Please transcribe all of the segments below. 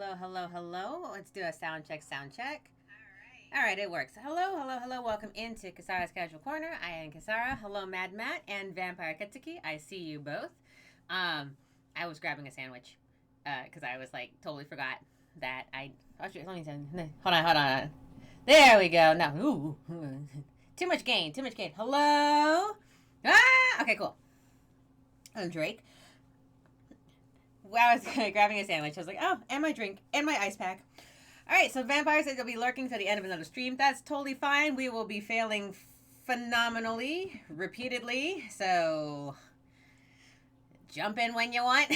Hello, hello, hello. Let's do a sound check, sound check. All right, it works. Hello, hello, hello. Welcome into Kasara's Casual Corner. I am Kasara. Hello, Mad Matt and Vampire Ketsuki. I see you both. I was grabbing a sandwich because I was like totally forgot that I. Hold on. There we go. Now, ooh, too much gain. Hello. Ah, okay, cool. I'm Drake. I was grabbing a sandwich. I was like, oh, and my drink, and my ice pack. All right, so vampires said they'll be lurking to the end of another stream. That's totally fine. We will be failing phenomenally, repeatedly. So jump in when you want.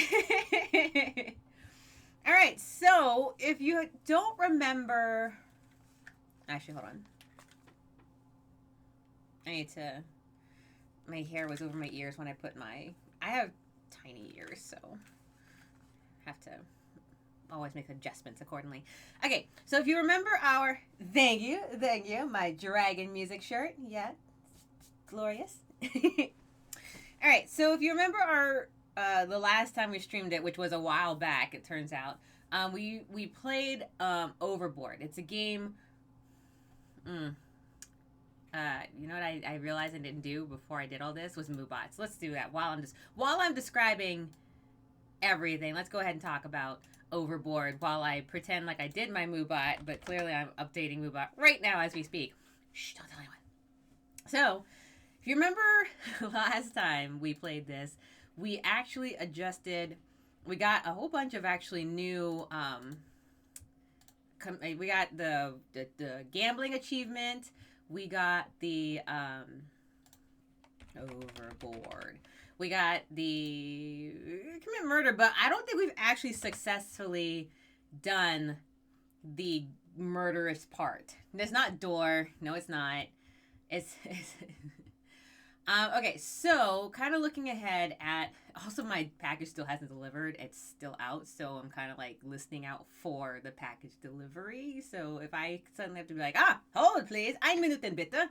All right, so if you don't remember, actually, hold on. I need to. My hair was over my ears when I put my. I have tiny ears, so have to always make adjustments accordingly. Okay, so if you remember our thank you, my dragon music shirt, yeah, glorious. All right, so if you remember our the last time we streamed it, which was a while back, it turns out, we played Overboard. It's a game. You know what I realized I didn't do before I did all this was Moobots. Let's do that while I'm describing everything. Let's go ahead and talk about Overboard while I pretend like I did my Moobot, but clearly I'm updating Moobot right now as we speak. Shh, don't tell anyone. So, if you remember last time we played this, we actually adjusted. We got a whole bunch of actually new. We got the gambling achievement. We got the Overboard. We got the commit murder, but I don't think we've actually successfully done the murderous part. It's not door. No, it's not. It's okay, so kind of looking ahead at. Also, my package still hasn't delivered. It's still out, so I'm kind of like listening out for the package delivery. So if I suddenly have to be like, hold please, 1 minute bitte,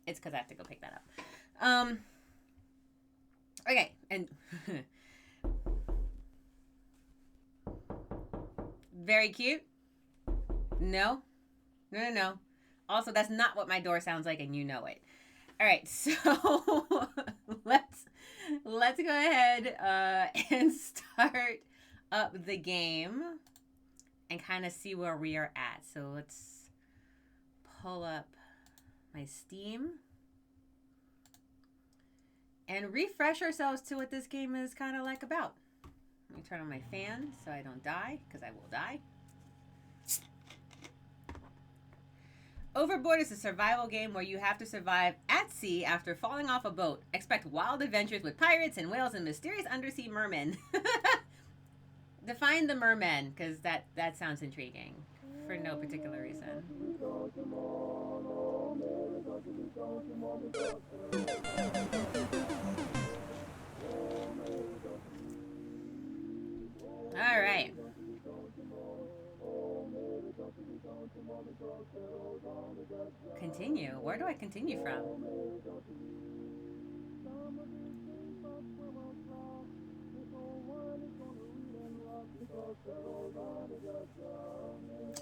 it's because I have to go pick that up. Okay, and very cute. No. Also, that's not what my door sounds like, and you know it. All right, so let's go ahead and start up the game and kind of see where we are at. So let's pull up my Steam and refresh ourselves to what this game is kind of like about. Let me turn on my fan so I don't die, because I will die. Overboard is a survival game where you have to survive at sea after falling off a boat. Expect wild adventures with pirates and whales and mysterious undersea mermen. Define the mermen, because that sounds intriguing for no particular reason. All right. Continue. Where do I continue from?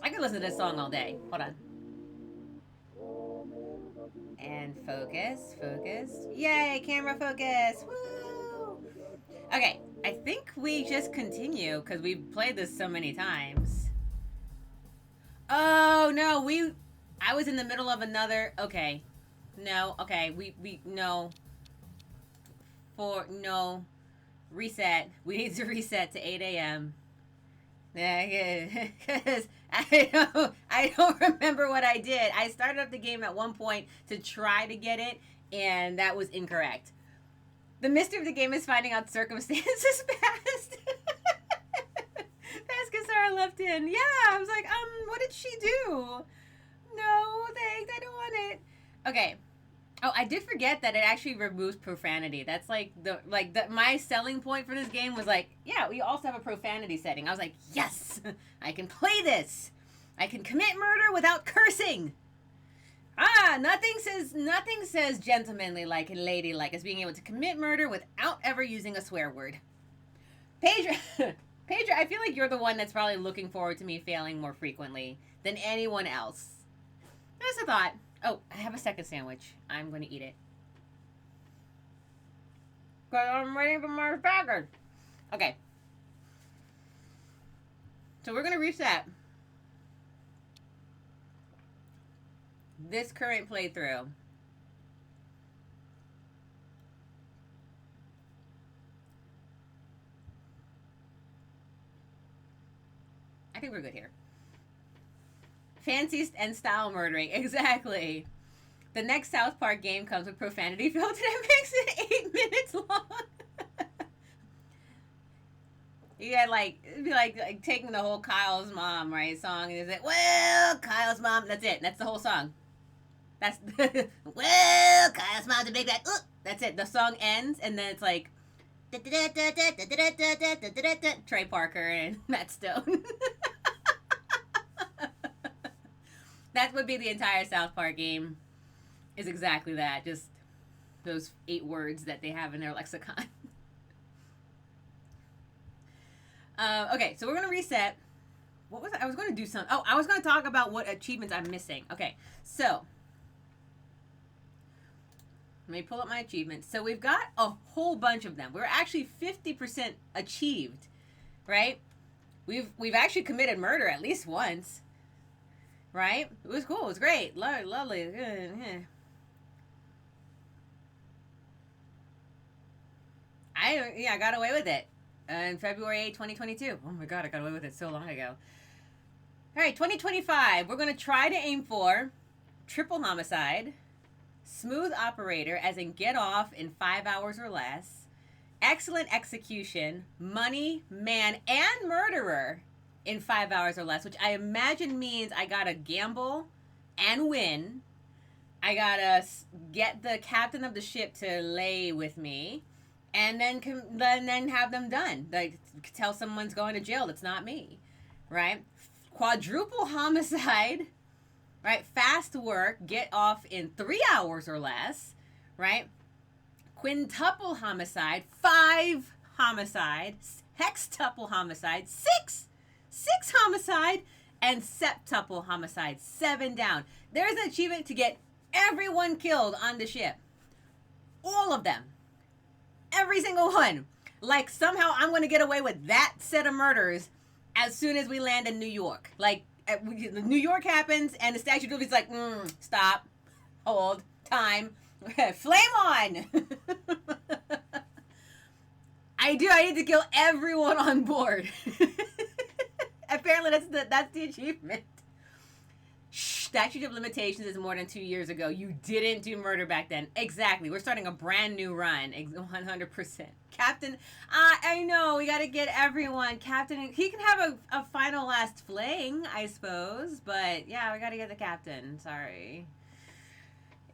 I could listen to this song all day. Hold on. And focus. Yay, camera focus. Woo! Okay, I think we just continue because we've played this so many times. Oh, no, I was in the middle of another, okay. No, okay, no. Reset. We need to reset to 8 a.m. Because I don't remember what I did. I started up the game at one point to try to get it, and that was incorrect. The mystery of the game is finding out circumstances past. Past Kasara left in. Yeah, I was like, what did she do? No, thanks, I don't want it. Okay. Oh, I did forget that it actually removes profanity. That's like my selling point for this game was like, yeah, we also have a profanity setting. I was like, yes, I can play this. I can commit murder without cursing. Nothing says gentlemanly like and ladylike as being able to commit murder without ever using a swear word. Page Pedro, I feel like you're the one that's probably looking forward to me failing more frequently than anyone else. That's a thought. Oh, I have a second sandwich. I'm going to eat it. Because I'm waiting for my package. Okay. So we're going to reset this current playthrough. I think we're good here. Fancy and style murdering. Exactly. The next South Park game comes with profanity filter that makes it 8 minutes long. You had it'd be like taking the whole Kyle's mom, right, song, and it's like, well, Kyle's mom, that's it. That's the whole song. That's, well, Kyle's mom's a big bad, that's it. The song ends, and then it's like, Trey Parker and Matt Stone. That would be the entire South Park game. Is exactly that. Just those 8 words that they have in their lexicon. Okay, so we're going to reset. What was it? I was going to do something. Oh, I was going to talk about what achievements I'm missing. Okay, so let me pull up my achievements. So we've got a whole bunch of them. We're actually 50% achieved, right? We've actually committed murder at least once, right? It was cool. It was great. Lovely. Good. Yeah. I got away with it in February 8, 2022. Oh my god, I got away with it so long ago. All right, 2025. We're going to try to aim for triple homicide, smooth operator, as in get off in 5 hours or less, excellent execution, money, man, and murderer in 5 hours or less, which I imagine means I got to gamble and win. I got to get the captain of the ship to lay with me. And then have them done. Like, tell someone's going to jail that's not me, right? Quadruple homicide, right? Fast work, get off in 3 hours or less, right? Quintuple homicide, 5 homicide, hextuple homicide, 6 homicide, and septuple homicide, 7 down. There's an achievement to get everyone killed on the ship. All of them. Every single one. Like, somehow I'm going to get away with that set of murders as soon as we land in New York. Like, New York happens, and the Statue of Liberty is like, stop, hold, time, flame on. I need to kill everyone on board. Apparently, that's the achievement. Statute of Limitations is more than 2 years ago. You didn't do murder back then. Exactly. We're starting a brand new run. 100%. Captain, I know. We got to get everyone. Captain, he can have a final last fling, I suppose. But, yeah, we got to get the captain. Sorry.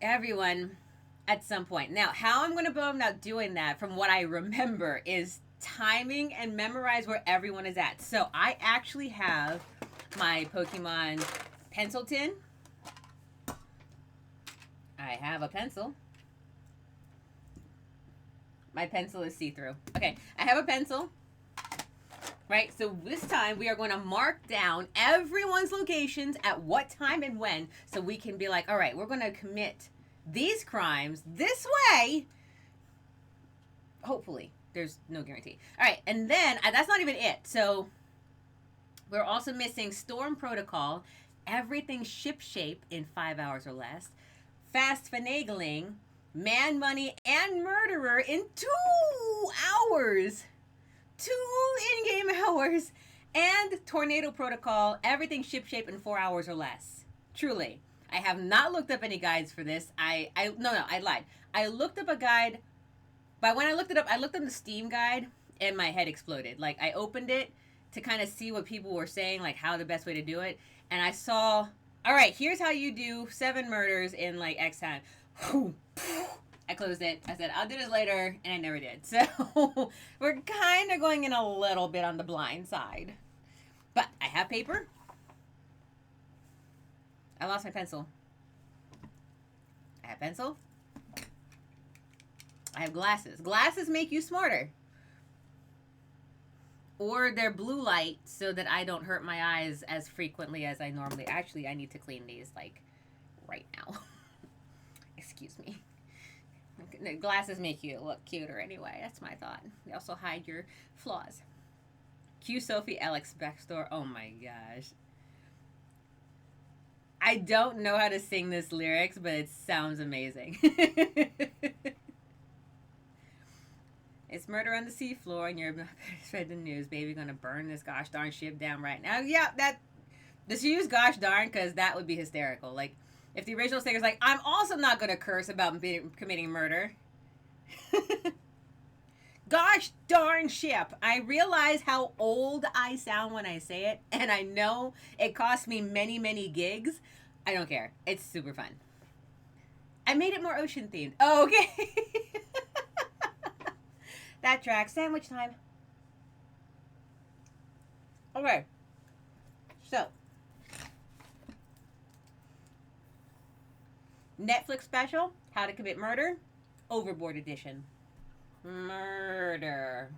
Everyone at some point. Now, how I'm going to go about doing that, from what I remember, is timing and memorize where everyone is at. So, I actually have my Pokemon pencil tin. I have a pencil. My pencil is see-through. Okay, I have a pencil. Right, so this time we are going to mark down everyone's locations at what time and when, so we can be like, all right, we're going to commit these crimes this way. Hopefully. There's no guarantee. All right, and then, that's not even it. So, we're also missing Storm Protocol, everything ship-shape in 5 hours or less, Fast Finagling, Man, Money, and Murderer in 2 hours. 2 in-game hours. And Tornado Protocol, everything ship-shape in 4 hours or less. Truly. I have not looked up any guides for this. I lied. I looked up a guide, but when I looked it up, I looked up the Steam guide, and my head exploded. Like, I opened it to kind of see what people were saying, like how the best way to do it. And I saw, all right, here's how you do 7 murders in like X time. I closed it. I said, I'll do this later. And I never did. So we're kind of going in a little bit on the blind side. But I have paper. I lost my pencil. I have pencil. I have glasses. Glasses make you smarter. or their blue light so that I don't hurt my eyes as frequently as I normally. Actually, I need to clean these like right now. Excuse me. The glasses make you look cuter anyway. That's my thought. They also hide your flaws. Q Sophie Alex backstore. Oh my gosh. I don't know how to sing this lyrics, but it sounds amazing. It's murder on the seafloor, and you're read the news. Baby, gonna burn this gosh darn ship down right now. Yeah, that. Does she use gosh darn? Because that would be hysterical. Like, if the original singer's like, I'm also not gonna curse about committing murder. Gosh darn ship. I realize how old I sound when I say it, and I know it cost me many, many gigs. I don't care. It's super fun. I made it more ocean themed. Oh, okay. That tracks. Sandwich time. Okay. So, Netflix special, How to Commit Murder, Overboard edition. Murder.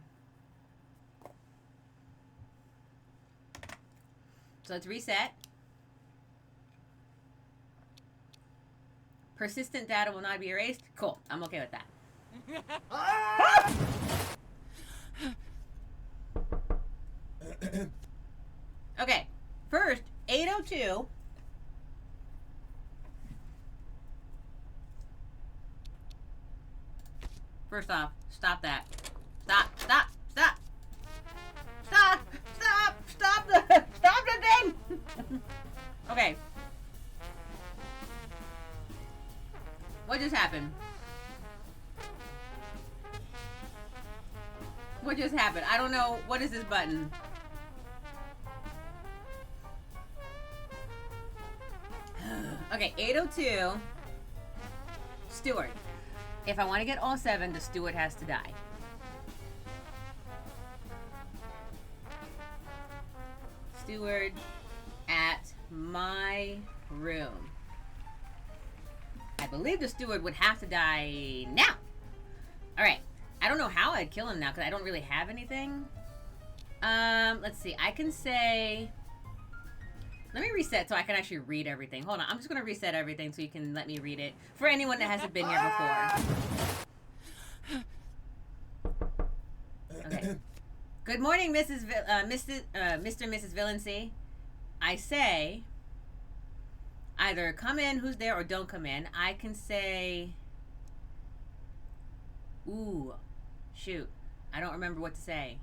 So let's reset. Persistent data will not be erased. Cool. I'm okay with that. Okay. First, 802. First off, stop that. Stop. Stop. Stop. Stop. Stop. Stop the thing. Okay. What just happened? What just happened? I don't know. What is this button? Okay, 802. Steward. If I want to get all 7, the steward has to die. Steward at my room. I believe the steward would have to die now. Alright. I don't know how I'd kill him now because I don't really have anything. Let's see. I can say... Let me reset so I can actually read everything. Hold on. I'm just going to reset everything so you can let me read it. For anyone that hasn't been here before. Okay. Good morning, Mr. and Mrs. Villancy. I say... Either come in, who's there, or don't come in. I can say... Ooh. Shoot. I don't remember what to say.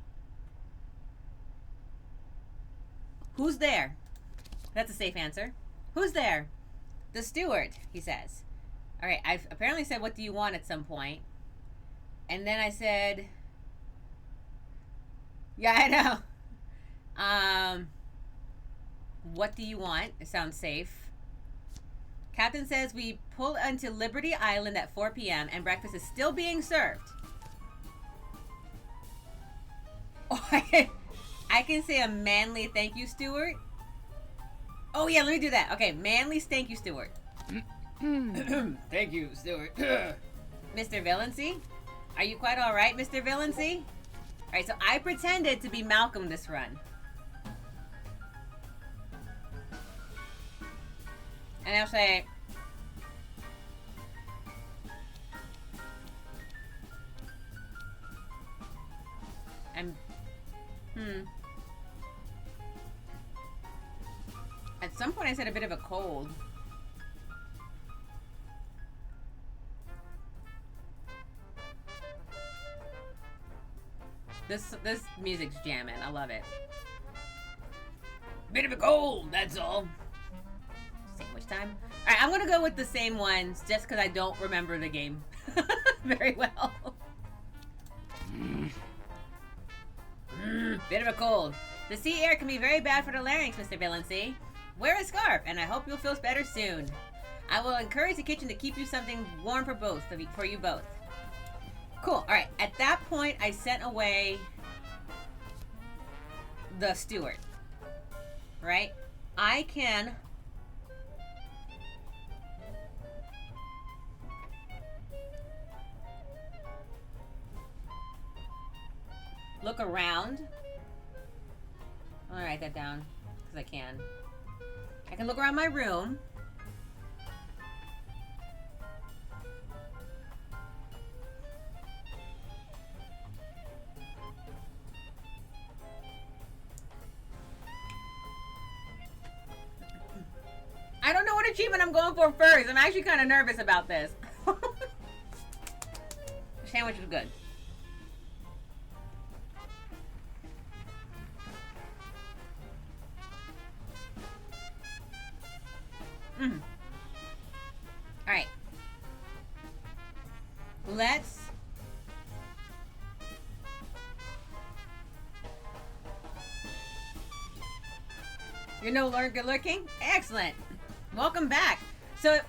Who's there? That's a safe answer. Who's there? The steward, he says. Alright, I've apparently said, what do you want at some point? And then I said... Yeah, I know. What do you want? It sounds safe. Captain says we pull into Liberty Island at 4 p.m. and breakfast is still being served. Oh, I can say a manly thank you, Stuart. Oh, yeah, let me do that. Okay, manly thank you, Stuart. Thank you, Stuart. Mr. Villancy? Are you quite all right, Mr. Villancy? All right, so I pretended to be Malcolm this run. And I'll say... At some point I said a bit of a cold. This music's jamming. I love it. Bit of a cold, that's all. Sandwich time. Alright, I'm gonna go with the same ones just because I don't remember the game very well. Bit of a cold. The sea air can be very bad for the larynx, Mr. Villancy. Wear a scarf, and I hope you'll feel better soon. I will encourage the kitchen to keep you something warm for you both. Cool. All right. At that point, I sent away the steward. Right? I can look around I'm gonna write that down because I can. I can look around my room. I don't know what achievement I'm going for first. I'm actually kind of nervous about this. The sandwich is good. All right. Let's. You're no longer lurking? Excellent. Welcome back. So,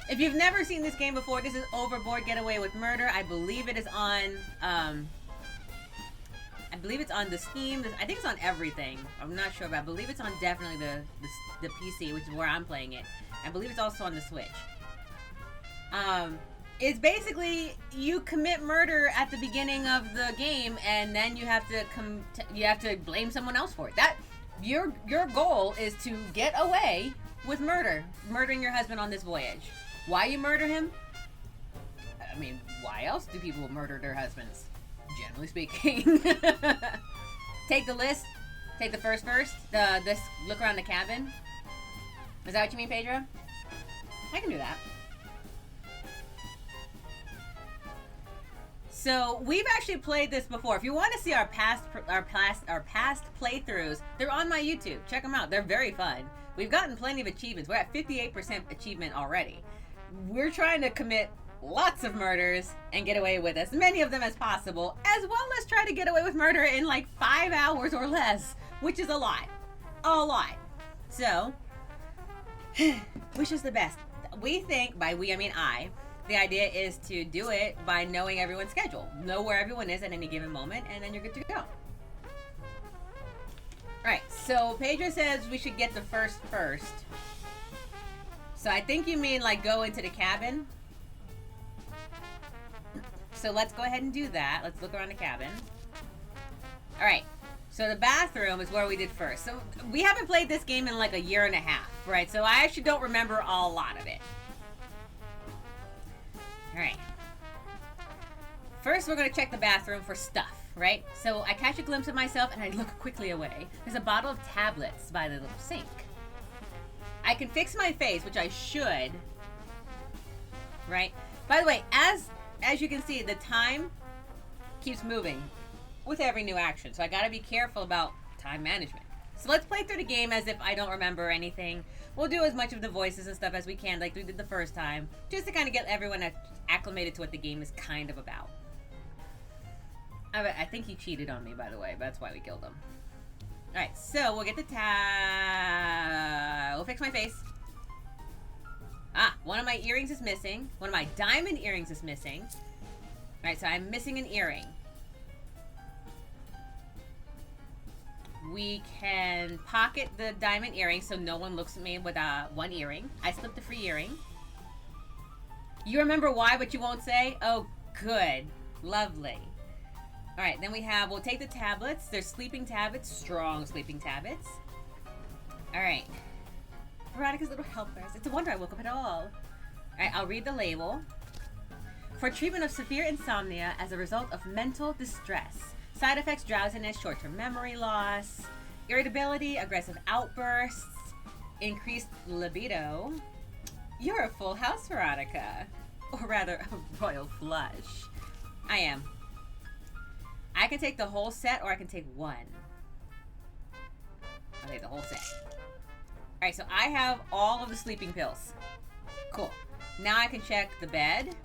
if you've never seen this game before, this is Overboard Get Away with Murder. I believe it is on, I believe it's on the Steam. I think it's on everything. I'm not sure, but I believe it's on definitely the PC, which is where I'm playing it. I believe it's also on the Switch. It's basically you commit murder at the beginning of the game, and then you have to blame someone else for it. That your goal is to get away with murdering your husband on this voyage. Why you murder him? I mean, why else do people murder their husbands? Generally speaking. Take the list. Take the first. This look around the cabin. Is that what you mean, Pedro? I can do that. So we've actually played this before. If you want to see our past playthroughs, they're on my YouTube. Check them out. They're very fun. We've gotten plenty of achievements. We're at 58% achievement already. We're trying to commit lots of murders and get away with as many of them as possible, as well as try to get away with murder in like 5 hours or less, which is a lot. A lot. So, which is the best? We think, by we I mean I, the idea is to do it by knowing everyone's schedule. Know where everyone is at any given moment, and then you're good to go. Alright, so Pedro says we should get the first. So I think you mean like go into the cabin. So let's go ahead and do that. Let's look around the cabin. Alright, so the bathroom is where we did first. So we haven't played this game in like a year and a half, right? So I actually don't remember a lot of it. Alright. First, we're going to check the bathroom for stuff, right? So I catch a glimpse of myself and I look quickly away. There's a bottle of tablets by the little sink. I can fix my face, which I should. Right? By the way, as you can see, the time keeps moving with every new action. So I got to be careful about time management. So let's play through the game as if I don't remember anything. We'll do as much of the voices and stuff as we can, like we did the first time, just to kind of get everyone acclimated to what the game is kind of about. I think he cheated on me, by the way. That's why we killed him. Alright, so we'll get the we'll fix my face. Ah, one of my earrings is missing. One of my diamond earrings is missing. Alright, so I'm missing an earring. We can pocket the diamond earring so no one looks at me with one earring. I slipped a free earring. You remember why, but you won't say? Oh, good. Lovely. Alright, then we'll take the tablets. They're sleeping tablets, strong sleeping tablets. Alright. Veronica's little helpers. It's a wonder I woke up at all. Alright, I'll read the label. For treatment of severe insomnia as a result of mental distress. Side effects: drowsiness, short-term memory loss, irritability, aggressive outbursts, increased libido. You're a full house, Veronica. Or rather, a royal flush. I am. I can take the whole set, or I can take one. I'll take the whole set. Alright, so I have all of the sleeping pills. Cool. Now I can check the bed.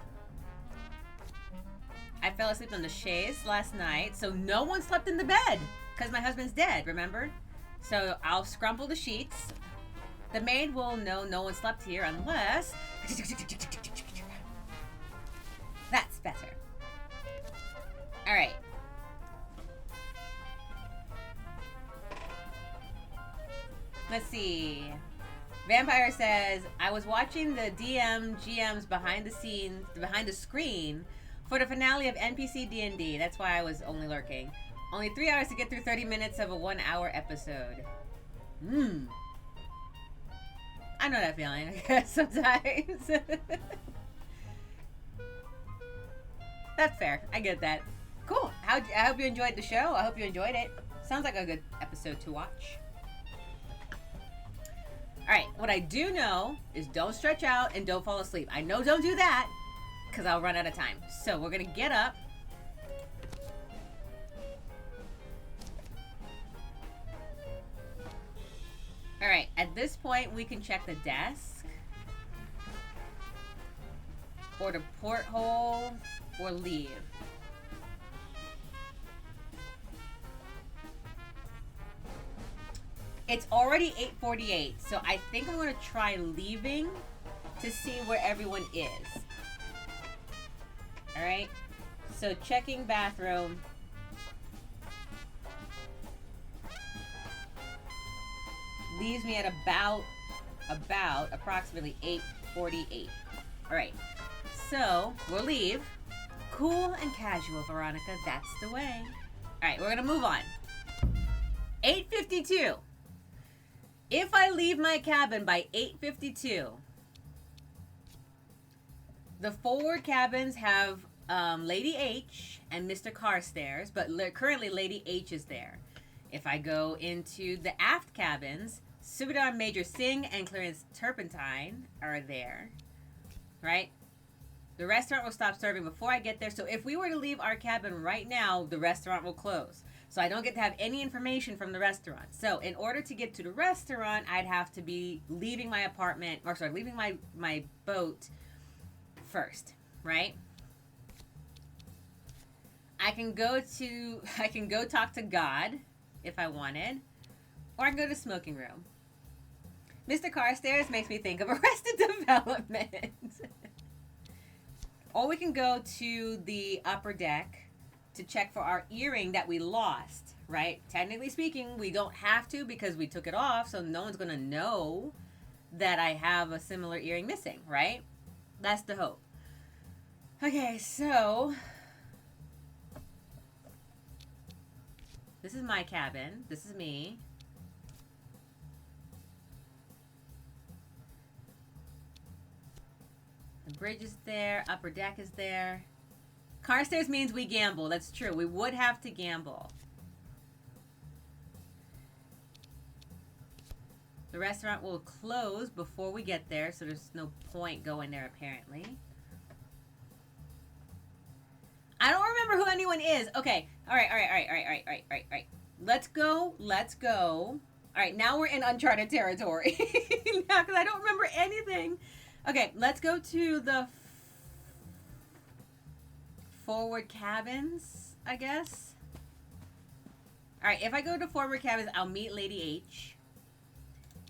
I fell asleep on the chaise last night, so no one slept in the bed, because my husband's dead, remember? So I'll scrumple the sheets. The maid will know no one slept here unless... That's better. Alright. Let's see. Vampire says, I was watching the GM's behind the screen for the finale of NPC D&D. That's why I was only lurking. Only 3 hours to get through 30 minutes of a 1-hour episode. I know that feeling, I guess, sometimes. That's fair. I get that. Cool. I hope you enjoyed the show. I hope you enjoyed it. Sounds like a good episode to watch. Alright, what I do know is don't stretch out and don't fall asleep. I know don't do that, because I'll run out of time. So we're going to get up. Alright, at this point we can check the desk. Or the porthole. Or leave. It's already 8:48, so I think I'm going to try leaving to see where everyone is. Alright? So checking bathroom. Leaves me at approximately 8:48. Alright. So, we'll leave. Cool and casual, Veronica. That's the way. Alright, we're going to move on. 8:52. If I leave my cabin by 8:52, the forward cabins have Lady H and Mr. Carstairs, but currently Lady H is there. If I go into the aft cabins, Subedar Major Singh and Clarence Turpentine are there, right? The restaurant will stop serving before I get there, so if we were to leave our cabin right now, the restaurant will close. So I don't get to have any information from the restaurant. So in order to get to the restaurant, I'd have to be leaving my apartment, or sorry, leaving my boat first, right? I can go talk to God if I wanted, or I can go to the smoking room. Mr. Carstairs makes me think of Arrested Development. Or we can go to the upper deck to check for our earring that we lost, right? Technically speaking, we don't have to because we took it off, so no one's going to know that I have a similar earring missing, right? That's the hope. Okay, so this is my cabin. This is me. The bridge is there. Upper deck is there. Carstairs means we gamble. That's true. We would have to gamble. The restaurant will close before we get there, so there's no point going there apparently. I don't remember who anyone is. Okay. All right. Let's go. All right, now we're in uncharted territory. Now, because I don't remember anything. Okay, let's go to the forward cabins, I guess. All right, if I go to forward cabins, I'll meet Lady H.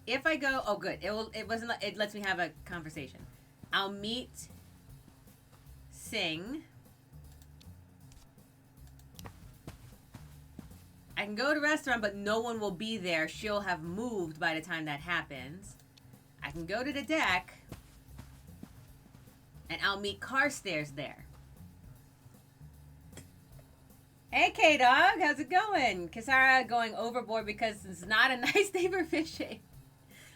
If I go, oh good, it lets me have a conversation. I'll meet Singh. I can go to a restaurant, but no one will be there. She'll have moved by the time that happens. I can go to the deck, and I'll meet Carstairs there. Hey, K-Dog, how's it going? Kisara going overboard because it's not a nice day for fishing.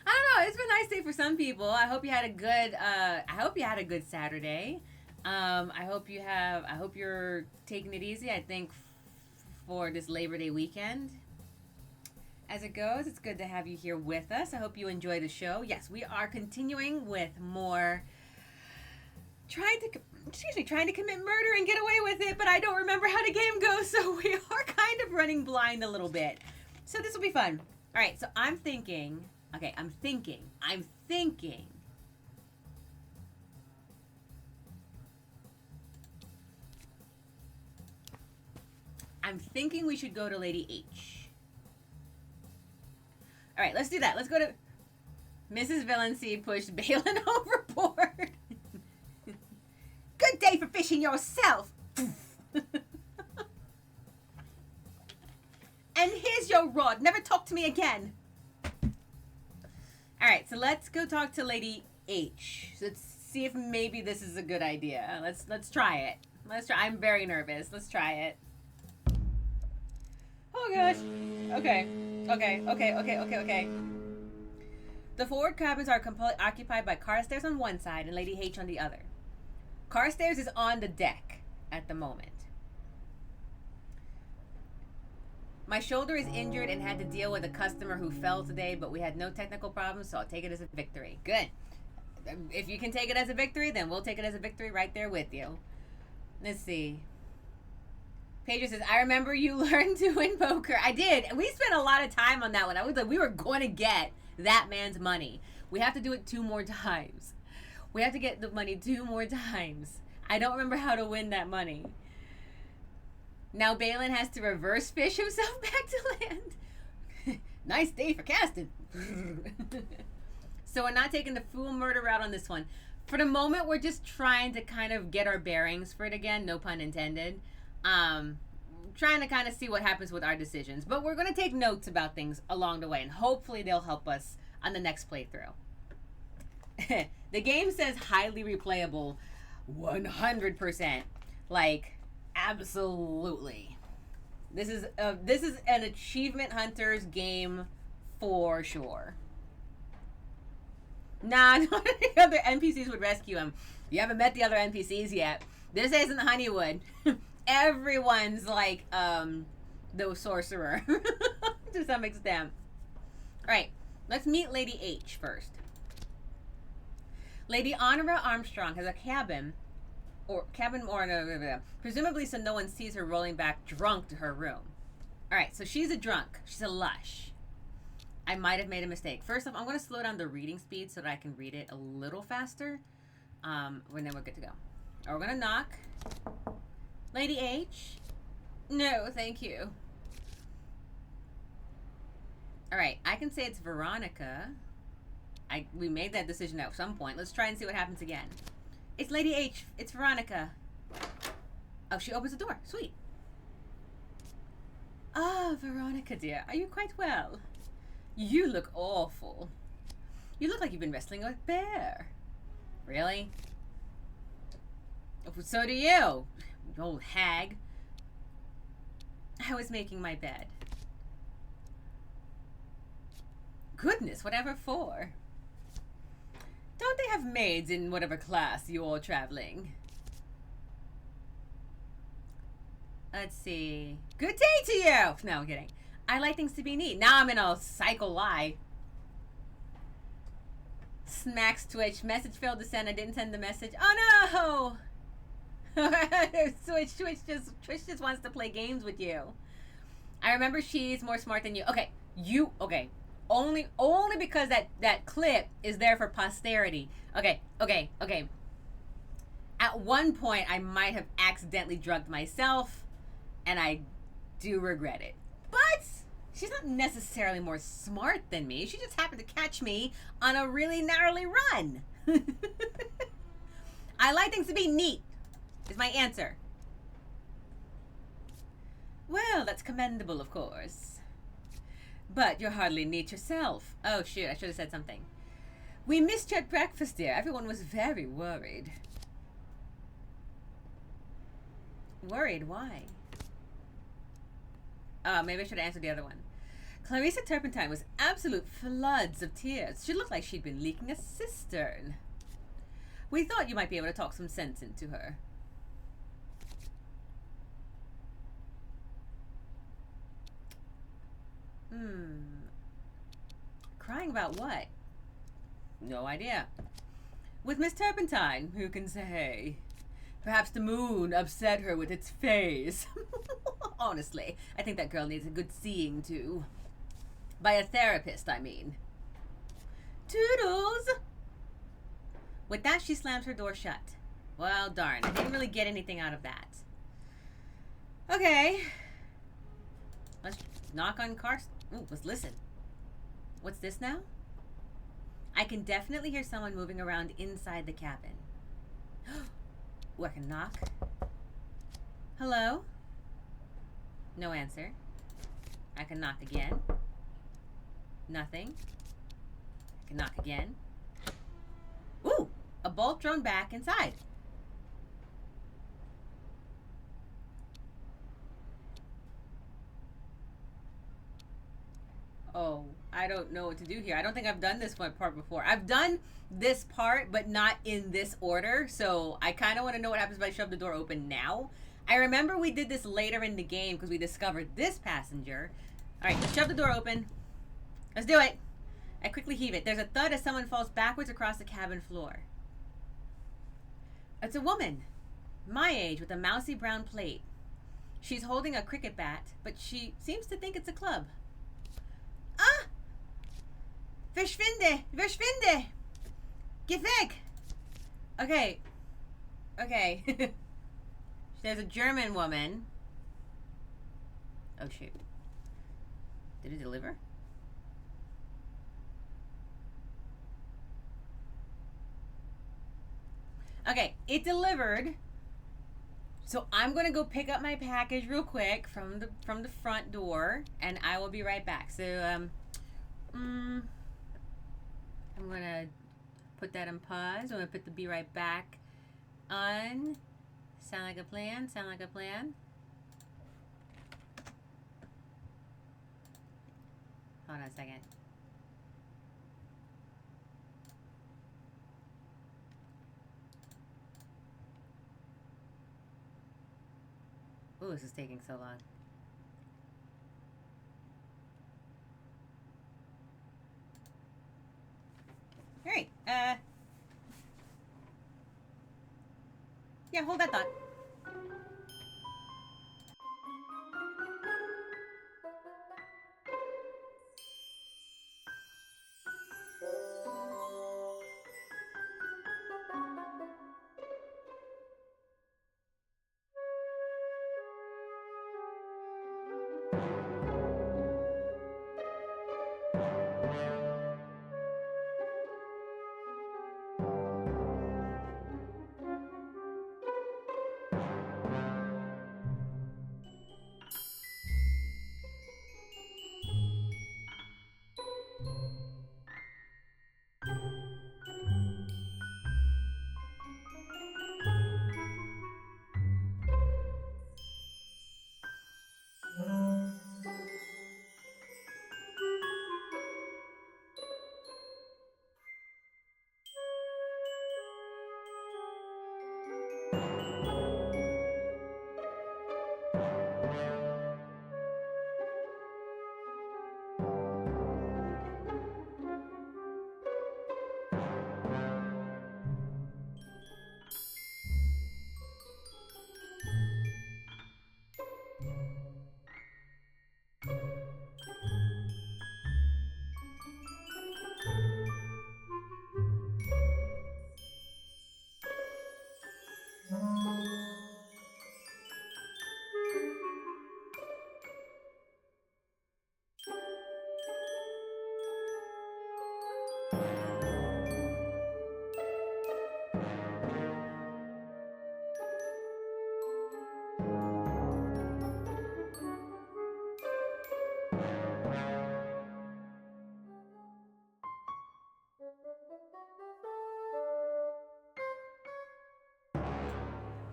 I don't know. It's been a nice day for some people. I hope you had a good Saturday. I hope you're taking it easy. I think for this Labor Day weekend. As it goes, it's good to have you here with us. I hope you enjoy the show. Yes, we are continuing with more trying to commit murder and get away with it, but I don't remember how the game goes, so we are kind of running blind a little bit. So this will be fun. All right, so I'm thinking we should go to Lady H. All right, let's do that. Let's go to Mrs. Valency pushed Balin overboard. Good day for fishing yourself. And here's your rod. Never talk to me again. All right, so let's go talk to Lady H. Let's see if maybe this is a good idea. Let's try it. I'm very nervous. Let's try it. Oh gosh. Okay. Okay. The forward cabins are completely occupied by Carstairs on one side and Lady H on the other. Carstairs is on the deck at the moment. My shoulder is injured and had to deal with a customer who fell today, but we had no technical problems, so I'll take it as a victory. Good. If you can take it as a victory, then we'll take it as a victory right there with you. Let's see. Paige says, I remember you learned to win poker. I did. And we spent a lot of time on that one. I was like, we were going to get that man's money. We have to do it 2 more times. We have to get the money 2 more times. I don't remember how to win that money. Now Balin has to reverse fish himself back to land. Nice day for casting. So we're not taking the fool murder route on this one. For the moment, we're just trying to kind of get our bearings for it again. No pun intended. Trying to kind of see what happens with our decisions. But we're going to take notes about things along the way. And hopefully they'll help us on the next playthrough. The game says highly replayable. 100%. Like, absolutely. This is an Achievement Hunters game for sure. Nah, none of the other NPCs would rescue him. You haven't met the other NPCs yet. This isn't Honeywood. Everyone's like the sorcerer to some extent. Alright, let's meet Lady H first. Lady Honora Armstrong has a cabin presumably so no one sees her rolling back drunk to her room. Alright, so she's a drunk. She's a lush. I might have made a mistake. First off, I'm going to slow down the reading speed so that I can read it a little faster. And then we're good to go. We're going to knock. Lady H? No, thank you. Alright, I can say it's Veronica. We made that decision at some point. Let's try and see what happens again. It's Lady H. It's Veronica. Oh, she opens the door. Sweet. Ah, Veronica, dear. Are you quite well? You look awful. You look like you've been wrestling with a bear. Really? So do you, old hag. I was making my bed. Goodness, whatever for? Don't they have maids in whatever class you're traveling? Let's see. Good day to you! No, I'm kidding. I like things to be neat. Now I'm in a cycle lie. Smacks Twitch. Message failed to send. I didn't send the message. Oh no! Twitch just wants to play games with you. I remember she's more smart than you. Okay, okay. Only because that clip is there for posterity. Okay. At one point, I might have accidentally drugged myself, and I do regret it. But she's not necessarily more smart than me. She just happened to catch me on a really gnarly run. I like things to be neat, is my answer. Well, that's commendable, of course. But you're hardly neat yourself. Oh, shoot, I should have said something. We missed you at breakfast, dear. Everyone was very worried. Worried? Why? Oh, maybe I should have answered the other one. Clarissa Turpentine was absolute floods of tears. She looked like she'd been leaking a cistern. We thought you might be able to talk some sense into her. Crying about what? No idea. With Miss Turpentine, who can say? Perhaps the moon upset her with its phase. Honestly, I think that girl needs a good seeing to. By a therapist, I mean. Toodles! With that, she slams her door shut. Well, darn. I didn't really get anything out of that. Okay. Let's knock on cars. Ooh, let's listen. What's this now? I can definitely hear someone moving around inside the cabin. Ooh, I can knock. Hello? No answer. I can knock again. Nothing. I can knock again. Ooh! A bolt thrown back inside. Oh, I don't know what to do here. I don't think I've done this one part before. I've done this part, but not in this order. So I kind of want to know what happens if I shove the door open now. I remember we did this later in the game because we discovered this passenger. All right, let's shove the door open. Let's do it. I quickly heave it. There's a thud as someone falls backwards across the cabin floor. It's a woman, my age, with a mousy brown plate. She's holding a cricket bat, but she seems to think it's a club. Ah! Verschwinde! Verschwinde! Geh weg! Okay. Okay. There's a German woman. Oh, shoot. Did it deliver? Okay, it delivered. So I'm gonna go pick up my package real quick from the front door, and I will be right back. So I'm gonna put that on pause. I'm gonna put the be right back on. Sound like a plan? Sound like a plan? Hold on a second. Ooh, this is taking so long. All right. Yeah, hold that thought.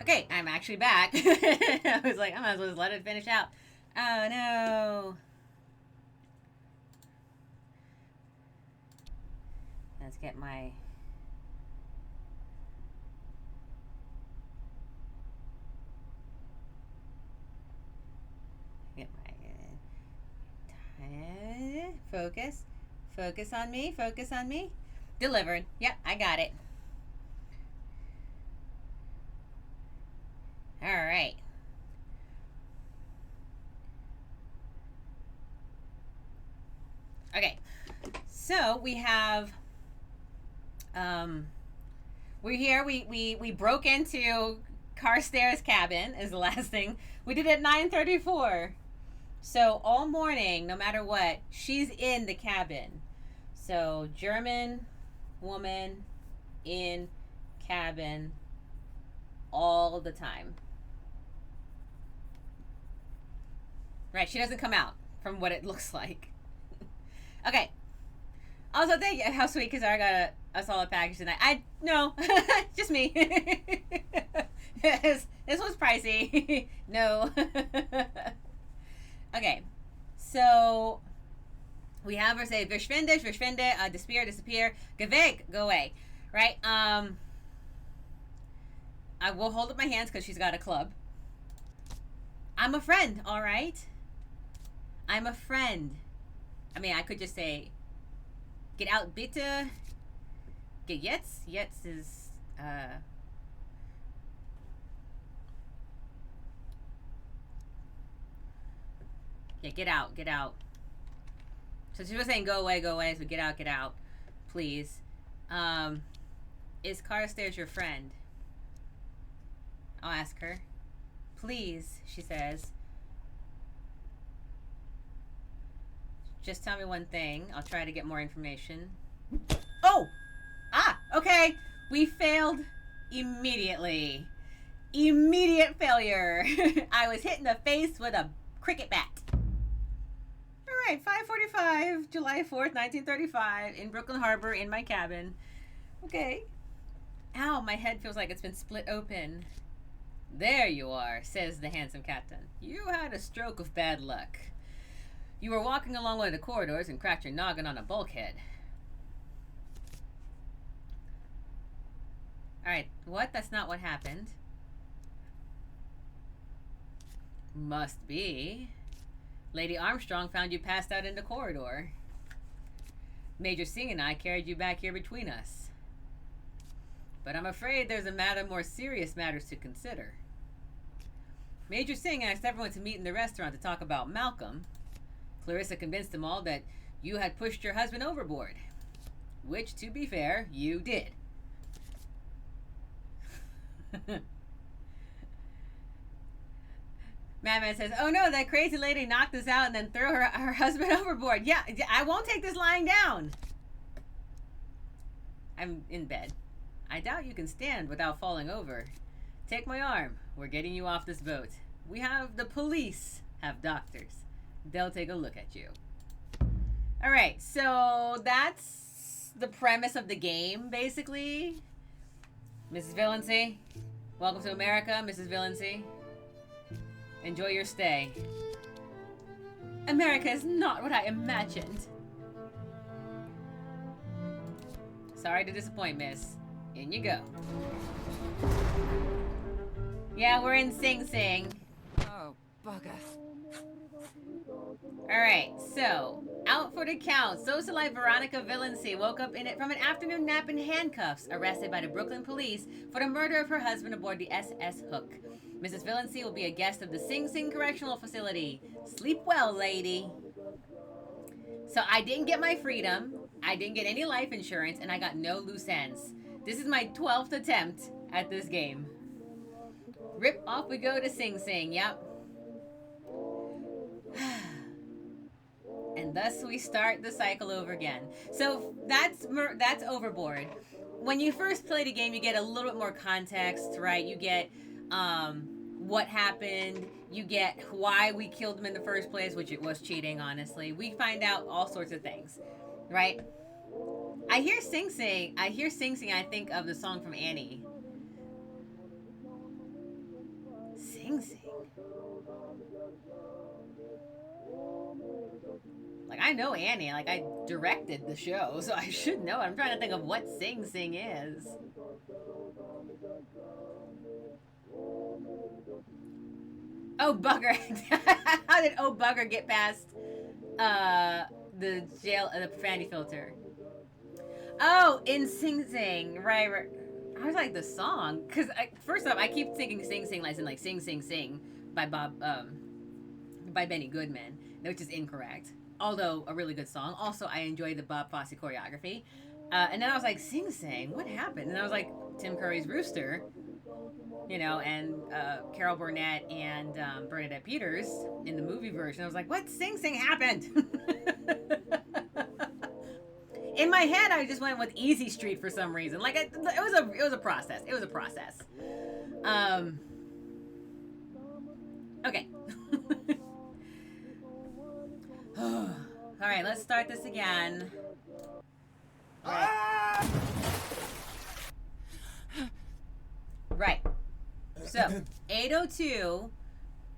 Okay, I'm actually back. I was like, I might as well just let it finish out. Oh no. Let's get my focus. Focus on me. Focus on me. Delivered. Yep, I got it. All right. Okay. So we have we're here. We broke into Carstairs' cabin is the last thing. We did it at 9:34. So all morning, no matter what, she's in the cabin. So German woman in cabin all the time. Right, she doesn't come out from what it looks like. Okay. Also, thank you. How sweet, because I got a solid package tonight. No, just me. This was pricey. No. Okay, so we have her say verschwinde, verschwinde, disappear, disappear, geh weg, go away, right? I will hold up my hands because she's got a club. I'm a friend, all right? I'm a friend. I mean, I could just say, get out, bitte. Get jetzt. Jetzt is, yeah, get out, get out. So she was saying, go away, so get out, please. Is Carstairs your friend? I'll ask her. Please, she says. Just tell me one thing. I'll try to get more information. Oh! Ah, okay. We failed immediately. Immediate failure. I was hit in the face with a cricket bat. All right, 5:45, July 4th, 1935, in Brooklyn Harbor, in my cabin. Okay. Ow, my head feels like it's been split open. There you are, says the handsome captain. You had a stroke of bad luck. You were walking along one of the corridors and cracked your noggin on a bulkhead. Alright, what? That's not what happened. Must be. Lady Armstrong found you passed out in the corridor. Major Singh and I carried you back here between us. But I'm afraid there's a matter more serious matters to consider. Major Singh asked everyone to meet in the restaurant to talk about Malcolm. Clarissa convinced them all that you had pushed your husband overboard. Which, to be fair, you did. Madman says, oh no, that crazy lady knocked us out and then threw her husband overboard. Yeah, I won't take this lying down. I'm in bed. I doubt you can stand without falling over. Take my arm. We're getting you off this boat. We have the police have doctors. They'll take a look at you. All right, so that's the premise of the game, basically. Mrs. Villancy, welcome to America, Mrs. Villancy. Enjoy your stay. America is not what I imagined. Sorry to disappoint, miss. In you go. Yeah, we're in Sing Sing. Oh, bugger. Alright, so, out for the count. Socialite Veronica Villancy woke up from an afternoon nap in handcuffs, arrested by the Brooklyn police for the murder of her husband aboard the SS Hook. Mrs. Villancy will be a guest of the Sing Sing Correctional Facility. Sleep well, lady. So I didn't get my freedom, I didn't get any life insurance, and I got no loose ends. This is my 12th attempt at this game. Rip, off we go to Sing Sing, yep. And thus we start the cycle over again. So that's Overboard. When you first play the game, you get a little bit more context, right? You get what happened. You get why we killed him in the first place, which it was cheating, honestly. We find out all sorts of things, right? I hear Sing Sing. I think of the song from Annie. Sing Sing. Like, I know Annie. Like, I directed the show, so I should know it. I'm trying to think of what Sing Sing is. Oh, bugger. How did Oh Bugger get past the jail, the profanity filter? Oh, in Sing Sing. Right. I was like, the song. Because, first off, I keep thinking Sing Sing like in like Sing Sing Sing by by Benny Goodman, which is incorrect. Although a really good song. Also, I enjoy the Bob Fosse choreography. And then I was like, Sing Sing? What happened? And I was like, Tim Curry's Rooster. You know, and Carol Burnett and Bernadette Peters in the movie version. I was like, what Sing Sing happened? In my head, I just went with Easy Street for some reason. Like, it was a process. It was a process. Okay. All right, let's start this again. Right. So, 8:02,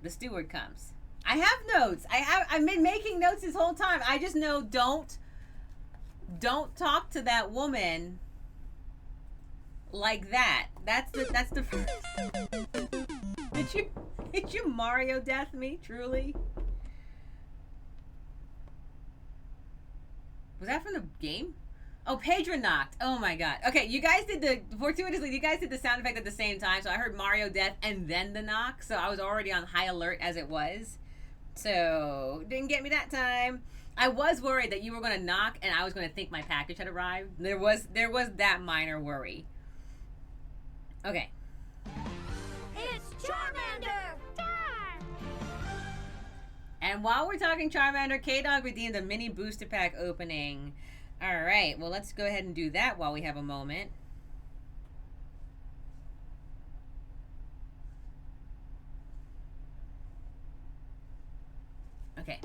the steward comes. I have notes. I've been making notes this whole time. I just know don't talk to that woman like that. That's the first. Did you Mario death me, truly? Was that from the game? Oh, Pedro knocked. Oh my god. Okay, you guys did fortuitously, you guys did the sound effect at the same time, so I heard Mario death and then the knock, so I was already on high alert as it was. So, didn't get me that time. I was worried that you were going to knock and I was going to think my package had arrived. There was that minor worry. Okay. It's Charmander! Time! And while we're talking Charmander, K-Dog redeemed a mini booster pack opening. Alright, well let's go ahead and do that while we have a moment. Okay.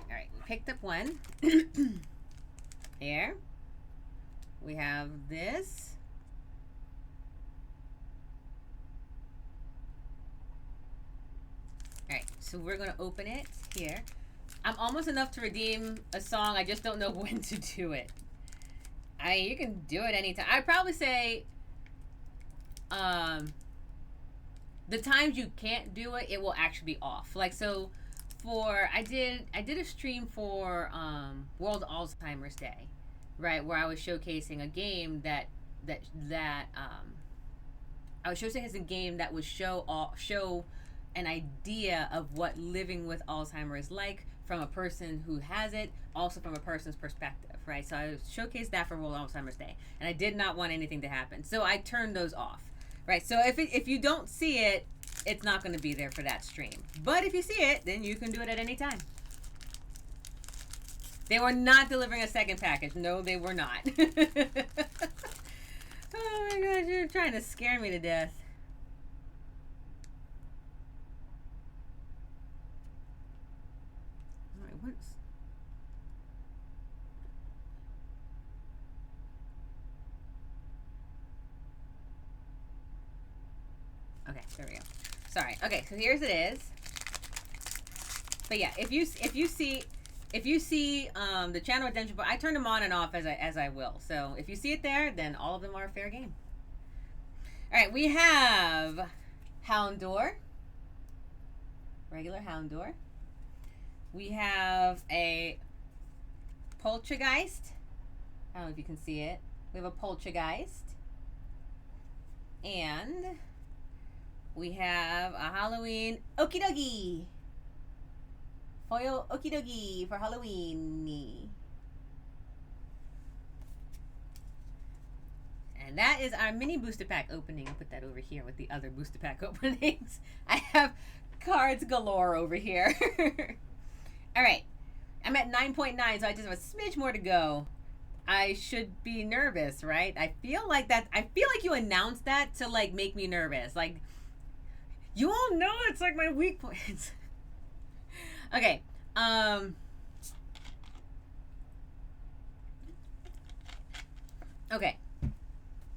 Alright, we picked up one. Here. We have this. Alright, so we're going to open it here. I'm almost enough to redeem a song. I just don't know when to do it. You can do it anytime. I'd probably say the times you can't do it, it will actually be off. Like, so I did a stream for World Alzheimer's Day, right, where I was showcasing a game that I was showcasing a game that would show an idea of what living with Alzheimer's is like from a person who has it, also from a person's perspective, right? So I showcased that for World Alzheimer's Day, and I did not want anything to happen, so I turned those off, right? So if you don't see it, it's not going to be there for that stream. But if you see it, then you can do it at any time. They were not delivering a second package. No, they were not. Oh my gosh, you're trying to scare me to death. Okay, there we go. Sorry. Okay, so here's it is. But yeah, if you see the channel redemption, but I turn them on and off as I will. So if you see it there, then all of them are fair game. All right, we have Houndour, regular Houndour. We have a Poltergeist. I don't know if you can see it. We have a Poltergeist, and we have a Halloween Okie Dokie. Foil Okie Dokie for Halloween. And that is our mini booster pack opening. I'll put that over here with the other booster pack openings. I have cards galore over here. Alright. I'm at 9.9, so I just have a smidge more to go. I should be nervous, right? I feel like you announced that to like make me nervous. Like, you all know it's like my weak points. Okay. Okay.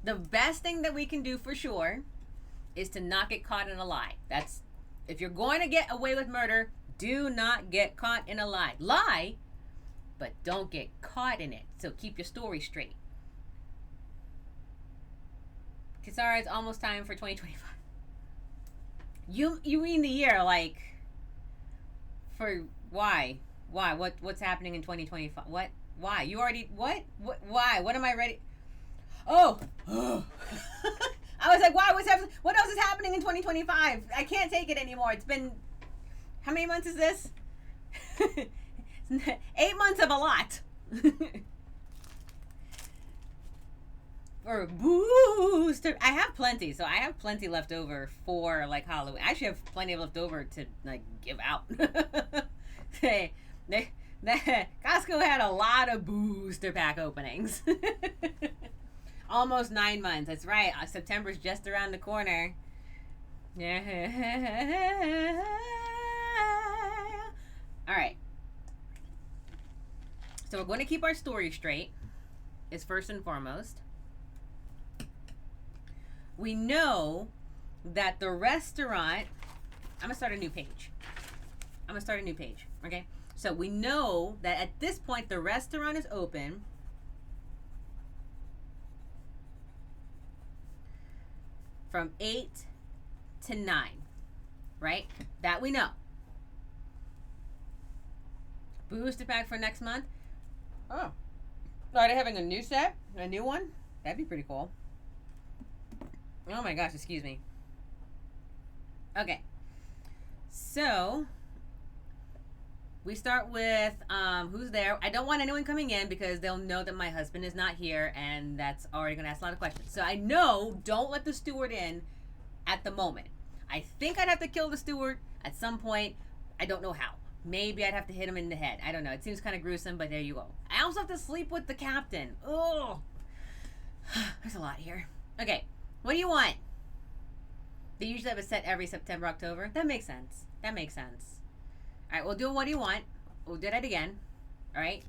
The best thing that we can do for sure is to not get caught in a lie. That's, if you're going to get away with murder, do not get caught in a lie. Lie, but don't get caught in it. So keep your story straight. Kisara, it's almost time for 2025. You mean the year, like, for why? Why? What's happening in 2025? What? Why? You already, what? Why? What am I ready? Oh! I was like, wow, what else is happening in 2025? I can't take it anymore. It's been, how many months is this? 8 months of a lot. For booster, I have plenty, so I have plenty left over for like Halloween. I actually have plenty left over to like give out. Costco had a lot of booster pack openings. Almost 9 months. That's right. September's just around the corner. All right. So we're going to keep our story straight. Is first and foremost. We know that the restaurant, I'm going to start a new page. I'm gonna start a new page. Okay. So we know that at this point the restaurant is open. From 8 to 9. Right? That we know. Booster pack for next month. Oh. Are they having a new set? A new one? That'd be pretty cool. Oh my gosh, excuse me. Okay. So, we start with who's there. I don't want anyone coming in because they'll know that my husband is not here, and that's already going to ask a lot of questions. So I know, don't let the steward in at the moment. I think I'd have to kill the steward at some point. I don't know how. Maybe I'd have to hit him in the head. I don't know. It seems kind of gruesome, but there you go. I also have to sleep with the captain. Oh, there's a lot here. Okay, what do you want? They usually have a set every September, October. That makes sense. That makes sense. All right, we'll do what do you want. We'll do that again. All right.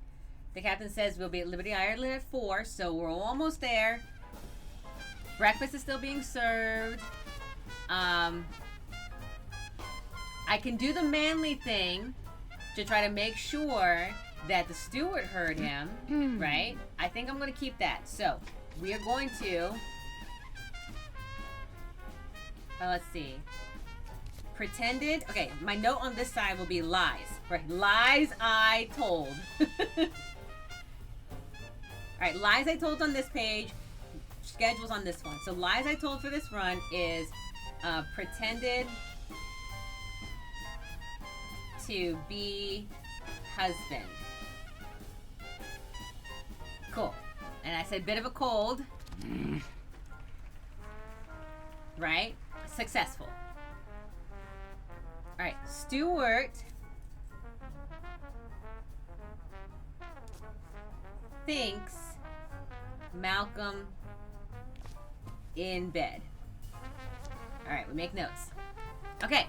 The captain says we'll be at Liberty Ireland at 4, so we're almost there. Breakfast is still being served. I can do the manly thing to try to make sure that the steward heard him, right? I think I'm going to keep that. So, we are going to... let's see. Pretended... Okay, my note on this side will be lies. Right, lies I told. Alright, lies I told on this page. Schedules on this one. So, lies I told for this run is pretended to be husband. Cool. And I said bit of a cold. Right? Successful. Alright, Stuart thinks Malcolm in bed. Alright, we make notes. Okay.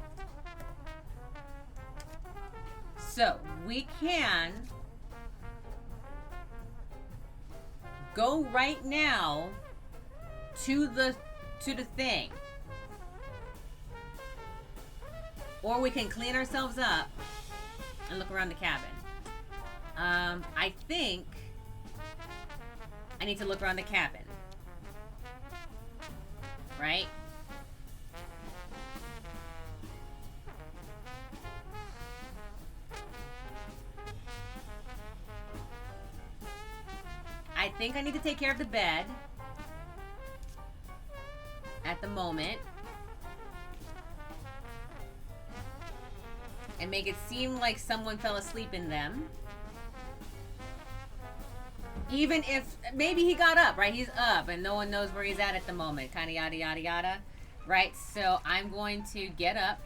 So, we can go right now to the thing. Or we can clean ourselves up and look around the cabin. I think I need to look around the cabin. Right? I think I need to take care of the bed at the moment and make it seem like someone fell asleep in them. Even if maybe he got up, right? He's up and no one knows where he's at the moment. Kind of yada yada yada, right? So I'm going to get up.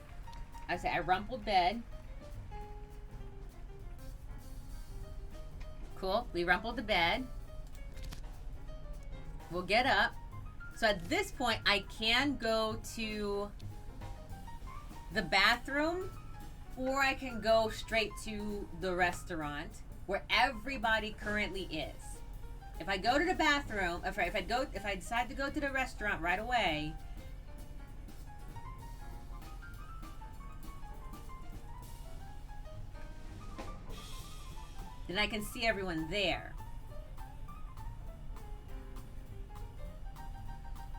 I say I rumpled bed. Cool. We rumpled the bed. We'll get up. So at this point, I can go to the bathroom, or I can go straight to the restaurant where everybody currently is. If I go to the bathroom, if I decide to go to the restaurant right away, then I can see everyone there.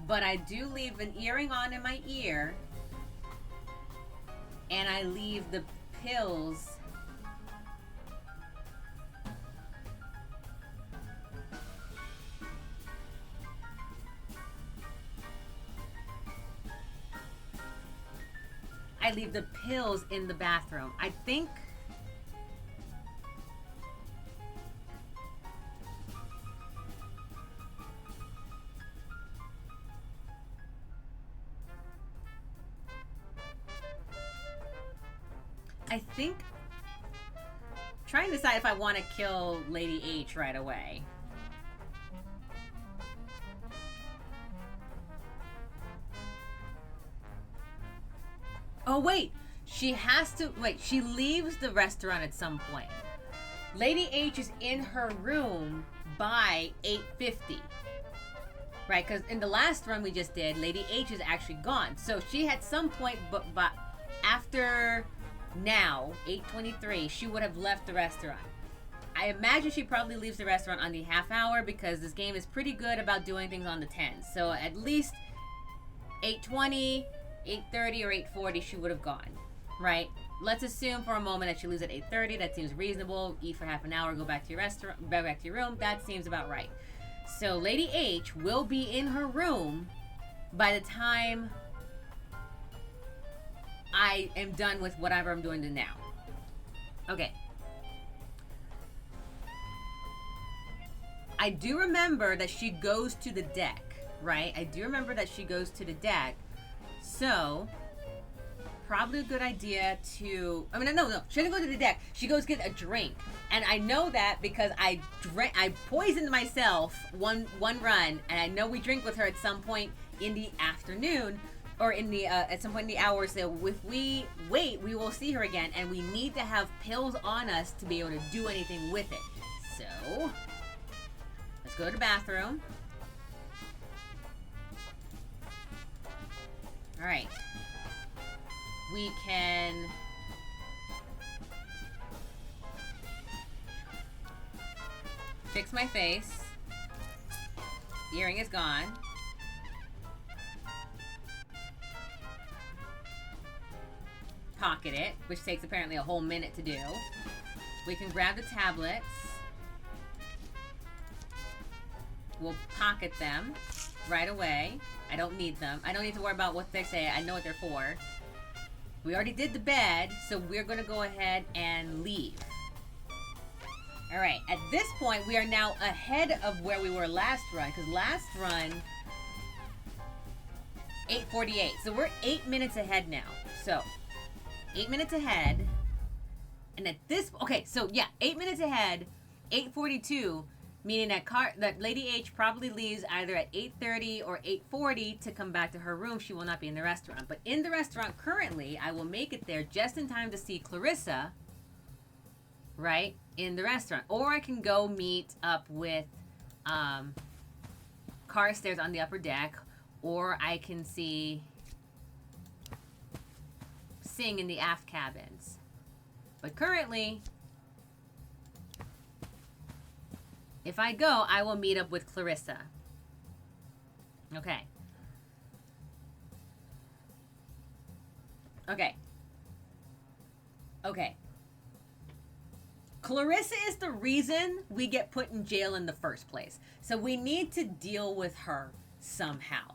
But I do leave an earring on in my ear, and I leave the pills in the bathroom. I think trying to decide if I want to kill Lady H right away. Oh wait, she leaves the restaurant at some point. Lady H is in her room by 8:50. Right, because in the last run we just did, Lady H is actually gone. So she had some point, but after now, 8:23, she would have left the restaurant. I imagine she probably leaves the restaurant on the half hour because this game is pretty good about doing things on the 10s. So at least 8:20, 8:30, or 8:40 she would have gone, right? Let's assume for a moment that she leaves at 8:30. That seems reasonable. Eat for half an hour, go back to your restaurant, back to your room. That seems about right. So Lady H will be in her room by the time I am done with whatever I'm doing now. Okay. I do remember that she goes to the deck, right? I do remember that she goes to the deck. So, probably a good idea to... I mean, no. She doesn't go to the deck. She goes get a drink. And I know that because I poisoned myself one run. And I know we drink with her at some point in the afternoon. Or in the at some point in the hour. So if we wait, we will see her again. And we need to have pills on us to be able to do anything with it. So... let's go to the bathroom. Alright. We can... fix my face. Earring is gone. Pocket it, which takes apparently a whole minute to do. We can grab the tablets. We'll pocket them right away. I don't need them. I don't need to worry about what they say. I know what they're for. We already did the bed, so we're going to go ahead and leave. Alright, at this point, we are now ahead of where we were last run, because last run, 8:48. So we're 8 minutes ahead now. So, 8 minutes ahead. And at this... okay, so yeah, 8 minutes ahead, 8:42... meaning that Lady H probably leaves either at 8:30 or 8:40 to come back to her room. She will not be in the restaurant. But in the restaurant currently, I will make it there just in time to see Clarissa, right, in the restaurant. Or I can go meet up with Carstairs on the upper deck. Or I can see Sing in the aft cabins. But currently... if I go, I will meet up with Clarissa. Okay. Okay. Okay. Clarissa is the reason we get put in jail in the first place. So we need to deal with her somehow.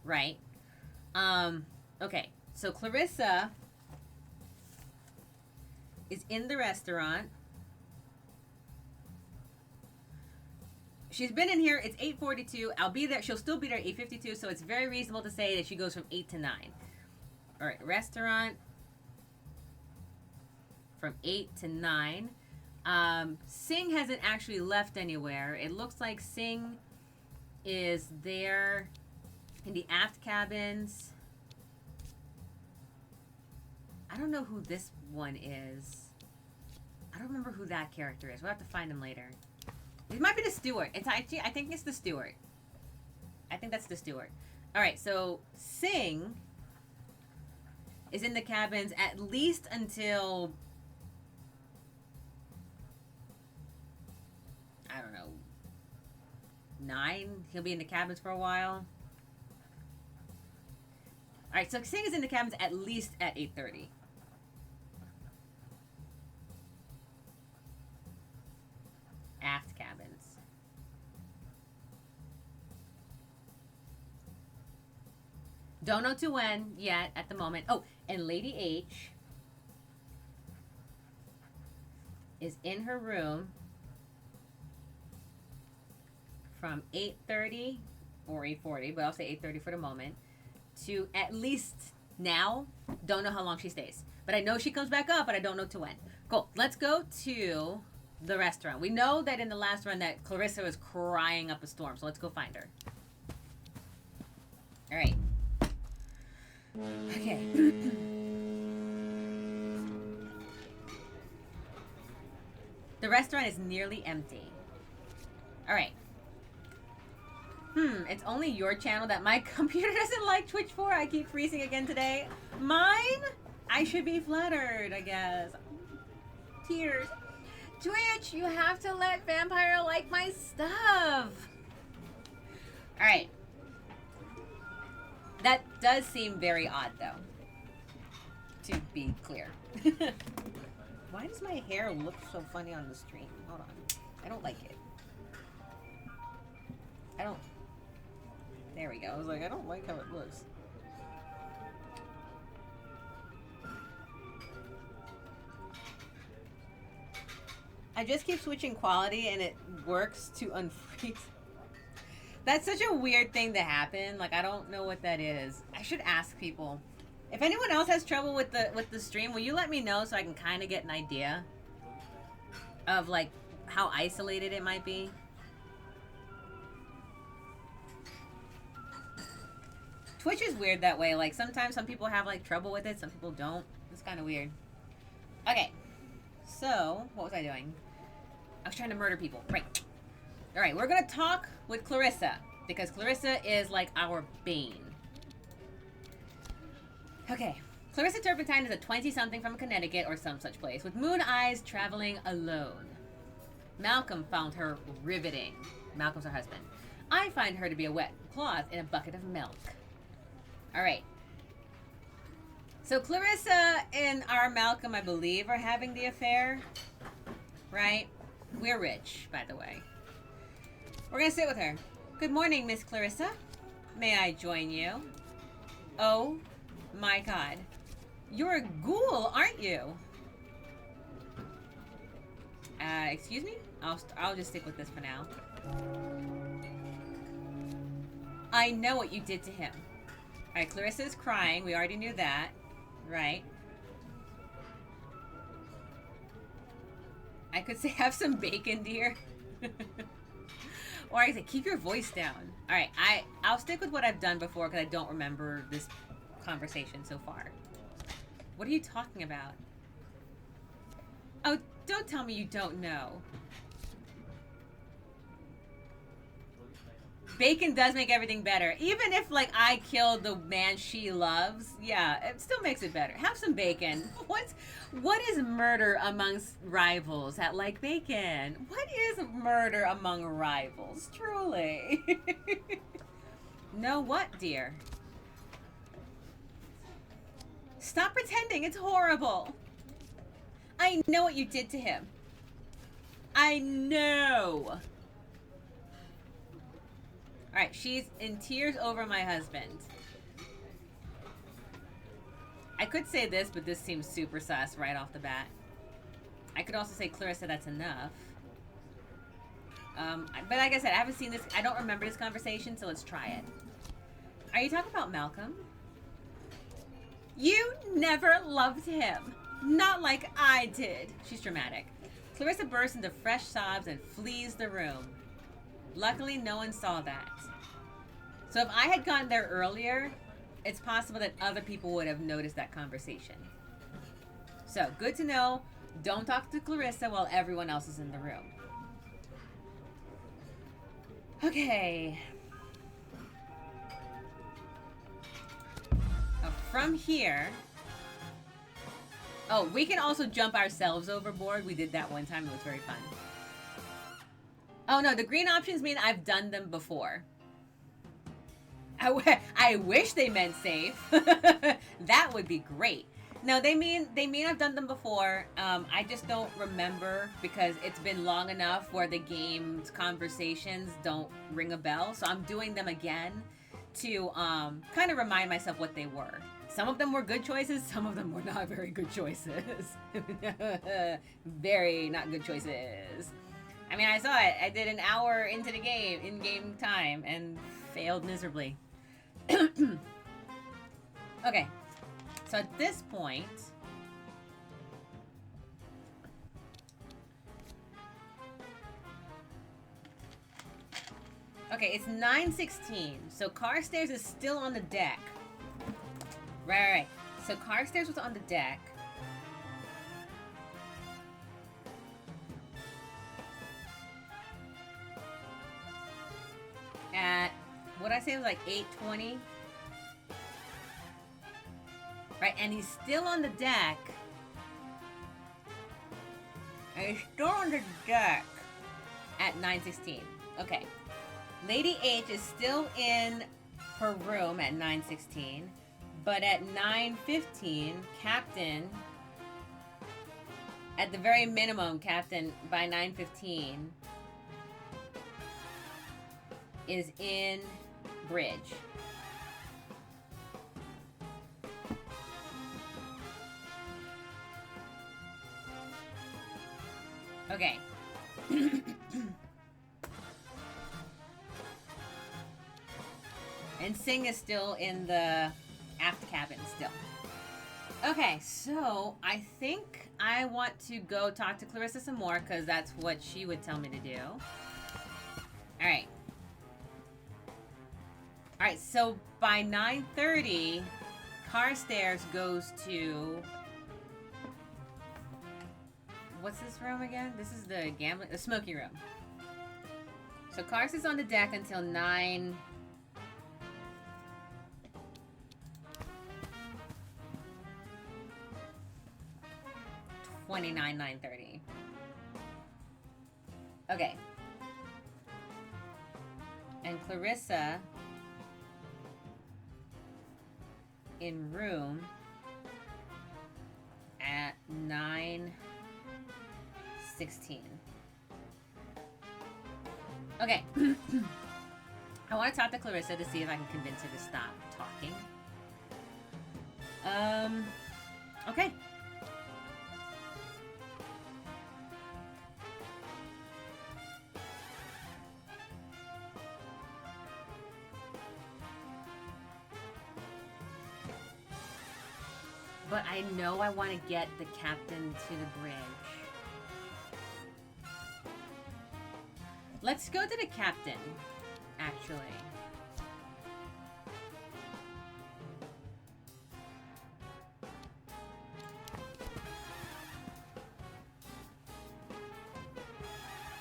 Right? Okay. So Clarissa is in the restaurant. She's been in here. It's 8:42. I'll be there. She'll still be there at 8:52. So it's very reasonable to say that she goes from 8 to 9. All right. Restaurant from 8 to 9. Sing hasn't actually left anywhere. It looks like Sing is there in the aft cabins. I don't know who this one is. I don't remember who that character is. We'll have to find him later. It might be the steward. I think it's the steward. I think that's the steward. Alright, so Sing is in the cabins at least until... I don't know. 9? He'll be in the cabins for a while. Alright, so Sing is in the cabins at least at 8:30. Aft cabins. Don't know to when yet at the moment. Oh, and Lady H is in her room from 8:30 or 8:40, but I'll say 8:30 for the moment, to at least now. Don't know how long she stays, but I know she comes back up, but I don't know to when. Cool. Let's go to the restaurant. We know that in the last run that Clarissa was crying up a storm, so let's go find her. All right. Okay. The restaurant is nearly empty. All right. It's only your channel that my computer doesn't like Twitch for. I keep freezing again today. Mine, I should be flattered, I guess. Tears. Twitch, you have to let Vampire like my stuff. Alright. That does seem very odd, though. To be clear. Why does my hair look so funny on the stream? Hold on. I don't like it. I don't... There we go. I was like, I don't like how it looks. I just keep switching quality and it works to unfreeze. That's such a weird thing to happen. Like, I don't know what that is. I should ask people. If anyone else has trouble with the stream, will you let me know so I can kind of get an idea of, like, how isolated it might be? Twitch is weird that way. Like, sometimes some people have, like, trouble with it. Some people don't. It's kind of weird. Okay. So, what was I doing? I was trying to murder people. Right. Alright, we're going to talk with Clarissa. Because Clarissa is, like, our bane. Okay. Clarissa Turpentine is a 20-something from Connecticut or some such place, with moon eyes, traveling alone. Malcolm found her riveting. Malcolm's her husband. I find her to be a wet cloth in a bucket of milk. Alright. So Clarissa and our Malcolm, I believe, are having the affair. Right? We're rich, by the way. We're gonna sit with her. Good morning, Miss Clarissa. May I join you? Oh my god. You're a ghoul, aren't you? Excuse me? I'll just stick with this for now. I know what you did to him. Alright, Clarissa's crying. We already knew that. Right. I could say have some bacon, dear. Or I could say keep your voice down. Alright, I'll stick with what I've done before because I don't remember this conversation so far. What are you talking about? Oh, don't tell me you don't know. Bacon does make everything better. Even if, like, I killed the man she loves, yeah, it still makes it better. Have some bacon. What is murder amongst rivals that like bacon? What is murder among rivals, truly? No what, dear? Stop pretending, it's horrible. I know what you did to him. I know. Alright, she's in tears over my husband. I could say this, but this seems super sus right off the bat. I could also say, Clarissa, that's enough. But like I said, I haven't seen this. I don't remember this conversation, so let's try it. Are you talking about Malcolm? You never loved him. Not like I did. She's dramatic. Clarissa bursts into fresh sobs and flees the room. Luckily, no one saw that. So if I had gotten there earlier, it's possible that other people would have noticed that conversation. So, good to know. Don't talk to Clarissa while everyone else is in the room. Okay. Now, from here... Oh, we can also jump ourselves overboard. We did that one time. It was very fun. Oh, no. The green options mean I've done them before. I wish they meant safe. That would be great. No, they mean I've done them before. I just don't remember because it's been long enough where the game's conversations don't ring a bell. So I'm doing them again to kind of remind myself what they were. Some of them were good choices. Some of them were not very good choices. Very not good choices. I mean, I saw it. I did an hour into the game, in-game time, and failed miserably. Okay. So at this point... Okay, it's 9:16. So Carstairs is still on the deck. Right. So Carstairs was on the deck. At, what I say was like 8:20? Right, And he's still on the deck. And he's still on the deck at 9:16. Okay. Lady H is still in her room at 9:16. But at 9:15, Captain, at the very minimum, Captain, by 9:15, is in bridge. Okay. And Singh is still in the aft cabin still. Okay, so I think I want to go talk to Clarissa some more because that's what she would tell me to do. Alright. Alright, so by 9:30, Carstairs goes to... What's this room again? This is the gambling... The smoking room. So Carstairs is on the deck until 9... 9:30. Okay. And Clarissa in room at 9:16. Okay. I want to talk to Clarissa to see if I can convince her to stop talking. Okay. But I know I want to get the captain to the bridge. Let's go to the captain, actually.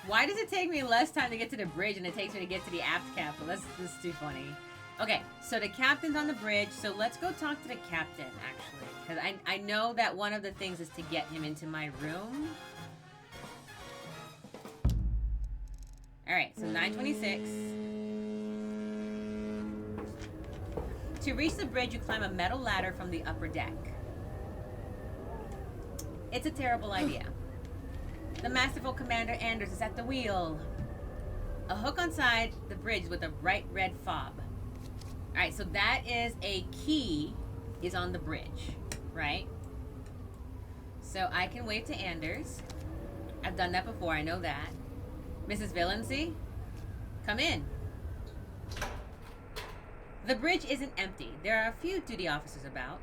Why does it take me less time to get to the bridge than it takes me to get to the aft captain? This is too funny. Okay, so the captain's on the bridge, so let's go talk to the captain, actually. Because I know that one of the things is to get him into my room. Alright, so 9:26. To reach the bridge, you climb a metal ladder from the upper deck. It's a terrible idea. The masterful Commander Anders is at the wheel. A hook on side the bridge with a bright red fob. Alright, so that is a key is on the bridge, right? So I can wave to Anders. I've done that before, I know that. Mrs. Valency, come in. The bridge isn't empty. There are a few duty officers about.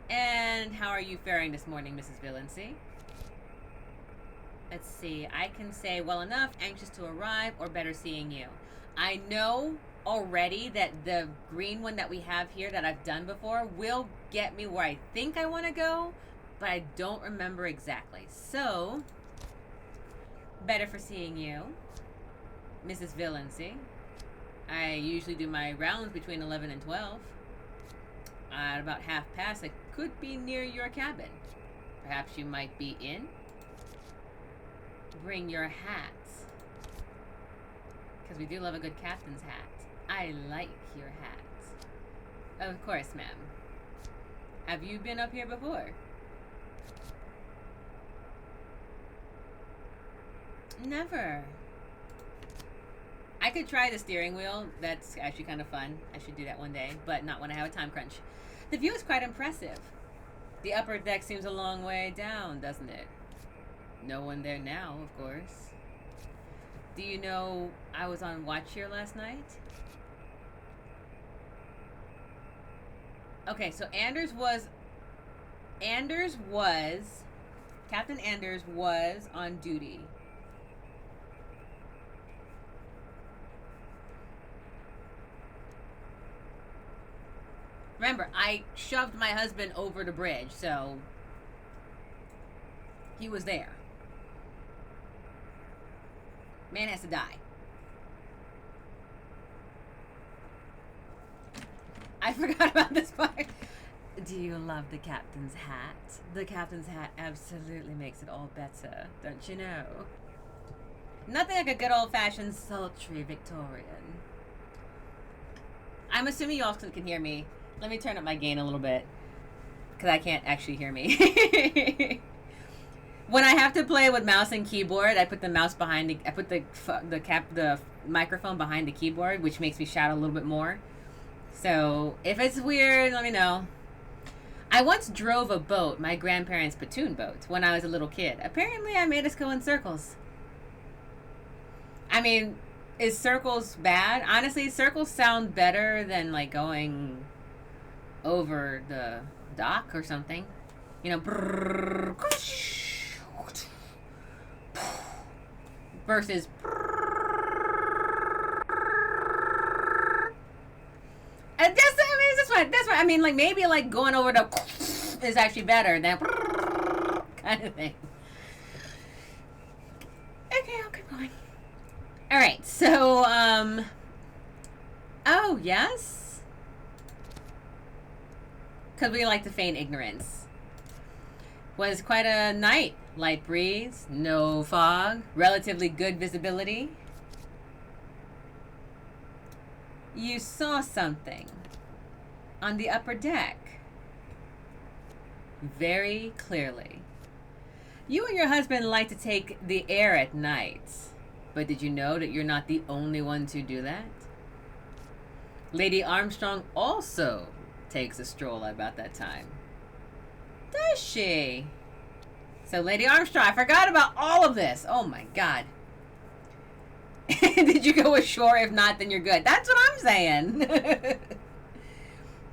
And how are you faring this morning, Mrs. Valency? Let's see, I can say well enough, anxious to arrive, or better seeing you. I know already that the green one that we have here that I've done before will get me where I think I want to go, but I don't remember exactly. So, better for seeing you, Mrs. Valency. I usually do my rounds between 11 and 12. At about 1:30, I could be near your cabin. Perhaps you might be in? Bring your hats. Because we do love a good captain's hat. I like your hat. Of course, ma'am. Have you been up here before? Never. I could try the steering wheel. That's actually kind of fun. I should do that one day, but not when I have a time crunch. The view is quite impressive. The upper deck seems a long way down, doesn't it? No one there now, of course. Do you know I was on watch here last night? Okay, so Captain Anders was on duty. Remember, I shoved my husband over the bridge, so he was there. Man has to die. I forgot about this part. Do you love the captain's hat? The captain's hat absolutely makes it all better, don't you know? Nothing like a good old-fashioned sultry Victorian. I'm assuming you all can hear me. Let me turn up my gain a little bit, because I can't actually hear me. When I have to play with mouse and keyboard, I put the mouse behind the, I put the microphone behind the keyboard, which makes me shout a little bit more. So if it's weird, let me know. I once drove a boat, my grandparents' pontoon boat, when I was a little kid. Apparently, I made us go in circles. I mean, is circles bad? Honestly, circles sound better than like going over the dock or something. You know, versus that's what I mean. Like maybe like going over the is actually better than kind of thing. Okay, I'll keep going. All right, so oh yes, because we like to feign ignorance. Was quite a night. Light breeze, no fog, relatively good visibility. You saw something on the upper deck very clearly. You and your husband like to take the air at night, but did you know that you're not the only one to do that? Lady Armstrong also takes a stroll about that time. Does she? So Lady Armstrong, I forgot about all of this. Oh my God. Did you go ashore? If not, then you're good. That's what I'm saying.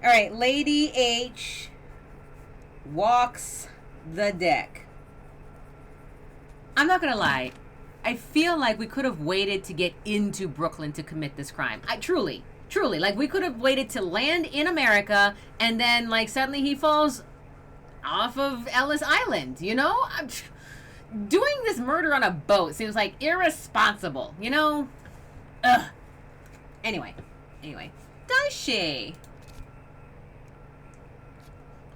All right, Lady H walks the deck. I'm not gonna lie. I feel like we could have waited to get into Brooklyn to commit this crime. Truly, like we could have waited to land in America, and then like suddenly he falls off of Ellis Island. You know, doing this murder on a boat seems like irresponsible. You know. Ugh. Anyway, does she?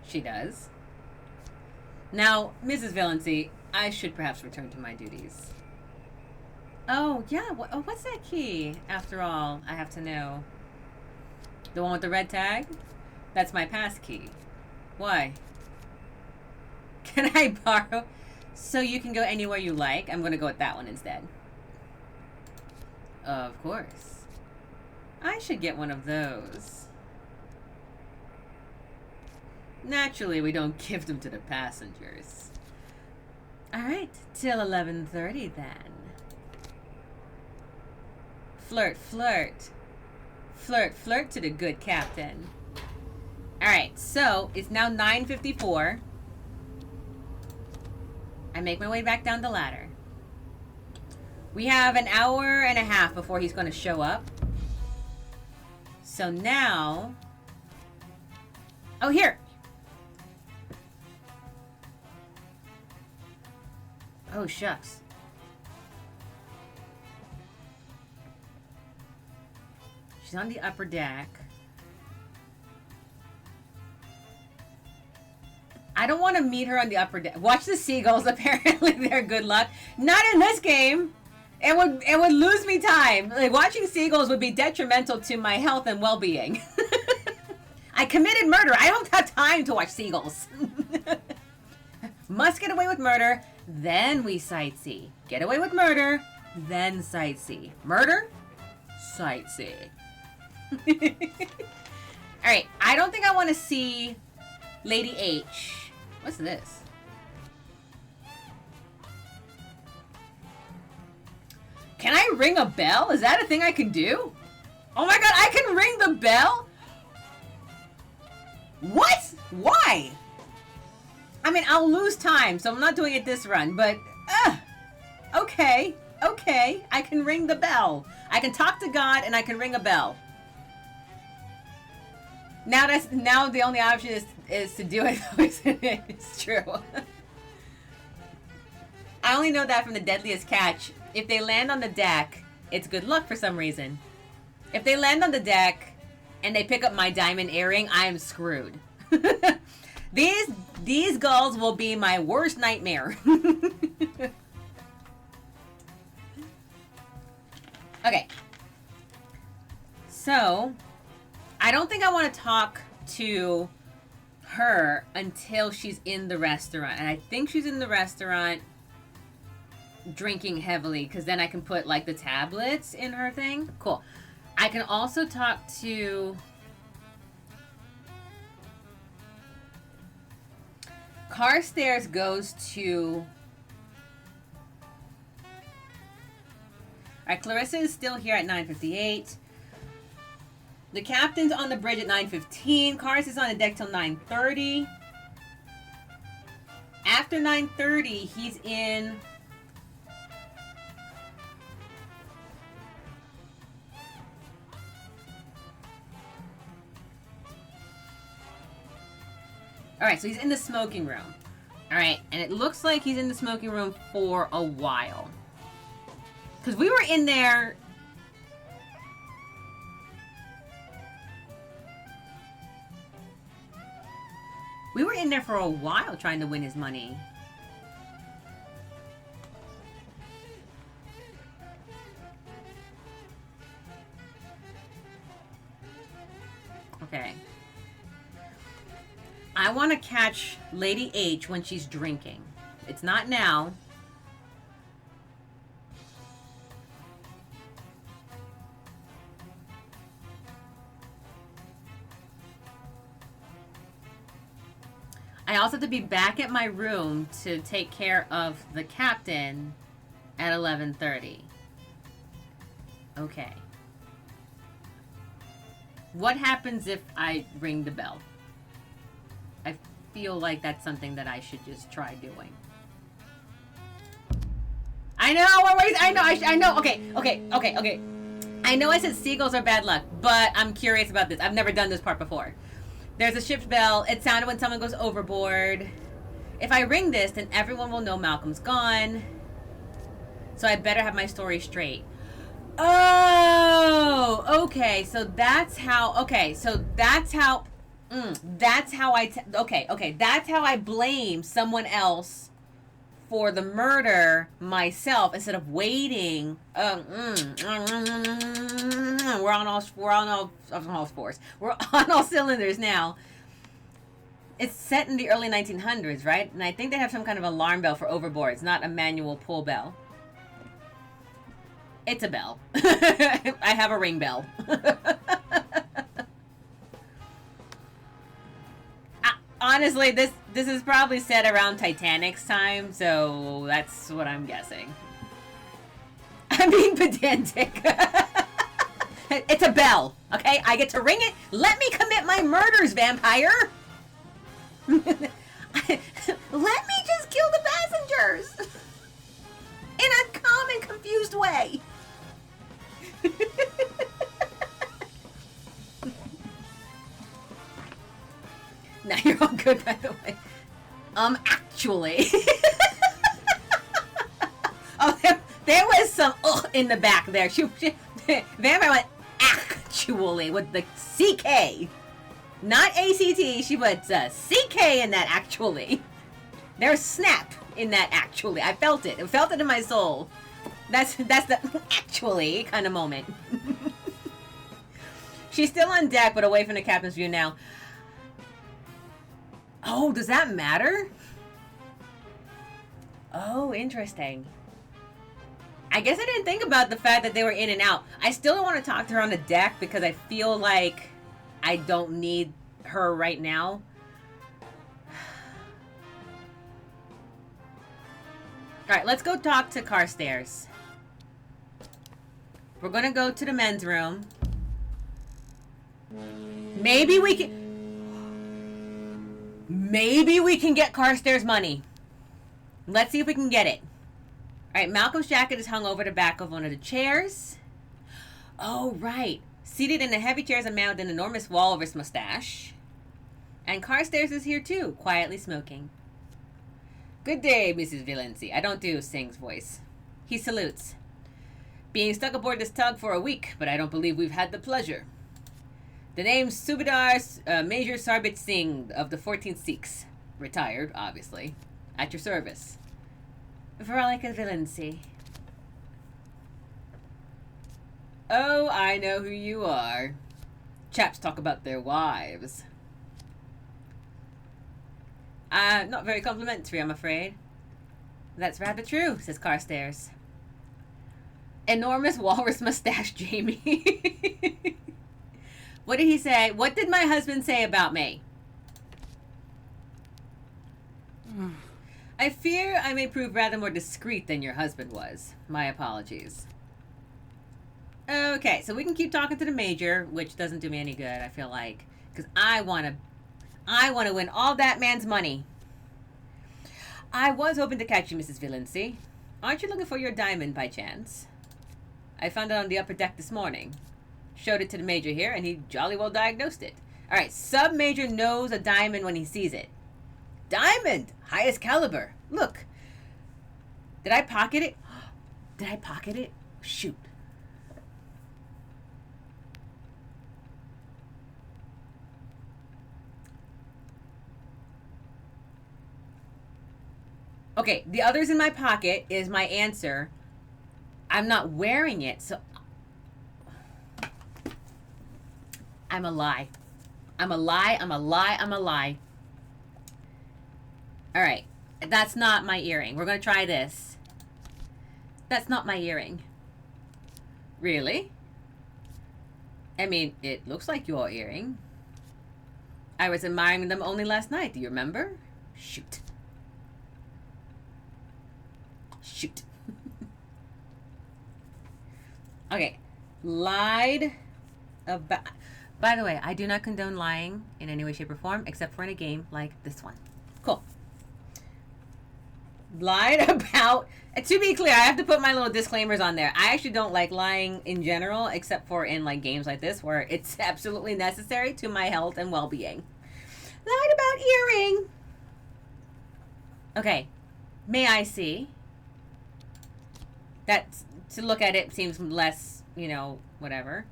She does. Now, Mrs. Valency, I should perhaps return to my duties. Oh, yeah. What's that key, after all? I have to know. The one with the red tag? That's my pass key. Why? Can I borrow? So you can go anywhere you like? I'm going to go with that one instead. Of course. I should get one of those. Naturally, we don't give them to the passengers. All right, till 11:30 then. Flirt, flirt. Flirt, flirt to the good captain. All right, so it's now 9:54. I make my way back down the ladder. We have an hour and a half before he's going to show up. So now... Oh, here! Oh, shucks. She's on the upper deck. I don't want to meet her on the upper deck. Watch the seagulls. Apparently, they're good luck. Not in this game. It would lose me time. Like, watching seagulls would be detrimental to my health and well-being. I committed murder. I don't have time to watch seagulls. Must get away with murder, then we sightsee. Get away with murder, then sightsee. Murder, sightsee. All right, I don't think I want to see Lady H. What's this? Can I ring a bell? Is that a thing I can do? Oh my God, I can ring the bell? What? Why? I mean, I'll lose time, so I'm not doing it this run, but, okay, I can ring the bell. I can talk to God, and I can ring a bell. Now the only option is to do it, it's true. I only know that from the Deadliest Catch. If they land on the deck, it's good luck for some reason. If they land on the deck, and they pick up my diamond earring, I am screwed. These gulls will be my worst nightmare. Okay. So, I don't think I want to talk to her until she's in the restaurant. And I think she's in the restaurant drinking heavily, because then I can put like the tablets in her thing. Cool. I can also talk to Carstairs goes to... Alright, Clarissa is still here at 9:58. The captain's on the bridge at 9:15. Cars is on the deck till 9:30. After 9:30, he's in... Alright, so he's in the smoking room. Alright, and it looks like he's in the smoking room for a while. Because we were in there... We were in there for a while trying to win his money. Okay. I want to catch Lady H when she's drinking. It's not now. I also have to be back at my room to take care of the captain at 11:30. Okay. What happens if I ring the bell? I feel like that's something that I should just try doing. I know, I know. Okay. I know I said seagulls are bad luck, but I'm curious about this. I've never done this part before. There's a ship's bell. It sounded when someone goes overboard. If I ring this, then everyone will know Malcolm's gone. So I better have my story straight. Oh, okay. So that's how, that's how that's how I blame someone else for the murder myself instead of waiting. We're on all fours. We're on all cylinders now. It's set in the early 1900s, right? And I think they have some kind of alarm bell for overboard. It's not a manual pull bell. It's a bell. I have a ring bell. Honestly, this is probably set around Titanic's time, so that's what I'm guessing. I'm being pedantic. It's a bell, okay? I get to ring it. Let me commit my murders, vampire. Let me just kill the passengers in a calm and confused way. Now you're all good, by the way. Actually. Oh, there was some in the back there. Vampire went actually with the CK. Not ACT, she put CK in that actually. There's snap in that actually. I felt it. I felt it in my soul. That's the actually kind of moment. She's still on deck, but away from the captain's view now. Oh, does that matter? Oh, interesting. I guess I didn't think about the fact that they were in and out. I still don't want to talk to her on the deck because I feel like I don't need her right now. Alright, let's go talk to Carstairs. We're going to go to the men's room. Maybe we can get Carstairs' money. Let's see if we can get it. Alright, Malcolm's jacket is hung over the back of one of the chairs. Oh, right. Seated in a heavy chair is a man with an enormous walrus mustache. And Carstairs is here too, quietly smoking. Good day, Mrs. Valency. I don't do Singh's voice. He salutes. Being stuck aboard this tug for a week, but I don't believe we've had the pleasure. The name Subedar Major Sarbit Singh of the 14th Sikhs. Retired, obviously. At your service. Veronica Valency. Oh, I know who you are. Chaps talk about their wives. Not very complimentary, I'm afraid. That's rather true, says Carstairs. Enormous walrus mustache, Jamie. What did he say? What did my husband say about me? I fear I may prove rather more discreet than your husband was. My apologies. Okay, so we can keep talking to the major, which doesn't do me any good, I feel like. Because I want to win all that man's money. I was hoping to catch you, Mrs. Valency. Aren't you looking for your diamond by chance? I found it on the upper deck this morning. Showed it to the major here, and he jolly well diagnosed it. Alright, sub-major knows a diamond when he sees it. Diamond! Highest caliber. Look. Did I pocket it? Did I pocket it? Shoot. Okay, the others in my pocket is my answer. I'm not wearing it, so... I'm a lie. I'm a lie, I'm a lie, I'm a lie. Alright, that's not my earring. We're gonna try this. That's not my earring. Really? I mean, it looks like your earring. I was admiring them only last night, do you remember? Shoot. Shoot. Okay. Lied about... By the way, I do not condone lying in any way, shape, or form, except for in a game like this one. Cool. Lied about... To be clear, I have to put my little disclaimers on there. I actually don't like lying in general, except for in like games like this, where it's absolutely necessary to my health and well-being. Lied about earring. Okay. May I see? That, to look at it seems less, you know, whatever.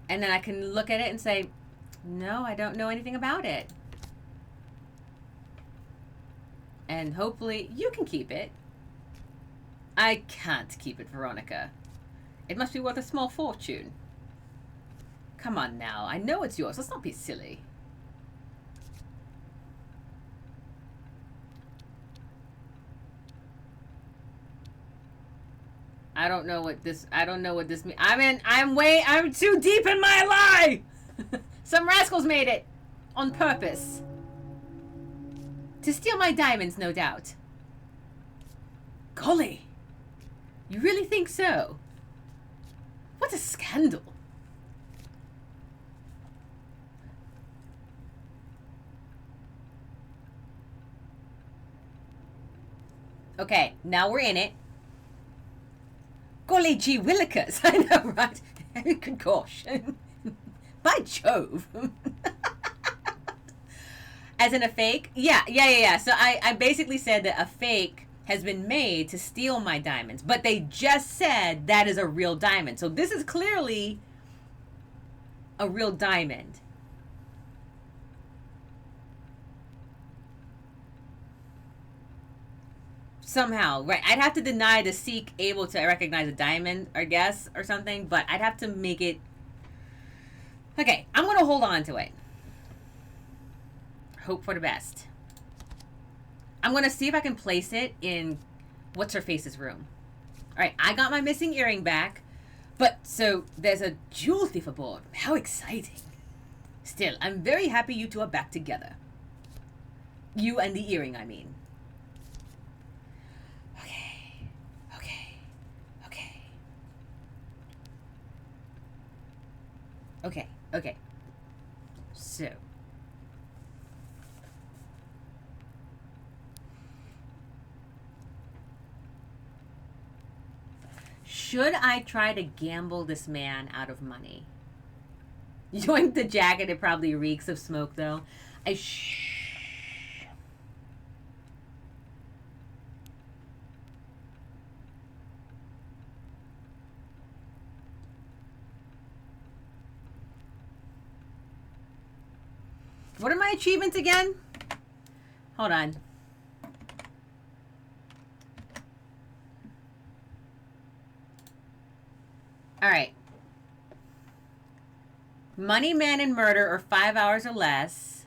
And then I can look at it and say, no, I don't know anything about it. And hopefully you can keep it. I can't keep it, Veronica. It must be worth a small fortune. Come on now, I know it's yours. Let's not be silly. I don't know what this means. I'm too deep in my lie! Some rascals made it. On purpose. To steal my diamonds, no doubt. Golly. You really think so? What a scandal. Okay, now we're in it. Golly gee willikers. I know, right? Good gosh. By Jove. As in a fake? Yeah. So I basically said that a fake has been made to steal my diamonds. But they just said that is a real diamond. So this is clearly a real diamond. Somehow, right? I'd have to deny the Sikh able to recognize a diamond, I guess, or something. But I'd have to make it... Okay, I'm going to hold on to it. Hope for the best. I'm going to see if I can place it in What's-Her-Face's room. Alright, I got my missing earring back. But, so, there's a jewel thief aboard. How exciting. Still, I'm very happy you two are back together. You and the earring, I mean. Okay. So. Should I try to gamble this man out of money? Yoink the jacket, it probably reeks of smoke though. What are my achievements again? Hold on. All right. Money, man, and murder are 5 hours or less.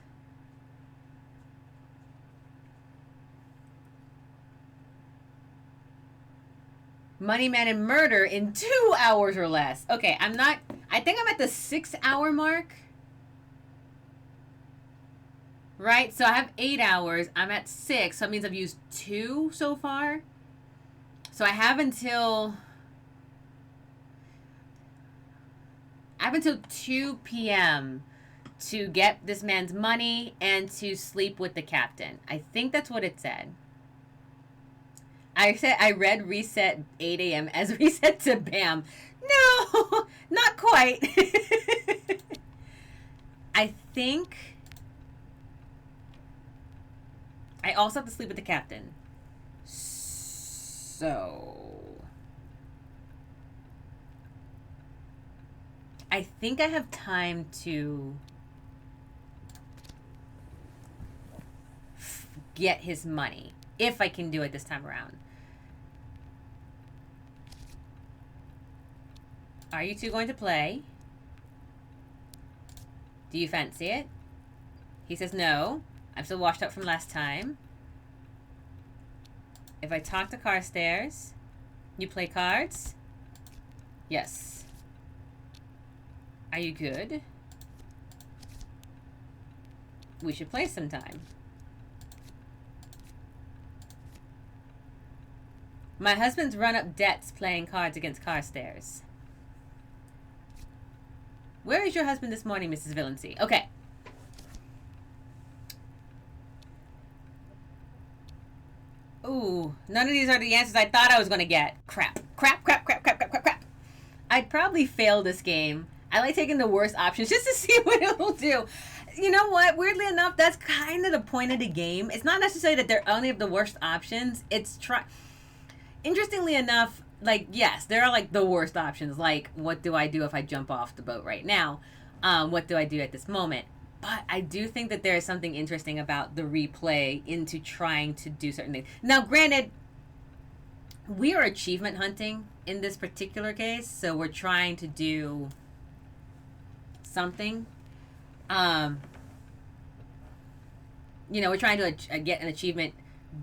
Money, man, and murder in 2 hours or less. Okay, I think I'm at the 6 hour mark. Right? So I have 8 hours. I'm at 6. So that means I've used 2 so far. So I have until 2 p.m. to get this man's money and to sleep with the captain. I think that's what it said. I read reset 8 a.m. as reset to BAM. No, not quite. I think I also have to sleep with the captain. So I think I have time to get his money, if I can do it this time around. Are you two going to play? Do you fancy it? He says no. I'm still washed up from last time. If I talk to Carstairs, you play cards? Yes. Are you good? We should play sometime. My husband's run up debts playing cards against Carstairs. Where is your husband this morning, Mrs. Villancy? Okay. Ooh, none of these are the answers I thought I was going to get. Crap. Crap, crap, crap, crap, crap, crap, crap. I'd probably fail this game. I like taking the worst options just to see what it will do. You know what? Weirdly enough, that's kind of the point of the game. It's not necessarily that they're only the worst options. It's Interestingly enough, like, yes, there are, like, the worst options. Like, what do I do if I jump off the boat right now? What do I do at this moment? But I do think that there is something interesting about the replay into trying to do certain things. Now, granted, we are achievement hunting in this particular case, so we're trying to do something. You know, we're trying to get an achievement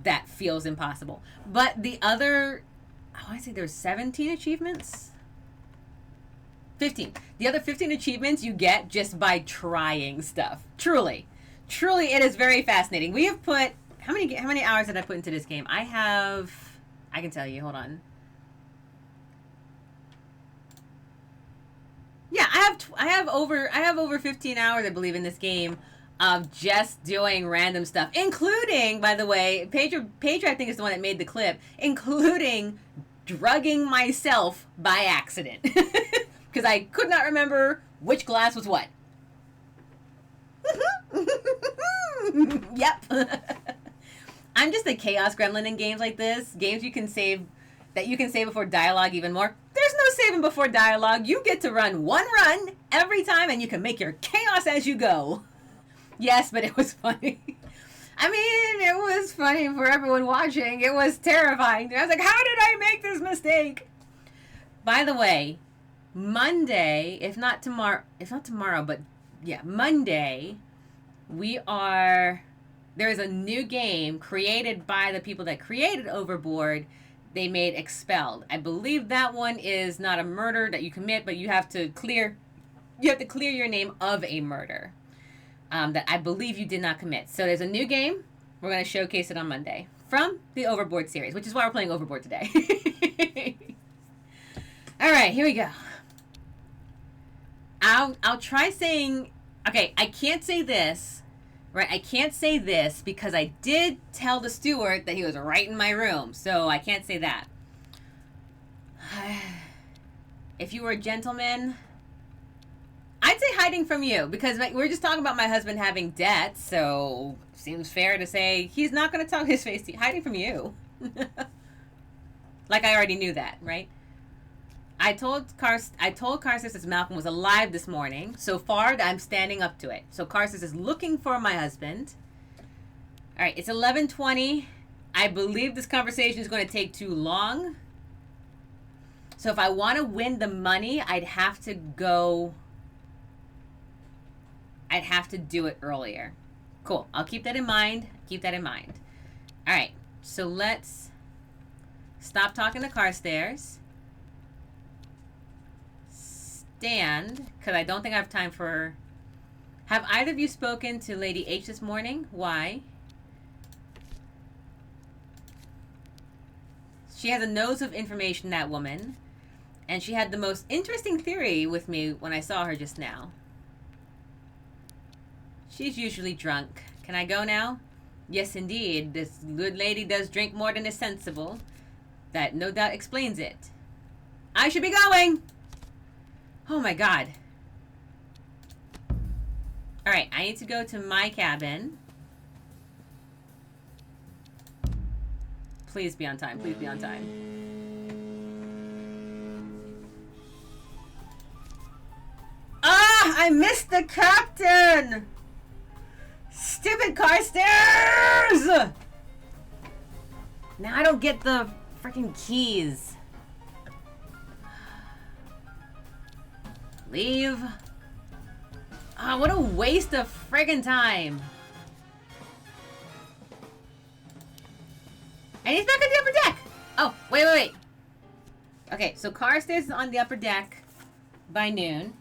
that feels impossible. But the other, I want to say there's 17 achievements? 15. The other 15 achievements you get just by trying stuff. Truly. Truly, it is very fascinating. We have put, how many hours did I put into this game? I can tell you, hold on. Yeah, I have over 15 hours, I believe, in this game of just doing random stuff, including, by the way, Pedro I think is the one that made the clip, including drugging myself by accident. Because I could not remember which glass was what. Yep. I'm just a chaos gremlin in games like this. Games you can save before dialogue even more. There's no saving before dialogue. You get to run one run every time and you can make your chaos as you go. Yes, but it was funny. I mean, it was funny for everyone watching. It was terrifying. I was like, how did I make this mistake? By the way, Monday, if not tomorrow, but yeah, Monday, there is a new game created by the people that created Overboard. They made Expelled. I believe that one is not a murder that you commit, but you have to clear your name of a murder that I believe you did not commit. So there's a new game. We're going to showcase it on Monday from the Overboard series, which is why we're playing Overboard today. All right, here we go. I'll try saying, okay, I can't say this, right? I can't say this because I did tell the steward that he was right in my room, so I can't say that. If you were a gentleman, I'd say hiding from you, because we're just talking about my husband having debts, so seems fair to say he's not going to tell his face to you. Hiding from you. Like I already knew that, right? I told Carstairs that Malcolm was alive this morning. So far, I'm standing up to it. So Carstairs is looking for my husband. All right, it's 11:20. I believe this conversation is going to take too long. So if I want to win the money, I'd have to do it earlier. Cool. I'll keep that in mind. All right. So let's stop talking to Carstairs. Stand, because I don't think I have time for... Have either of you spoken to Lady H this morning? Why? She has a nose of information, that woman. And she had the most interesting theory with me when I saw her just now. She's usually drunk. Can I go now? Yes, indeed. This good lady does drink more than is sensible. That no doubt explains it. I should be going! Oh my god. Alright, I need to go to my cabin. Please be on time. Please be on time. Ah! I missed the captain! Stupid Carstairs! Now I don't get the freaking keys. Leave. Ah, what a waste of friggin' time. And he's back on the upper deck. Oh, wait. Okay, so Carstairs is on the upper deck by noon.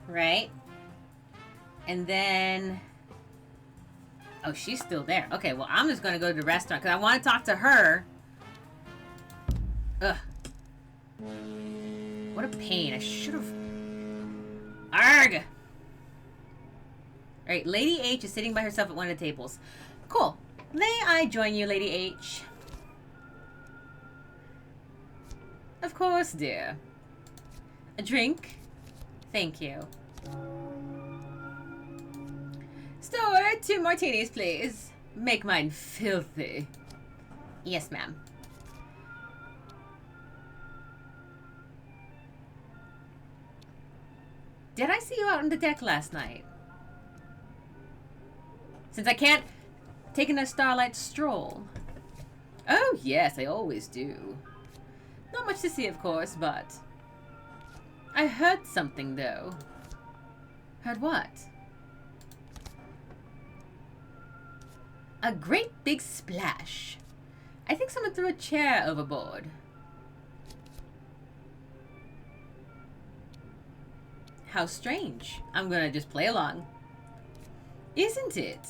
Right? And then... Oh, she's still there. Okay, well, I'm just going to go to the restaurant because I want to talk to her. Ugh. What a pain. I should have... Arrgh! Alright, Lady H is sitting by herself at one of the tables. Cool. May I join you, Lady H? Of course, dear. A drink? Thank you. Steward, 2 martinis, please. Make mine filthy. Yes, ma'am. Did I see you out on the deck last night? Since I can't take a starlight stroll. Oh, yes, I always do. Not much to see, of course, but... I heard something, though. Heard what? A great big splash. I think someone threw a chair overboard. How strange. I'm gonna just play along. Isn't it?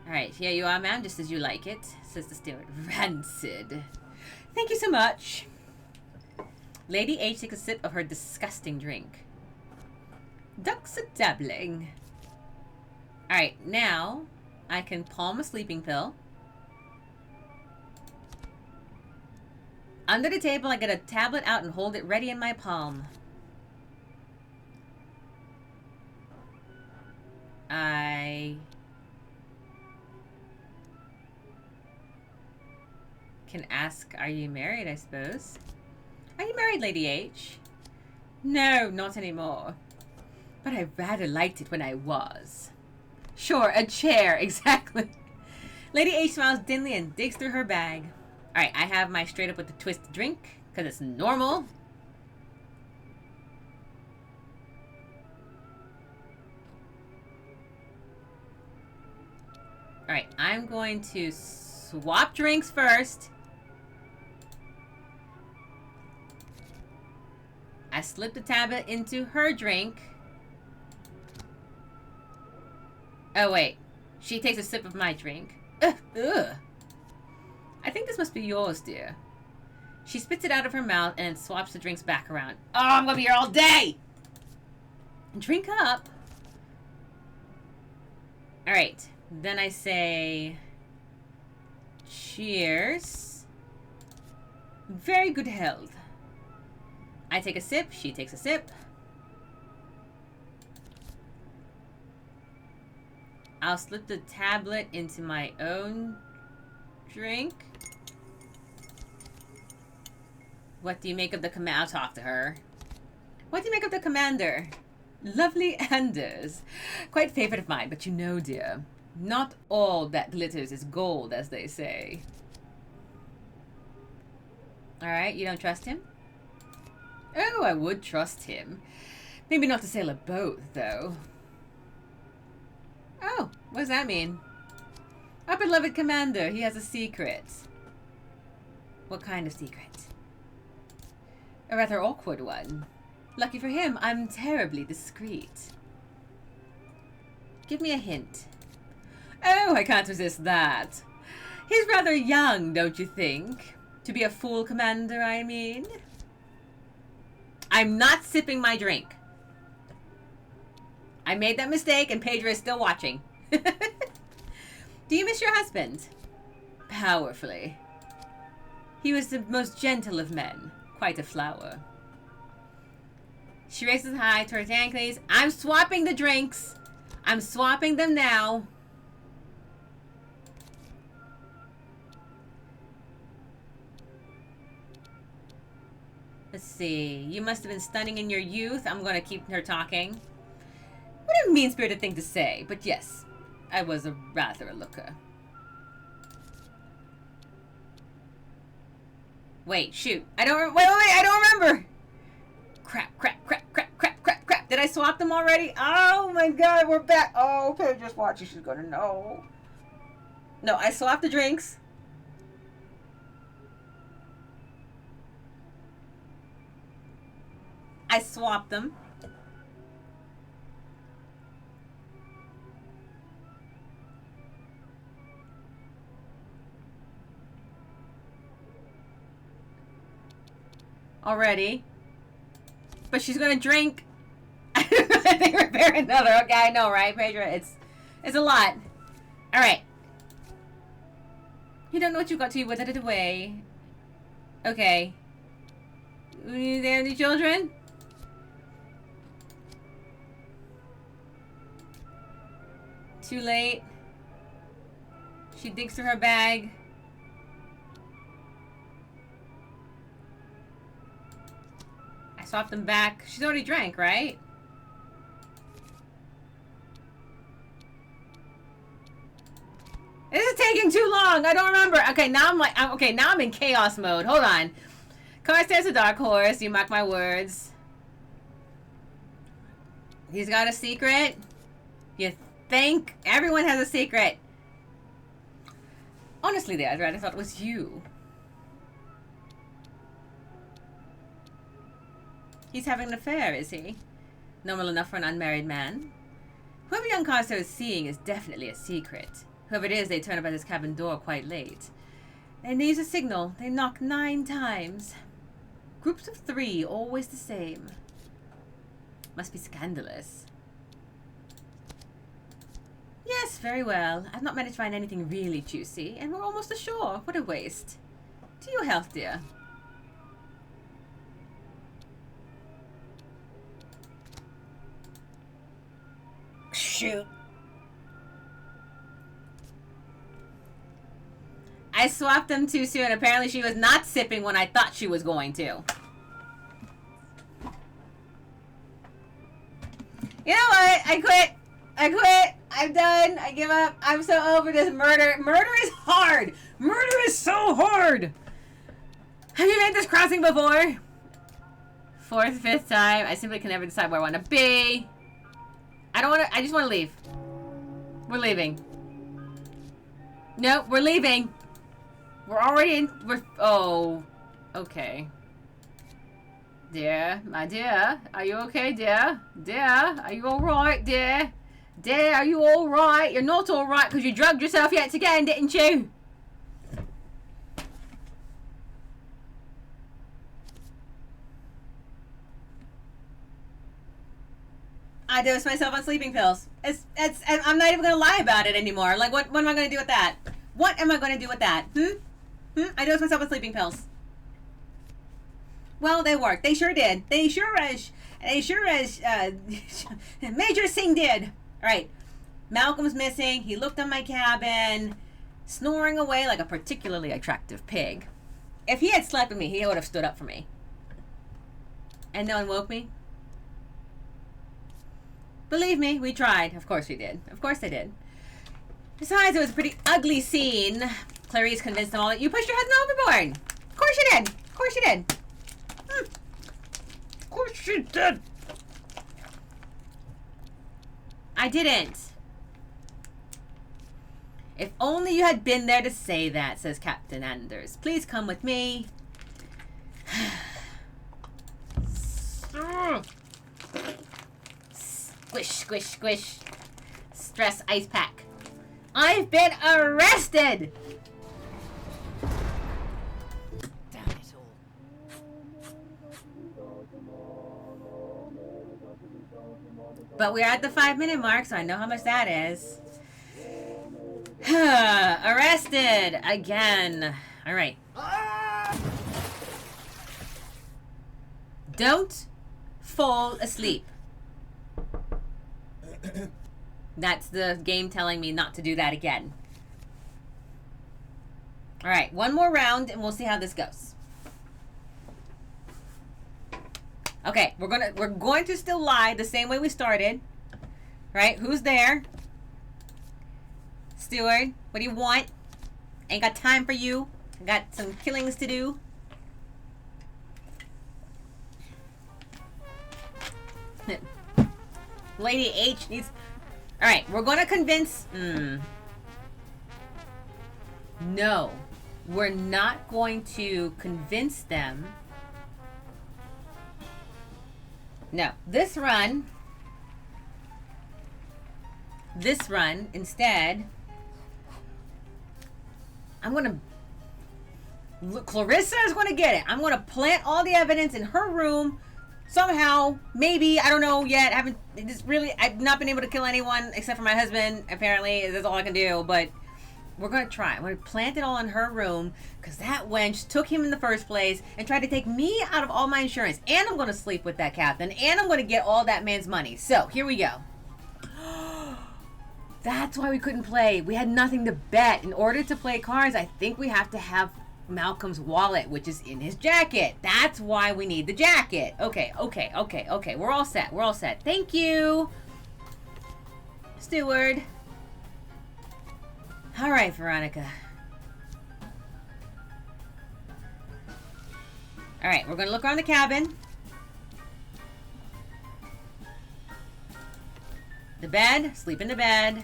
Alright, here you are, ma'am, just as you like it, says the steward. Rancid. Thank you so much. Lady H takes a sip of her disgusting drink. Ducks a-dabbling. Alright, now I can palm a sleeping pill. Under the table, I get a tablet out and hold it ready in my palm. I can ask, are you married, I suppose? Are you married, Lady H? No, not anymore. But I rather liked it when I was. Sure, a chair, exactly. Lady H smiles dimly and digs through her bag. Alright, I have my straight up with the twist drink, because it's normal. Alright, I'm going to swap drinks first. I slip the tablet into her drink. Oh, wait. She takes a sip of my drink. Ugh. I think this must be yours, dear. She spits it out of her mouth and swaps the drinks back around. Oh, I'm gonna be here all day! Drink up. Alright. Then I say... Cheers. Very good health. I take a sip. She takes a sip. I'll slip the tablet into my own drink. What do you make of the command? I'll talk to her. What do you make of the commander? Lovely Anders. Quite favorite of mine, but you know, dear, not all that glitters is gold, as they say. Alright, you don't trust him? Oh, I would trust him. Maybe not to sail a boat, though. Oh, what does that mean? Our beloved commander, he has a secret. What kind of secret? A rather awkward one. Lucky for him, I'm terribly discreet. Give me a hint. Oh, I can't resist that. He's rather young, don't you think? To be a full commander, I mean. I'm not sipping my drink. I made that mistake and Pedro is still watching. Do you miss your husband? Powerfully. He was the most gentle of men. Quite a flower. She races high towards ankles. I'm swapping the drinks. I'm swapping them now. Let's see. You must have been stunning in your youth. I'm going to keep her talking. What a mean-spirited thing to say. But yes, I was rather a looker. Wait, shoot. I don't... Wait, I don't remember. Crap. Did I swap them already? Oh my god, we're back. Oh, okay, just watching. She's gonna know. No, I swapped the drinks. I swapped them. Already. But she's gonna drink. I think repair another. Okay, I know, right, Pedro? It's a lot. Alright. You don't know what you got to with it away. Okay. You there, any children? Too late. She digs through her bag. I swapped them back. She's already drank, right? This is taking too long. I don't remember. Okay, now I'm in chaos mode. Hold on. Carstairs a dark horse. You mark my words. He's got a secret. You think everyone has a secret? Honestly, there, I'd rather thought it was you. He's having an affair, is he? Normal enough for an unmarried man. Whoever young Carstairs is seeing is definitely a secret. Whoever it is, they turn up at his cabin door quite late. They need a signal. They knock 9 times. Groups of 3, always the same. Must be scandalous. Yes, very well. I've not managed to find anything really juicy, and we're almost ashore. What a waste. To your health, dear. Shoot. I swapped them too soon. Apparently she was not sipping when I thought she was going to. You know what? I quit. I'm done. I give up. I'm so over this murder. Murder is hard. Murder is so hard. Have you made this crossing before? 4th, 5th time. I simply can never decide where I want to be. I don't want to. I just want to leave. We're leaving. No, we're leaving. We're already in. Oh. Okay. Dear, my dear, are you okay, dear? Dear, are you alright, dear? Dear, are you alright? You're not alright because you drugged yourself yet again, didn't you? I dosed myself on sleeping pills. I'm not even gonna lie about it anymore. Like, what am I gonna do with that? What am I gonna do with that? I dosed myself on sleeping pills. Well, they worked. They sure did. They sure as Major Singh did. All right. Malcolm's missing. He looked on my cabin, snoring away like a particularly attractive pig. If he had slept with me, he would have stood up for me. And no one woke me. Believe me, we tried. Of course we did. Of course I did. Besides, it was a pretty ugly scene. Clarice convinced them all that you pushed your husband overboard. Of course you did. Of course you did. Of course you did. I didn't. If only you had been there to say that, says Captain Anders. Please come with me. Squish, squish, squish. Stress ice pack. I've been arrested! Damn it all. But we're at the 5-minute mark, so I know how much that is. Arrested again. All right. Don't fall asleep. That's the game telling me not to do that again. All right, one more round and we'll see how this goes. Okay, we're going to still lie the same way we started. Right? Who's there? Steward, what do you want? Ain't got time for you. Got some killings to do. Lady H needs... Alright, we're going to convince... No. We're not going to convince them. No. This run, instead... I'm going to... Clarissa is going to get it. I'm going to plant all the evidence in her room. Somehow, maybe, I don't know yet. I've not been able to kill anyone except for my husband. Apparently, that's all I can do. But we're going to try. I'm going to plant it all in her room because that wench took him in the first place and tried to take me out of all my insurance. And I'm going to sleep with that captain. And I'm going to get all that man's money. So, here we go. That's why we couldn't play. We had nothing to bet. In order to play cards, I think we have to have Malcolm's wallet, which is in his jacket. That's why we need the jacket. Okay. We're all set. We're all set. Thank you, Steward. All right, Veronica. All right, we're going to look around the cabin. The bed. Sleep in the bed.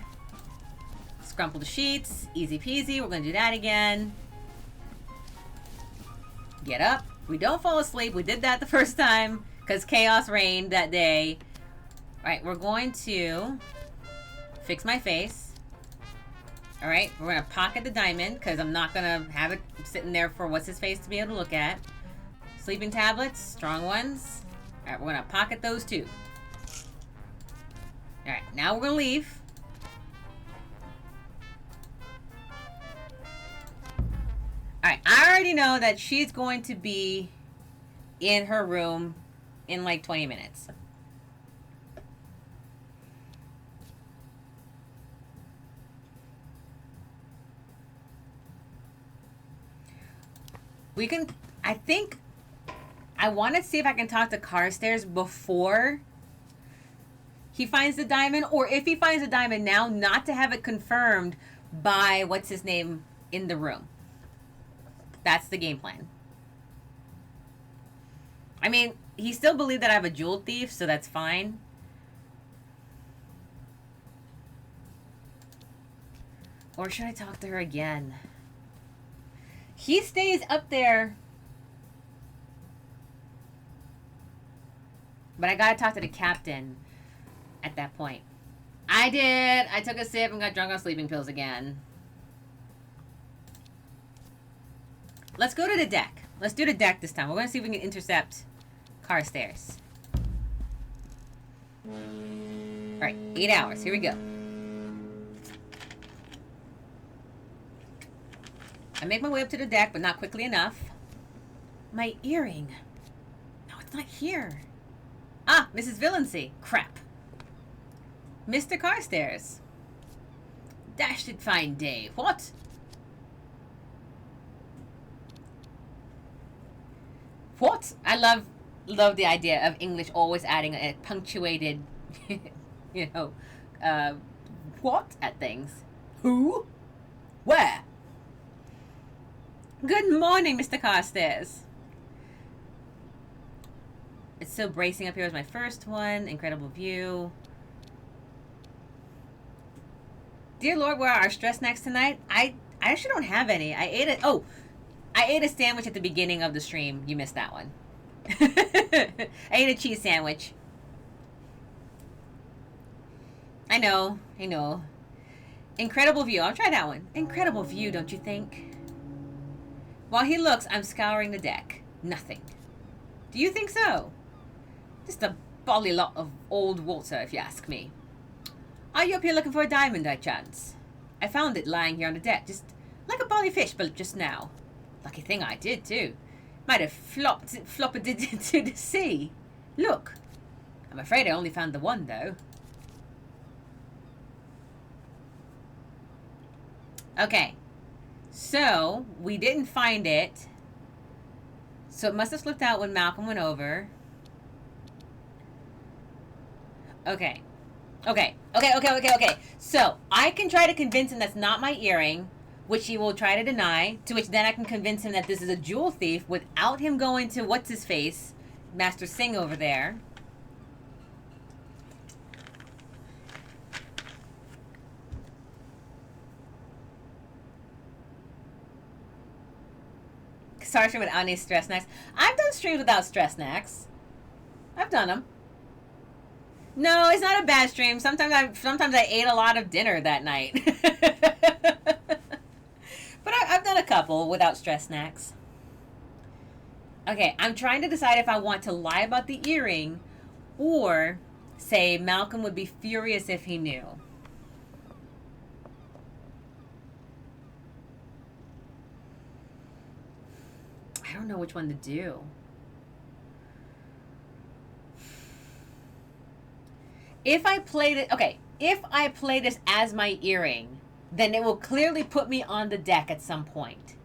Scrumple the sheets. Easy peasy. We're going to do that again. Get up. We don't fall asleep. We did that the first time because chaos reigned that day. All right, we're going to fix my face. All right, we're going to pocket the diamond because I'm not going to have it sitting there for what's-his-face to be able to look at. Sleeping tablets, strong ones. All right, we're going to pocket those too. All right, now we're going to leave. Alright, I already know that she's going to be in her room in like 20 minutes. We can, I think, I want to see if I can talk to Carstairs before he finds the diamond, or if he finds the diamond now, not to have it confirmed by what's his name in the room. That's the game plan. I mean, he still believed that I have a jewel thief, so that's fine. Or should I talk to her again? He stays up there. But I gotta talk to the captain at that point. I did. I took a sip and got drunk on sleeping pills again. Let's go to the deck. Let's do the deck this time. We're going to see if we can intercept Carstairs. Alright, 8 hours. Here we go. I make my way up to the deck, but not quickly enough. My earring. No, it's not here. Ah, Mrs. Villancy. Crap. Mr. Carstairs. dashed it fine day. What? What? I love the idea of English always adding a punctuated, you know, what at things. Who? Where? Good morning, Mr. Carstairs. It's so bracing up here as my first one. Incredible view. Dear Lord, where are our stress snacks tonight? I actually don't have any. I ate it. Oh, I ate a sandwich at the beginning of the stream. You missed that one. I ate a cheese sandwich. I know. Incredible view. I'll try that one. Incredible view, don't you think? While he looks, I'm scouring the deck. Nothing. Do you think so? Just a bally lot of old water, if you ask me. Are you up here looking for a diamond, by chance? I found it lying here on the deck, just like a bally fish, but just now. Lucky thing I did, too. Might have flopped it into the sea. Look. I'm afraid I only found the one, though. Okay. So, we didn't find it. So it must have slipped out when Malcolm went over. Okay. So, I can try to convince him that's not my earring, which he will try to deny, to which then I can convince him that this is a jewel thief without him going to what's-his-face, Master Singh over there. Sorry without any stress snacks. I've done streams without stress snacks. I've done them. No, it's not a bad stream. Sometimes I ate a lot of dinner that night. But I've done a couple without stress snacks. Okay, I'm trying to decide if I want to lie about the earring or say Malcolm would be furious if he knew. I don't know which one to do. If I play this as my earring, then it will clearly put me on the deck at some point.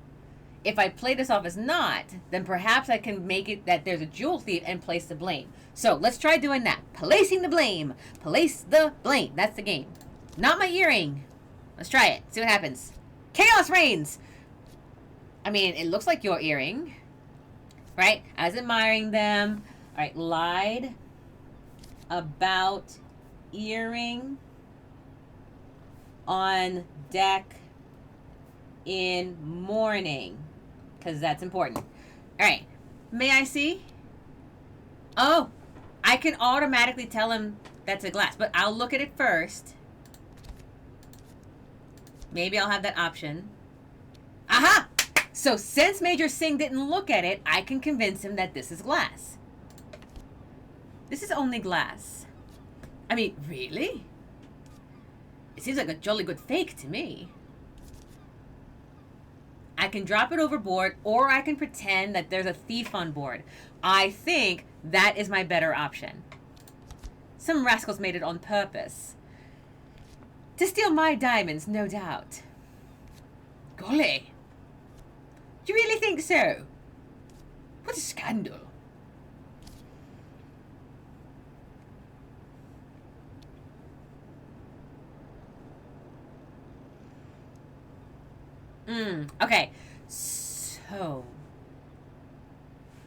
If I play this off as not, then perhaps I can make it that there's a jewel thief and place the blame. So let's try doing that. Placing the blame. Place the blame. That's the game. Not my earring. Let's try it. See what happens. Chaos reigns. I mean, it looks like your earring. Right? I was admiring them. All right. Lied about earring on deck in morning. Because that's important. All right. May I see? Oh. I can automatically tell him that's a glass. But I'll look at it first. Maybe I'll have that option. Aha! So since Major Singh didn't look at it, I can convince him that this is glass. This is only glass. I mean, really? It seems like a jolly good fake to me. I can drop it overboard, or I can pretend that there's a thief on board. I think that is my better option. Some rascals made it on purpose. To steal my diamonds, no doubt. Golly. Do you really think so? What a scandal. Okay. So,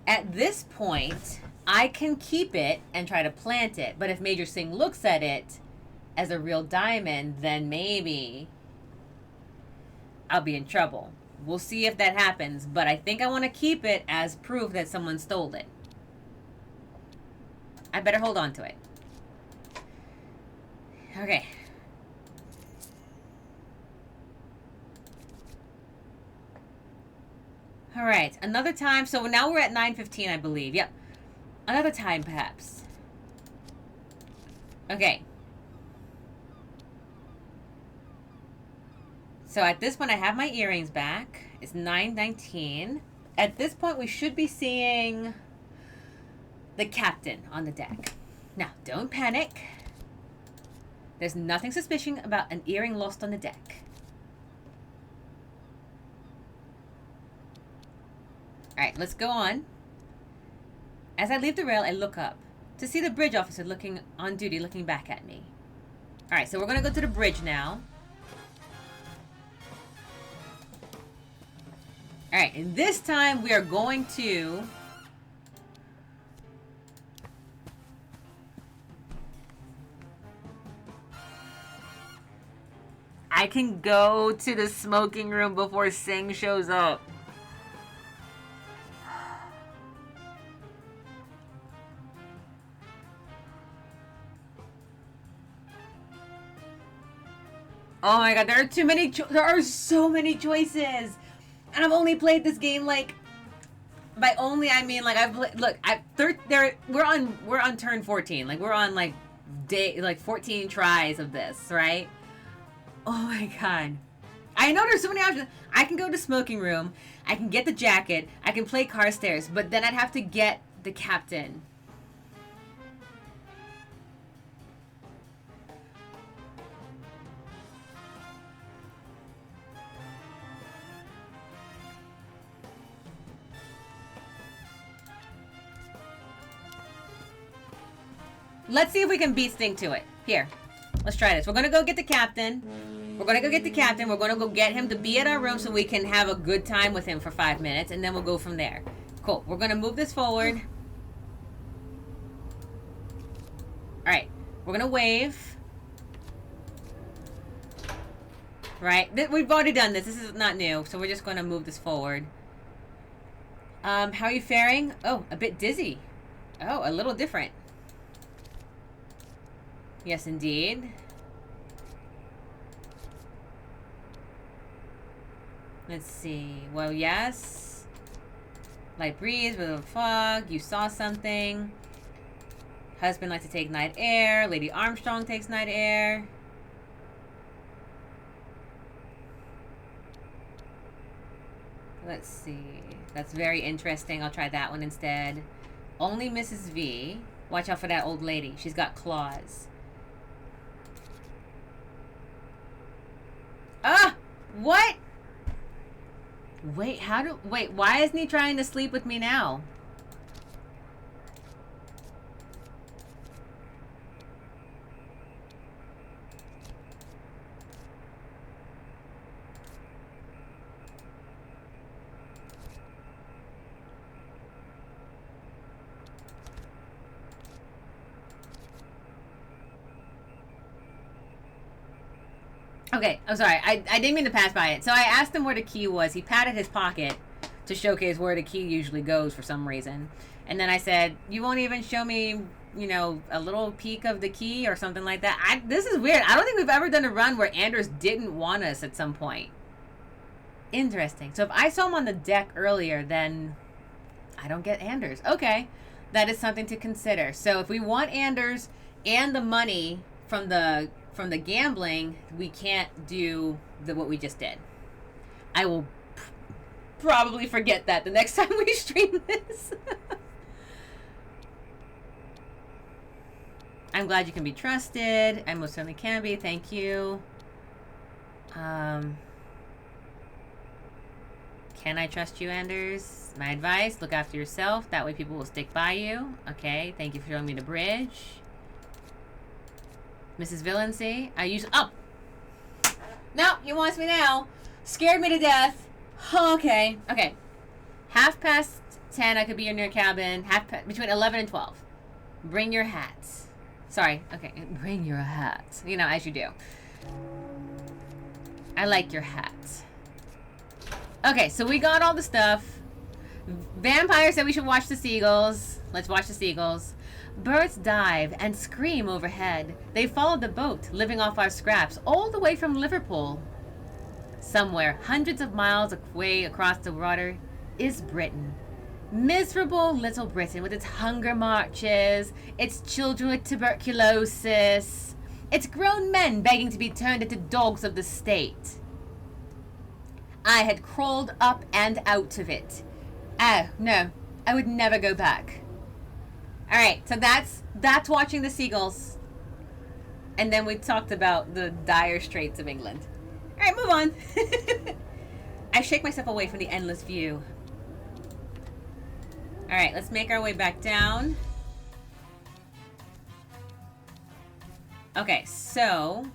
at this point, I can keep it and try to plant it. But if Major Singh looks at it as a real diamond, then maybe I'll be in trouble. We'll see if that happens. But I think I want to keep it as proof that someone stole it. I better hold on to it. Okay. All right, another time. So now we're at 9:15, I believe. Yep. Another time, perhaps. Okay. So at this point, I have my earrings back. It's 9:19. At this point, we should be seeing the captain on the deck. Now, don't panic. There's nothing suspicious about an earring lost on the deck. Alright, let's go on. As I leave the rail, I look up to see the bridge officer looking on duty, looking back at me. Alright, so we're going to go to the bridge now. Alright, and this time we are going to... I can go to the smoking room before Sing shows up. Oh my god, there are too many there are so many choices. And I've only played this game like by only I mean like we're on turn 14. Like we're on like 14 tries of this, right? Oh my god. I know there's so many options. I can go to smoking room, I can get the jacket, I can play Carstairs, but then I'd have to get the captain. Let's see if we can beat Sting to it. Here, let's try this. We're gonna go get the captain. We're gonna go get the captain. We're gonna go get him to be at our room so we can have a good time with him for 5 minutes, and then we'll go from there. Cool. We're gonna move this forward. All right. We're gonna wave. Right. We've already done this. This is not new, so we're just gonna move this forward. How are you faring? Oh, a bit dizzy. Oh, a little different. Yes, indeed. Let's see. Well, yes. Light breeze, bit of a fog. You saw something. Husband likes to take night air. Lady Armstrong takes night air. Let's see. That's very interesting. I'll try that one instead. Only Mrs. V. Watch out for that old lady. She's got claws. Ah! What? Wait, wait, why isn't he trying to sleep with me now? Okay, I'm sorry. I didn't mean to pass by it. So I asked him where the key was. He patted his pocket to showcase where the key usually goes for some reason. And then I said, you won't even show me, you know, a little peek of the key or something like that. This is weird. I don't think we've ever done a run where Anders didn't want us at some point. Interesting. So if I saw him on the deck earlier, then I don't get Anders. Okay. That is something to consider. So if we want Anders and the money from the gambling, we can't do what we just did. I will probably forget that the next time we stream this. I'm glad you can be trusted. I most certainly can be. Thank you. Can I trust you, Anders? My advice, look after yourself. That way people will stick by you. Okay, thank you for showing me the bridge. Mrs. Villancy, oh! No, he wants me now. Scared me to death. Okay, okay. 10:30, I could be in your cabin. Between 11 and 12. Bring your hats. Sorry, okay. Bring your hat. You know, as you do. I like your hat. Okay, so we got all the stuff. Vampire said we should watch the seagulls. Let's watch the seagulls. Birds dive and scream overhead. They follow the boat, living off our scraps, all the way from Liverpool. Somewhere, hundreds of miles away across the water, is Britain. Miserable little Britain with its hunger marches, its children with tuberculosis, its grown men begging to be turned into dogs of the state. I had crawled up and out of it. Oh, no, I would never go back. All right, so that's watching the seagulls. And then we talked about the dire straits of England. Alright, move on. I shake myself away from the endless view. Alright, let's make our way back down. Okay, so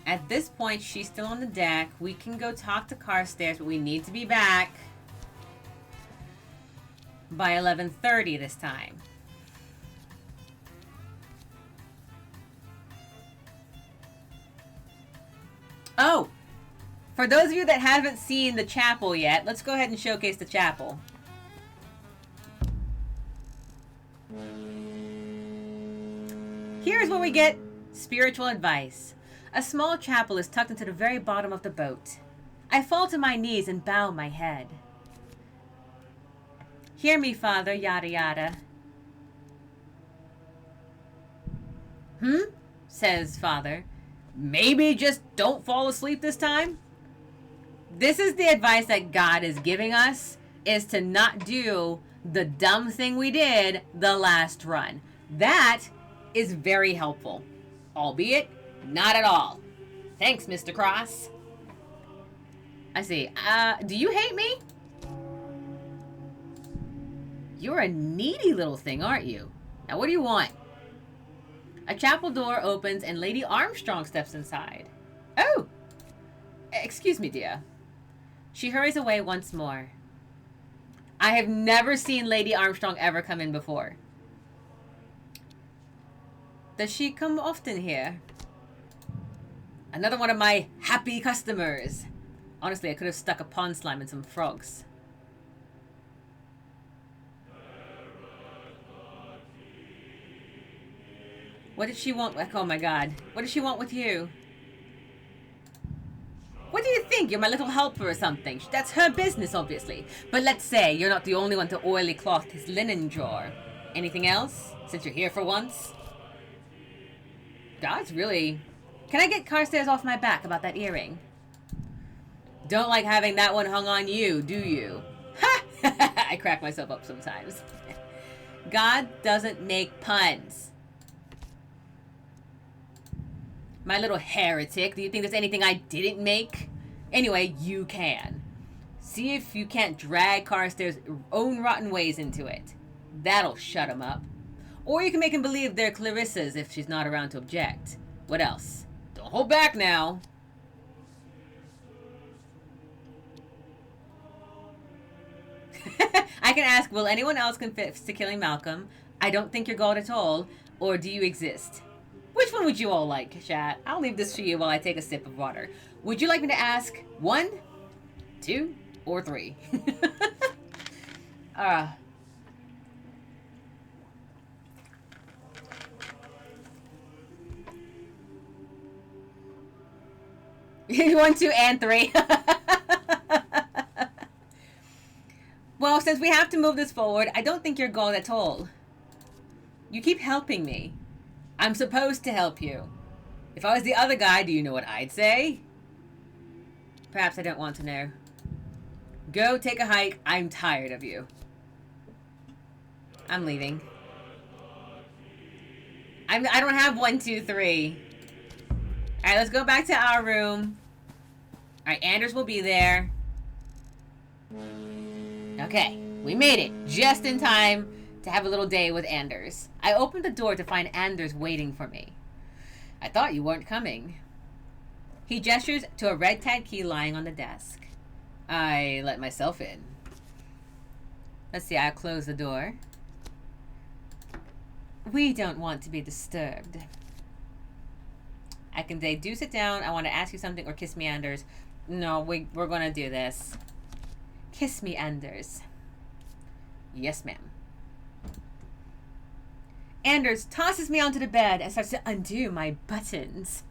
at this point, she's still on the deck. We can go talk to Carstairs, but we need to be back by 11:30 this time. Oh, for those of you that haven't seen the chapel yet, let's go ahead and showcase the chapel. Here's where we get spiritual advice. A small chapel is tucked into the very bottom of the boat. I fall to my knees and bow my head. Hear me, Father, yada yada. Says Father. Maybe just don't fall asleep this time? This is the advice that God is giving us, is to not do the dumb thing we did the last run. That is very helpful, albeit not at all. Thanks, Mr. Cross. I see. Do you hate me? You're a needy little thing, aren't you? Now, what do you want? A chapel door opens and Lady Armstrong steps inside. Oh! Excuse me, dear. She hurries away once more. I have never seen Lady Armstrong ever come in before. Does she come often here? Another one of my happy customers. Honestly, I could have stuck a pond slime in some frogs. What did she want? Oh my god. What does she want with you? What do you think? You're my little helper or something? That's her business, obviously. But let's say you're not the only one to oily cloth his linen drawer. Anything else? Since you're here for once? God's really... Can I get Carstairs off my back about that earring? Don't like having that one hung on you, do you? Ha! I crack myself up sometimes. God doesn't make puns. My little heretic, do you think there's anything I didn't make? Anyway, you can. See if you can't drag Carstairs' own rotten ways into it. That'll shut him up. Or you can make him believe they're Clarissa's if she's not around to object. What else? Don't hold back now. I can ask, will anyone else confess to killing Malcolm? I don't think you're God at all. Or do you exist? Which one would you all like, chat? I'll leave this for you while I take a sip of water. Would you like me to ask 1, 2, or 3? You 1, 2, and 3. Well, since we have to move this forward, I don't think you're God at all. You keep helping me. I'm supposed to help you. If I was the other guy, do you know what I'd say? Perhaps I don't want to know. Go take a hike. I'm tired of you. I'm leaving. I don't have 1, 2, 3. Alright, let's go back to our room. Alright, Anders will be there. Okay, we made it. Just in time to have a little day with Anders. I opened the door to find Anders waiting for me. I thought you weren't coming. He gestures to a red tag key lying on the desk. I let myself in. Let's see, I'll close the door. We don't want to be disturbed. I can say, do sit down. I want to ask you something, or kiss me, Anders. No, we're going to do this. Kiss me, Anders. Yes, ma'am. Anders tosses me onto the bed and starts to undo my buttons.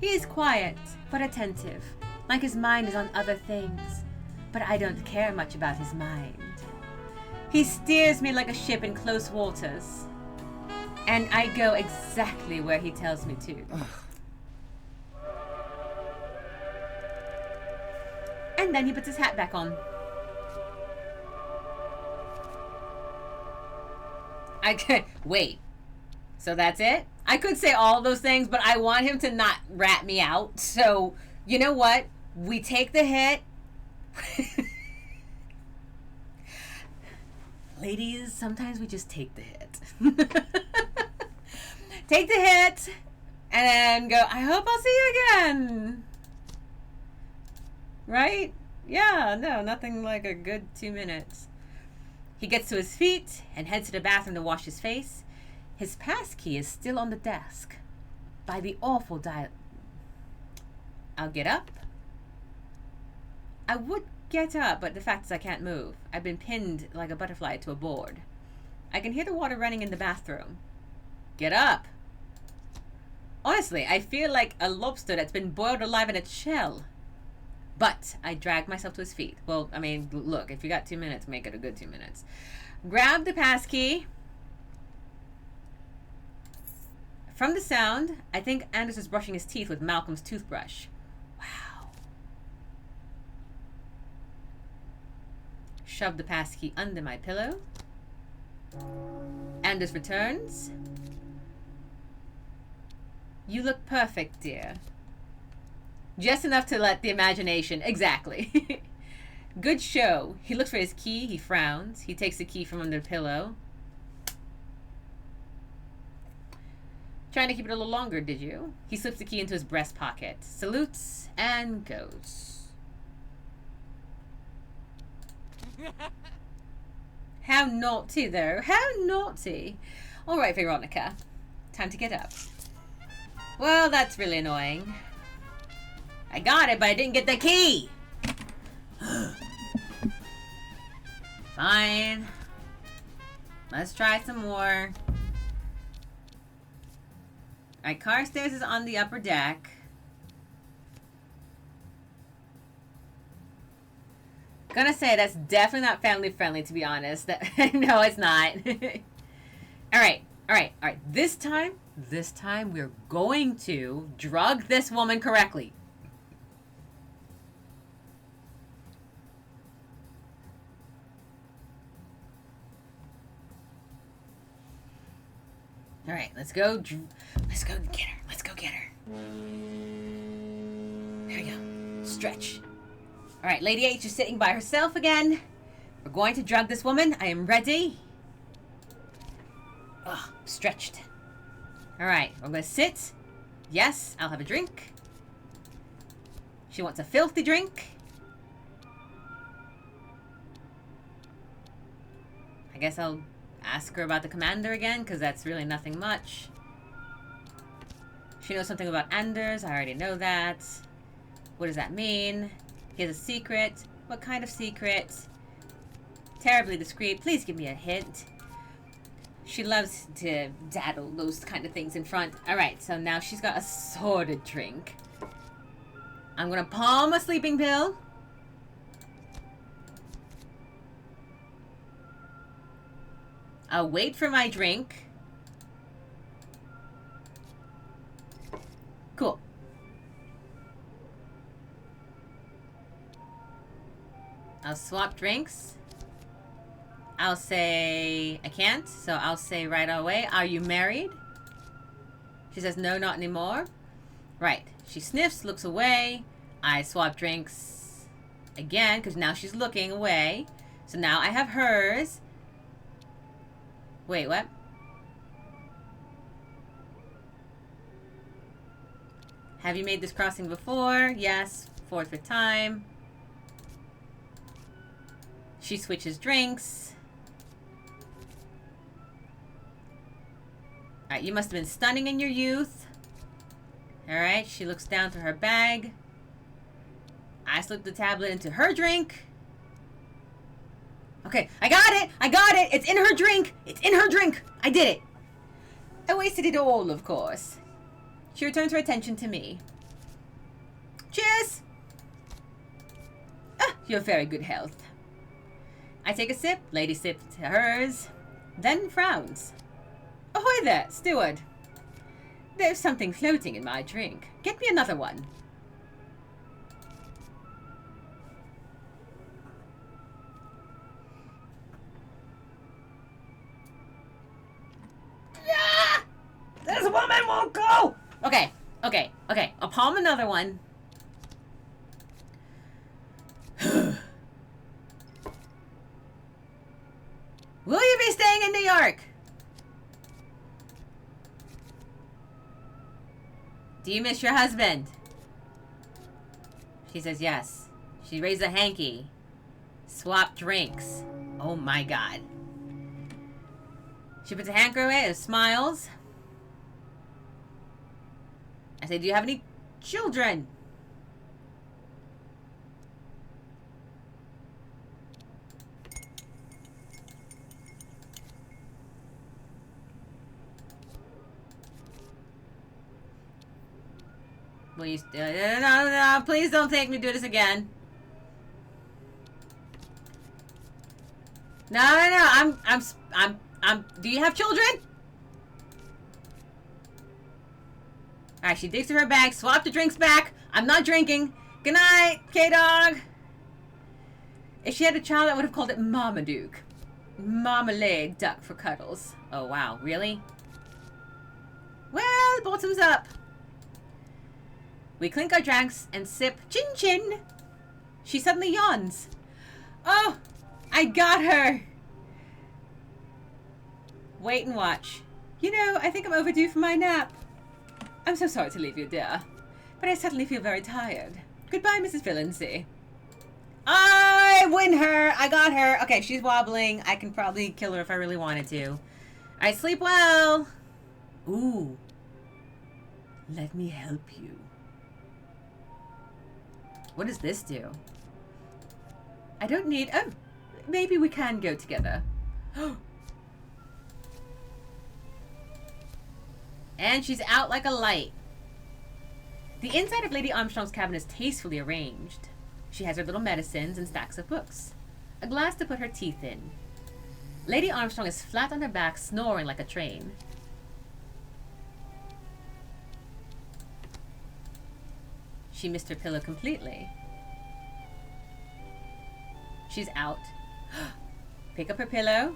He is quiet, but attentive, like his mind is on other things. But I don't care much about his mind. He steers me like a ship in close waters. And I go exactly where he tells me to. And then he puts his hat back on. I can't wait. So that's it? I could say all those things, but I want him to not rat me out. So, you know what? We take the hit. Ladies, sometimes we just take the hit. Take the hit and then go, I hope I'll see you again. Right? Yeah, no, nothing like a good 2 minutes. He gets to his feet and heads to the bathroom to wash his face. His pass key is still on the desk. By the awful I'll get up. I would get up, but the fact is I can't move. I've been pinned like a butterfly to a board. I can hear the water running in the bathroom. Get up. Honestly, I feel like a lobster that's been boiled alive in its shell. But I drag myself to his feet. Well, I mean, look, if you got 2 minutes, make it a good 2 minutes. Grab the pass key. From the sound, I think Anders is brushing his teeth with Malcolm's toothbrush. Wow. Shove the pass key under my pillow. Anders returns. You look perfect, dear. Just enough to let the imagination... Exactly. Good show. He looks for his key. He frowns. He takes the key from under the pillow. Trying to keep it a little longer, did you? He slips the key into his breast pocket, salutes, and goes. How naughty, though. How naughty. All right, Veronica. Time to get up. Well, that's really annoying. I got it, but I didn't get the key. Fine. Let's try some more. Alright, Carstairs is on the upper deck. Gonna say that's definitely not family friendly, to be honest. No, it's not. Alright. This time we're going to drug this woman correctly. Alright, let's go get her. Let's go get her. There we go. Stretch. Alright, Lady H is sitting by herself again. We're going to drug this woman. I am ready. Ugh, stretched. Alright, we're going to sit. Yes, I'll have a drink. She wants a filthy drink. I guess I'll ask her about the commander again, because that's really nothing much. She knows something about Anders. I already know that. What does that mean? He has a secret. What kind of secret? Terribly discreet. Please give me a hint. She loves to daddle those kind of things in front. Alright, so now she's got a sordid drink. I'm gonna palm a sleeping pill. I'll wait for my drink. Cool. I'll swap drinks. I'll say... I can't, so I'll say right away, are you married? She says, no, not anymore. Right. She sniffs, looks away. I swap drinks again, because now she's looking away. So now I have hers. Wait, what? Have you made this crossing before? Yes. 4th time. She switches drinks. Alright, you must have been stunning in your youth. Alright, she looks down to her bag. I slip the tablet into her drink. Okay, I got it! I got it! It's in her drink! It's in her drink! I did it! I wasted it all, of course. She returns her attention to me. Cheers! Ah, your very good health. I take a sip, lady sips to hers, then frowns. Ahoy there, steward. There's something floating in my drink. Get me another one. Okay, okay, okay. I'll palm another one. Will you be staying in New York? Do you miss your husband? She says yes. She raised a hanky. Swap drinks. Oh my god. She puts a hanker away and smiles. I say, do you have any children? Will you? No, please don't make me do this again. No. I'm. Do you have children? All right. She digs through her bag. Swap the drinks back. I'm not drinking. Good night, K-Dog. If she had a child, I would have called it Marmaduke. Marmalade duck for cuddles. Oh wow, really? Well, bottoms up. We clink our drinks and sip chin chin. She suddenly yawns. Oh, I got her. Wait and watch. You know, I think I'm overdue for my nap. I'm so sorry to leave you, dear, but I suddenly feel very tired. Goodbye, Mrs. Villancy. I win her. I got her. Okay, she's wobbling. I can probably kill her if I really wanted to. I sleep well. Ooh. Let me help you. What does this do? I don't need... Oh, maybe we can go together. And she's out like a light. The inside of Lady Armstrong's cabin is tastefully arranged. She has her little medicines and stacks of books. A glass to put her teeth in. Lady Armstrong is flat on her back, snoring like a train. She missed her pillow completely. She's out. Pick up her pillow.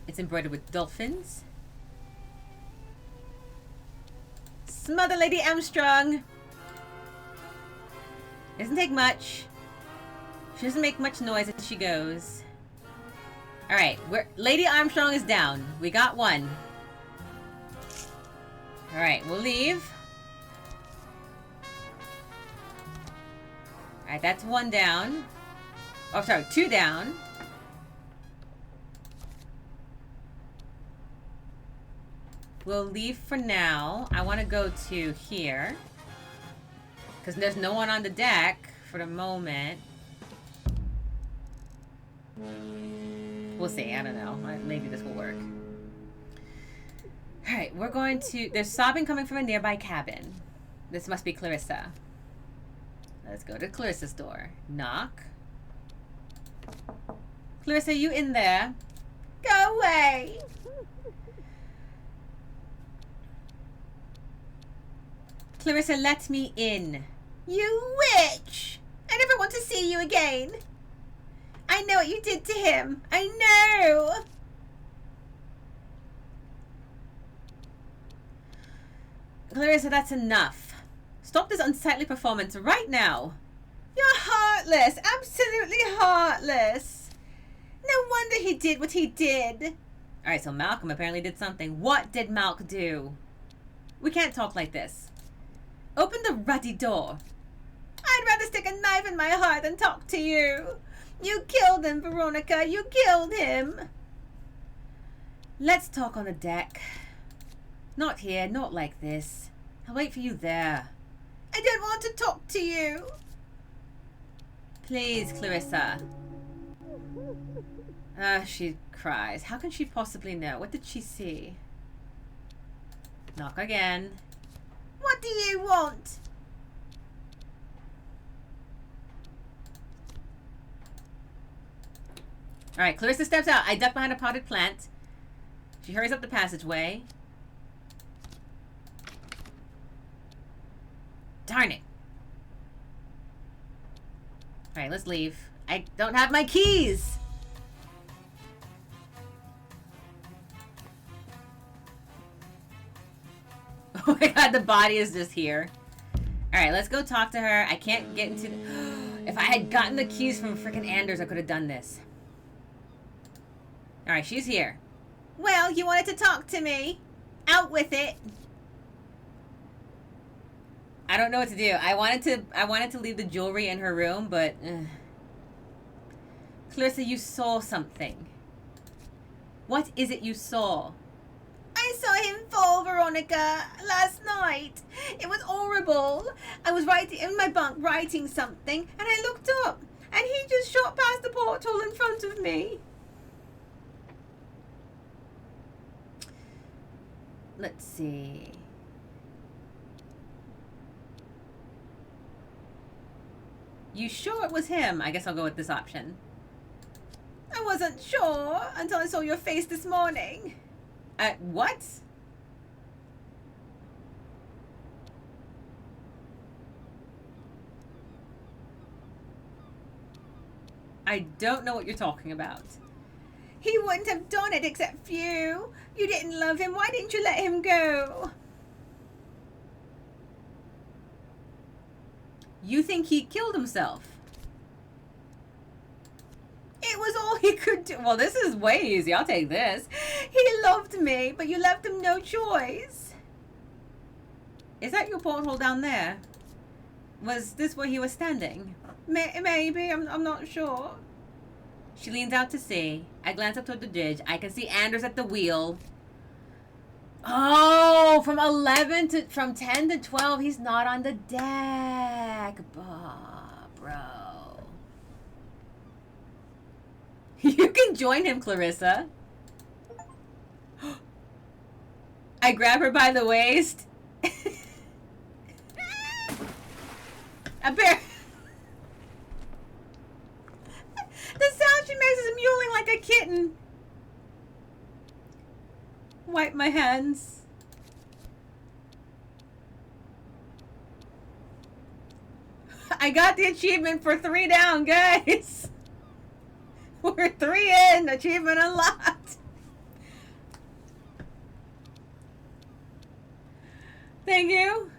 It's embroidered with dolphins. Smother Lady Armstrong. Doesn't take much. She doesn't make much noise as she goes. Alright, Lady Armstrong is down. We got one. Alright, we'll leave. Alright, that's one down. Oh, sorry, two down. We'll leave for now. I want to go to here. Because there's no one on the deck for the moment. We'll see. I don't know. Maybe this will work. Alright, we're going to... There's sobbing coming from a nearby cabin. This must be Clarissa. Let's go to Clarissa's door. Knock. Clarissa, you in there? Go away! Clarissa, let me in. You witch! I never want to see you again. I know what you did to him. I know! Clarissa, that's enough. Stop this unsightly performance right now. You're heartless. Absolutely heartless. No wonder he did what he did. Alright, so Malcolm apparently did something. What did Malk do? We can't talk like this. Open the ruddy door. I'd rather stick a knife in my heart than talk to you. You killed him, Veronica. You killed him. Let's talk on the deck. Not here, not like this. I'll wait for you there. I don't want to talk to you. Please, Clarissa. She cries. How can she possibly know? What did she see? Knock again. What do you want? Alright, Clarissa steps out. I duck behind a potted plant. She hurries up the passageway. Darn it. Alright, let's leave. I don't have my keys! Oh my god, the body is just here. Alright, let's go talk to her. I can't get into the... If I had gotten the keys from frickin' Anders, I could have done this. Alright, she's here. Well, you wanted to talk to me. Out with it. I don't know what to do. I wanted to leave the jewelry in her room, but... Clarissa, you saw something. What is it you saw? I saw him fall, Veronica, last night. It was horrible. I was in my bunk writing something, and I looked up, and he just shot past the porthole in front of me. Let's see. You sure it was him? I guess I'll go with this option. I wasn't sure until I saw your face this morning. What? I don't know what you're talking about. He wouldn't have done it except for you. You didn't love him. Why didn't you let him go? You think he killed himself? It was all he could do. Well, this is way easy. I'll take this. He loved me, but you left him no choice. Is that your porthole down there? Was this where he was standing? Maybe. I'm not sure. She leans out to sea. I glance up toward the bridge. I can see Anders at the wheel. Oh, from 10 to 12, he's not on the deck. Bro. You can join him, Clarissa. I grab her by the waist. A bear. The sound she makes is mewling like a kitten. Wipe my hands. I got the achievement for 3 down, guys. We're 3 in. Achievement unlocked. Thank you.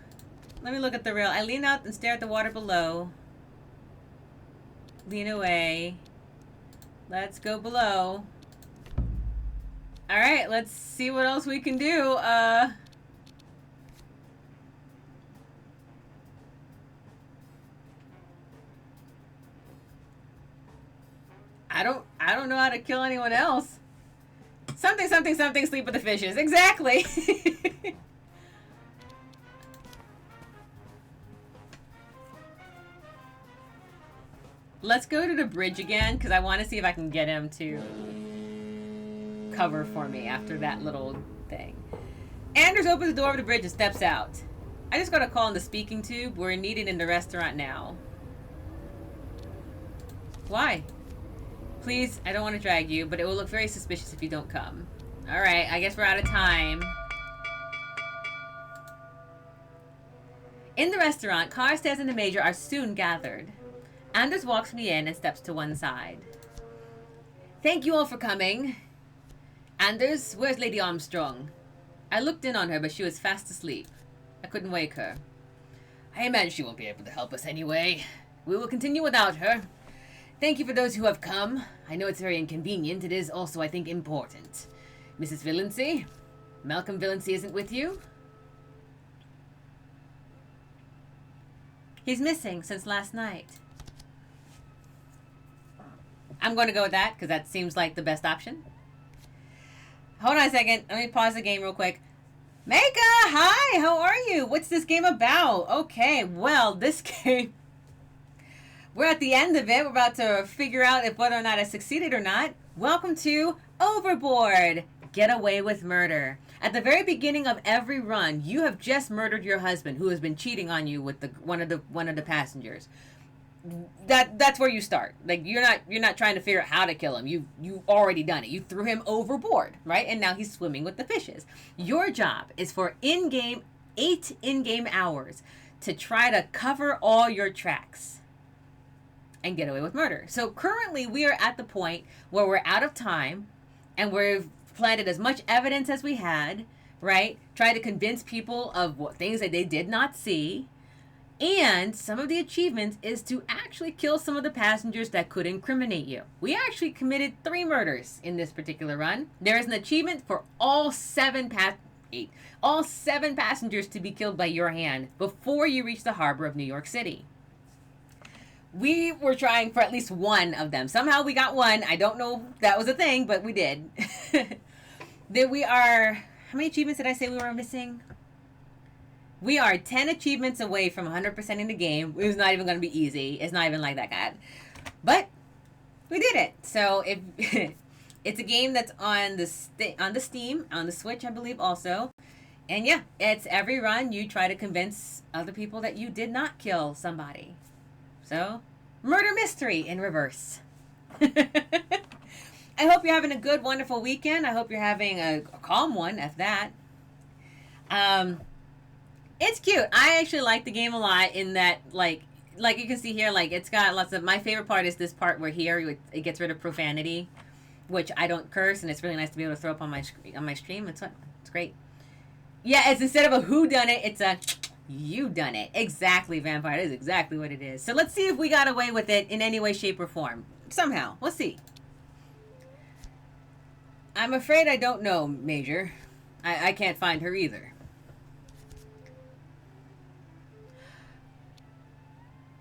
Let me look at the rail. I lean out and stare at the water below. Lean away. Let's go below. Alright, let's see what else we can do. I don't know how to kill anyone else. Something, sleep with the fishes. Exactly. Let's go to the bridge again, because I want to see if I can get him to cover for me after that little thing. Anders opens the door of the bridge and steps out. I just got a call on the speaking tube. We're needed in the restaurant now. Why? Please, I don't want to drag you, but it will look very suspicious if you don't come. Alright, I guess we're out of time. In the restaurant, Carstairs and the Major are soon gathered. Anders walks me in and steps to one side. Thank you all for coming. Anders, where's Lady Armstrong? I looked in on her, but she was fast asleep. I couldn't wake her. I imagine she won't be able to help us anyway. We will continue without her. Thank you for those who have come. I know it's very inconvenient. It is also, I think, important. Mrs. Villancy? Malcolm Villancy isn't with you? He's missing since last night. I'm going to go with that, because that seems like the best option. Hold on a second. Let me pause the game real quick. Mega, hi! How are you? What's this game about? Okay, well, this game... We're at the end of it. We're about to figure out if whether or not I succeeded or not. Welcome to Overboard. Get away with murder. At the very beginning of every run, you have just murdered your husband, who has been cheating on you with one of the passengers. That's where you start. Like you're not trying to figure out how to kill him. You already done it. You threw him overboard, right? And now he's swimming with the fishes. Your job is for 8 in-game hours to try to cover all your tracks and get away with murder. So currently we are at the point where we're out of time and we've planted as much evidence as we had. right? Try to convince people of what things that they did not see. And some of the achievements is to actually kill some of the passengers that could incriminate you. We actually committed 3 murders in this particular run. There is an achievement for all 7 passengers to be killed by your hand before you reach the harbor of New York City. We were trying for at least one of them. Somehow we got one. I don't know if that was a thing, but we did. Then we are... How many achievements did I say we were missing? We are 10 achievements away from 100%ing the game. It was not even going to be easy. It's not even like that bad. But we did it. So if it's a game that's on the Steam, on the Switch, I believe also. And yeah, it's every run you try to convince other people that you did not kill somebody. So, murder mystery in reverse. I hope you're having a good, wonderful weekend. I hope you're having a calm one, at that. It's cute. I actually like the game a lot in that, like you can see here, like, it's got lots of... My favorite part is this part where here it gets rid of profanity, which I don't curse, and it's really nice to be able to throw up on my stream. It's great. Yeah, it's instead of a whodunit, it's a you done it. Exactly, Vampire. That is exactly what it is. So let's see if we got away with it in any way, shape, or form. Somehow. Let's see. I'm afraid I don't know, Major. I can't find her either.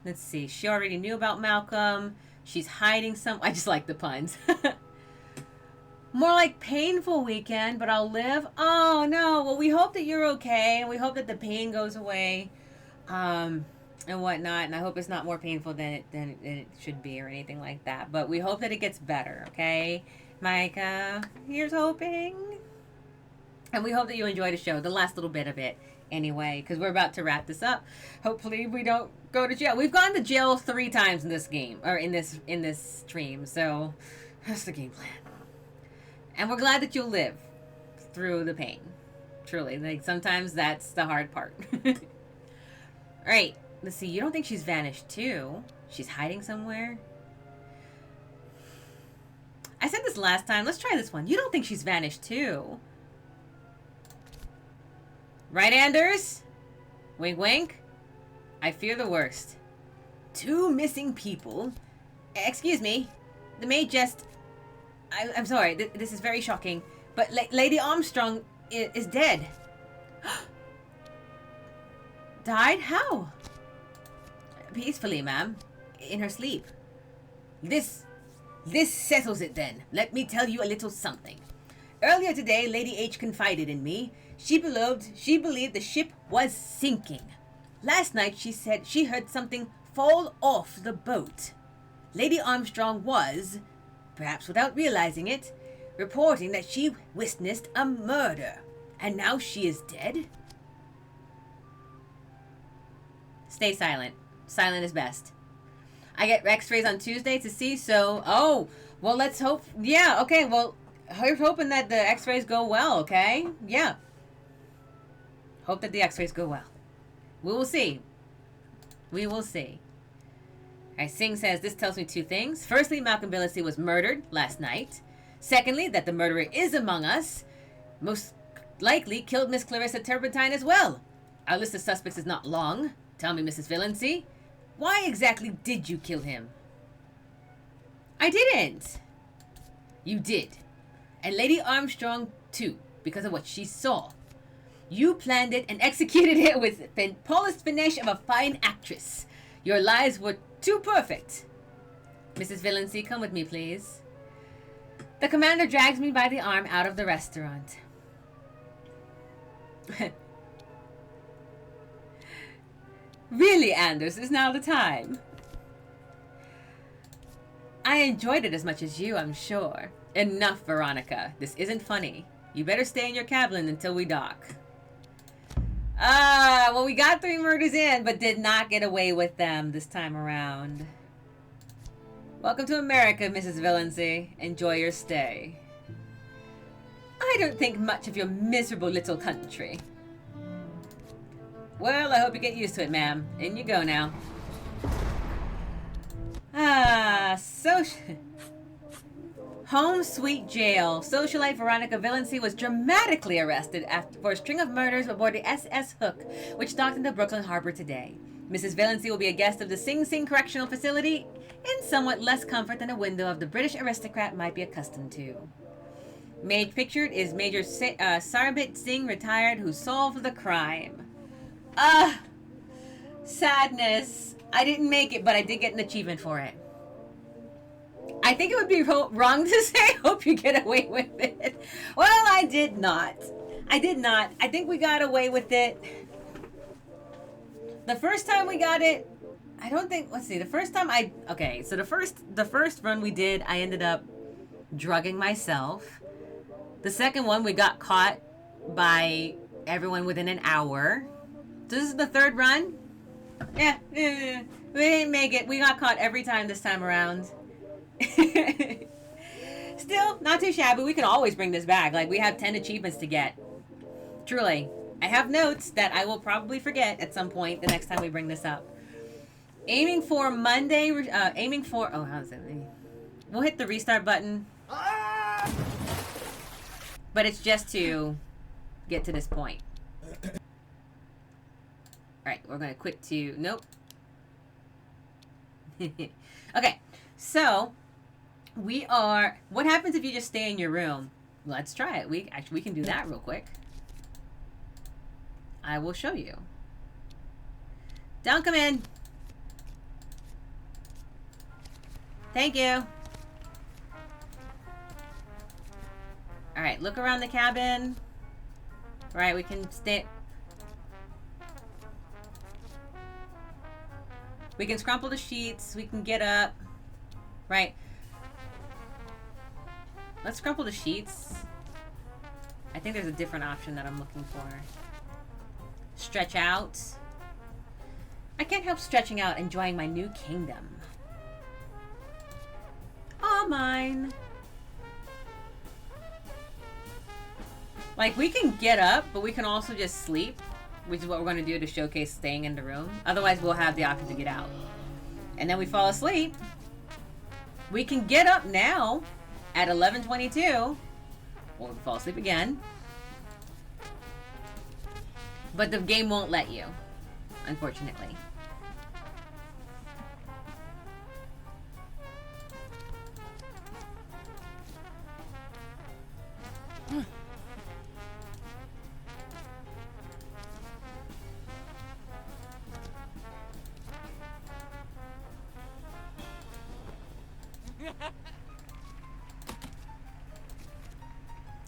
Let's see. She already knew about Malcolm. She's hiding some... I just like the puns. More like painful weekend, but I'll live. Oh, no. Well, we hope that you're okay. And we hope that the pain goes away. And whatnot. And I hope it's not more painful than it should be or anything like that. But we hope that it gets better, okay? Micah, here's hoping. And we hope that you enjoy the show. The last little bit of it. Anyway, because we're about to wrap this up. Hopefully we don't go to jail. We've gone to jail 3 times in this game, or in this stream. So that's the game plan. And we're glad that you'll live through the pain. Truly, like sometimes that's the hard part. All right, let's see. You don't think she's vanished too? She's hiding somewhere. I said this last time. Let's try this one. You don't think she's vanished too? Right, Anders? Wink, wink. I fear the worst. 2 missing people. Excuse me. The maid just... I'm sorry. This is very shocking. But Lady Armstrong is dead. Died? How? Peacefully, ma'am. In her sleep. This settles it then. Let me tell you a little something. Earlier today, Lady H confided in me. She believed the ship was sinking. Last night, she said she heard something fall off the boat. Lady Armstrong was, perhaps without realizing it, reporting that she witnessed a murder. And now she is dead? Stay silent. Silent is best. I get x-rays on Tuesday to see, so... Oh, well, let's hope... Yeah, okay, well, we're hoping that the x-rays go well, okay? Yeah. Hope that the x-rays go well. We will see. We will see. Alright, Singh says, this tells me 2 things. Firstly, Malcolm Billingsley was murdered last night. Secondly, that the murderer is among us. Most likely killed Miss Clarissa Turpentine as well. Our list of suspects is not long. Tell me, Mrs. Billingsley, why exactly did you kill him? I didn't. You did. And Lady Armstrong, too, because of what she saw. You planned it and executed it with the polished finesse of a fine actress. Your lies were too perfect. Mrs. Billingsley, come with me, please. The commander drags me by the arm out of the restaurant. Really, Anders, is now the time. I enjoyed it as much as you, I'm sure. Enough, Veronica. This isn't funny. You better stay in your cabin until we dock. Well, we got 3 murders in, but did not get away with them this time around. Welcome to America, Mrs. Billingsley. Enjoy your stay. I don't think much of your miserable little country. Well, I hope you get used to it, ma'am. In you go now. Home Sweet Jail. Socialite Veronica Valency was dramatically arrested for a string of murders aboard the SS Hook, which docked into Brooklyn Harbor today. Mrs. Valency will be a guest of the Sing Sing Correctional Facility in somewhat less comfort than a window of the British aristocrat might be accustomed to. Pictured is Major Sarbit Singh, retired, who solved the crime. Sadness. I didn't make it, but I did get an achievement for it. I think it would be wrong to say, hope you get away with it. Well, I did not. I did not. I think we got away with it. The first time we got it, I don't think, let's see, the first time okay, so the first run we did, I ended up drugging myself. The second one, we got caught by everyone within an hour. So this is the third run. Yeah, we didn't make it. We got caught every time this time around. Still, not too shabby. We can always bring this back. Like, we have 10 achievements to get. Truly. I have notes that I will probably forget at some point the next time we bring this up. Aiming for Monday, oh, how's it? We'll hit the restart button. But it's just to get to this point. Alright, we're going to quit to, nope. Okay, so what happens if you just stay in your room? Let's try it. We can do that real quick. I will show you. Don't come in. Thank you. Alright, look around the cabin. Right, we can stay. We can scrumple the sheets. We can get up. Right. Let's scrumple the sheets. I think there's a different option that I'm looking for. Stretch out. I can't help stretching out, enjoying my new kingdom. All mine. Like, we can get up, but we can also just sleep, which is what we're going to do to showcase staying in the room. Otherwise, we'll have the option to get out. And then we fall asleep. We can get up now at 11:22. Or we fall asleep again. But the game won't let you, unfortunately.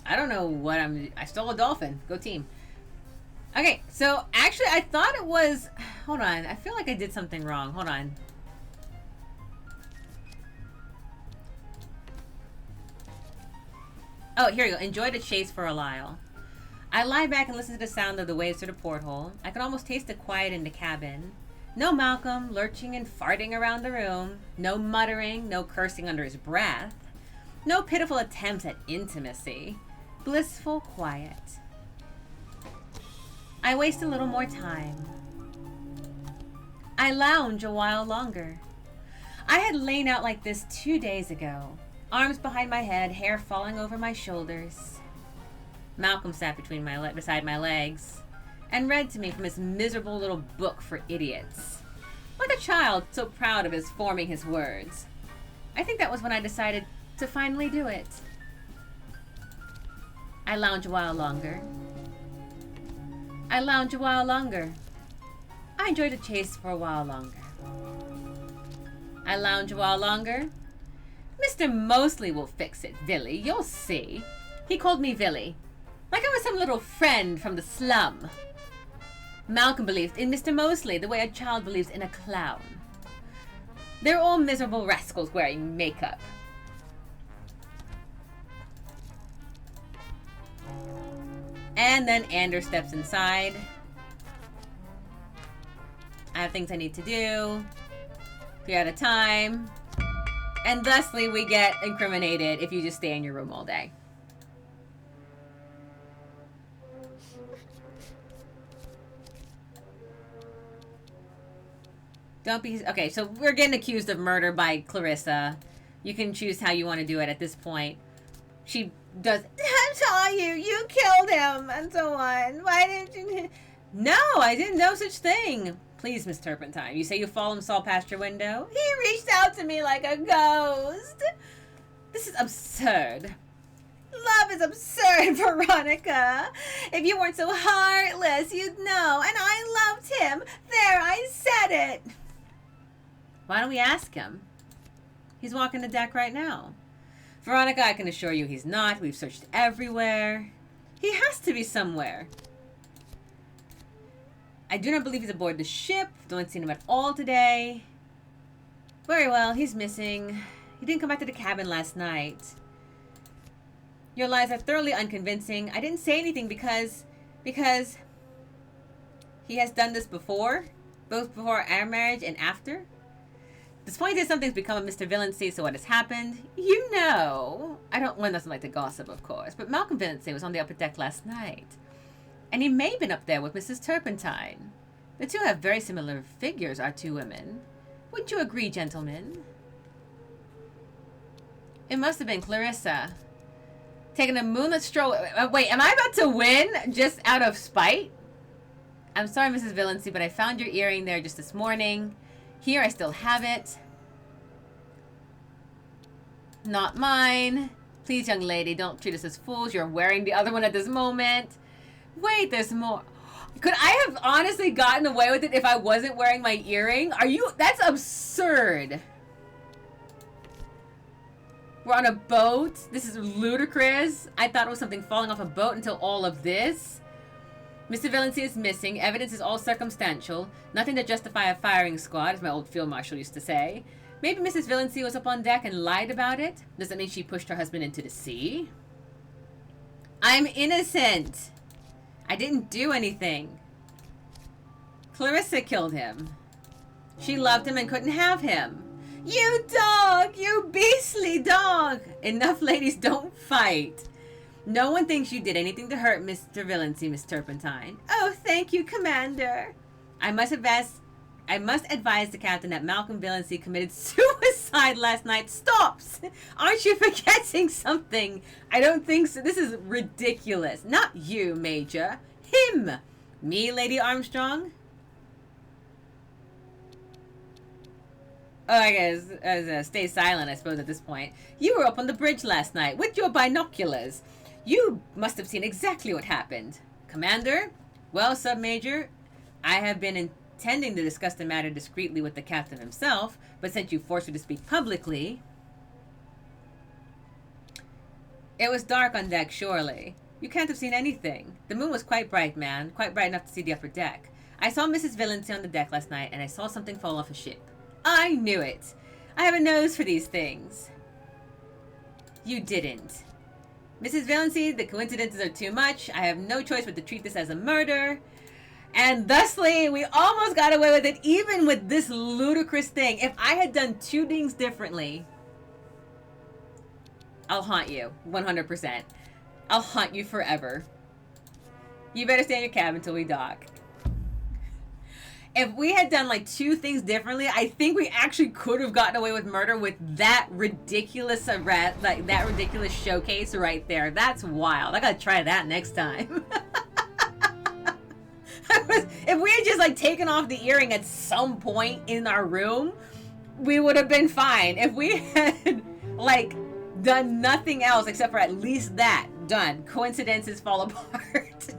I don't know what I stole a dolphin. Go team. Okay, so actually I thought it was, hold on, I feel like I did something wrong. Hold on. Oh, here we go. Enjoy the chase for a while. I lie back and listen to the sound of the waves through the porthole. I can almost taste the quiet in the cabin. No Malcolm lurching and farting around the room. No muttering, no cursing under his breath. No pitiful attempts at intimacy. Blissful quiet. I waste a little more time. I lounge a while longer. I had lain out like this 2 days ago. Arms behind my head, hair falling over my shoulders. Malcolm sat beside my legs and read to me from his miserable little book for idiots. Like a child so proud of his forming his words. I think that was when I decided to finally do it. I lounge a while longer. I lounge a while longer. I enjoy the chase for a while longer. I lounge a while longer. Mr. Mosley will fix it, Villy. You'll see. He called me Villy. Like I was some little friend from the slum. Malcolm believed in Mr. Mosley the way a child believes in a clown. They're all miserable rascals wearing makeup. And then Anders steps inside. I have things I need to do. We're out of time. And thusly we get incriminated if you just stay in your room all day. Don't be... Okay, so we're getting accused of murder by Clarissa. You can choose how you want to do it at this point. She does, I saw you, you killed him, and so on. Why didn't you? No, I didn't know such thing. Please, Miss Turpentine, you say you saw past your window? He reached out to me like a ghost. This is absurd. Love is absurd, Veronica. If you weren't so heartless, you'd know. And I loved him. There, I said it. Why don't we ask him? He's walking the deck right now. Veronica, I can assure you he's not. We've searched everywhere. He has to be somewhere. I do not believe he's aboard the ship. Don't see him at all today. Very well, he's missing. He didn't come back to the cabin last night. Your lies are thoroughly unconvincing. I didn't say anything because he has done this before, both before our marriage and after. This point is something's become of Mr. Villancy, so what has happened? You know. One doesn't like to gossip, of course, but Malcolm Villancy was on the upper deck last night. And he may have been up there with Mrs. Turpentine. The two have very similar figures, our two women. Wouldn't you agree, gentlemen? It must have been Clarissa. Taking a moonlit stroll. Wait, am I about to win just out of spite? I'm sorry, Mrs. Villancy, but I found your earring there just this morning. Here, I still have it. Not mine. Please, young lady, don't treat us as fools. You're wearing the other one at this moment. Wait, there's more. Could I have honestly gotten away with it if I wasn't wearing my earring? That's absurd. We're on a boat. This is ludicrous. I thought it was something falling off a boat until all of this. Mr. Villancy is missing. Evidence is all circumstantial. Nothing to justify a firing squad, as my old field marshal used to say. Maybe Mrs. Villancy was up on deck and lied about it. Does that mean she pushed her husband into the sea? I'm innocent. I didn't do anything. Clarissa killed him. She loved him and couldn't have him. You dog! You beastly dog! Enough ladies don't fight. No one thinks you did anything to hurt Mr. Villancy, Miss Turpentine. Oh, thank you, Commander. I must advise the captain that Malcolm Villancy committed suicide last night. Stops! Aren't you forgetting something? I don't think so. This is ridiculous. Not you, Major. Him. Me, Lady Armstrong? Oh, I guess, stay silent, I suppose, at this point. You were up on the bridge last night with your binoculars. You must have seen exactly what happened. Commander? Well, Sub-Major, I have been intending to discuss the matter discreetly with the captain himself, but since you forced me to speak publicly... It was dark on deck, surely. You can't have seen anything. The moon was quite bright, man. Quite bright enough to see the upper deck. I saw Mrs. Villancy on the deck last night, and I saw something fall off a ship. I knew it. I have a nose for these things. You didn't. Mrs. Villancy, the coincidences are too much. I have no choice but to treat this as a murder. And thusly, we almost got away with it, even with this ludicrous thing. If I had done two things differently, I'll haunt you, 100%. I'll haunt you forever. You better stay in your cabin until we dock. If we had done like two things differently, I think we actually could have gotten away with murder with that ridiculous that ridiculous showcase right there. That's wild. I gotta try that next time. If we had just like taken off the earring at some point in our room, we would have been fine. If we had like done nothing else except for at least that, done. Coincidences fall apart.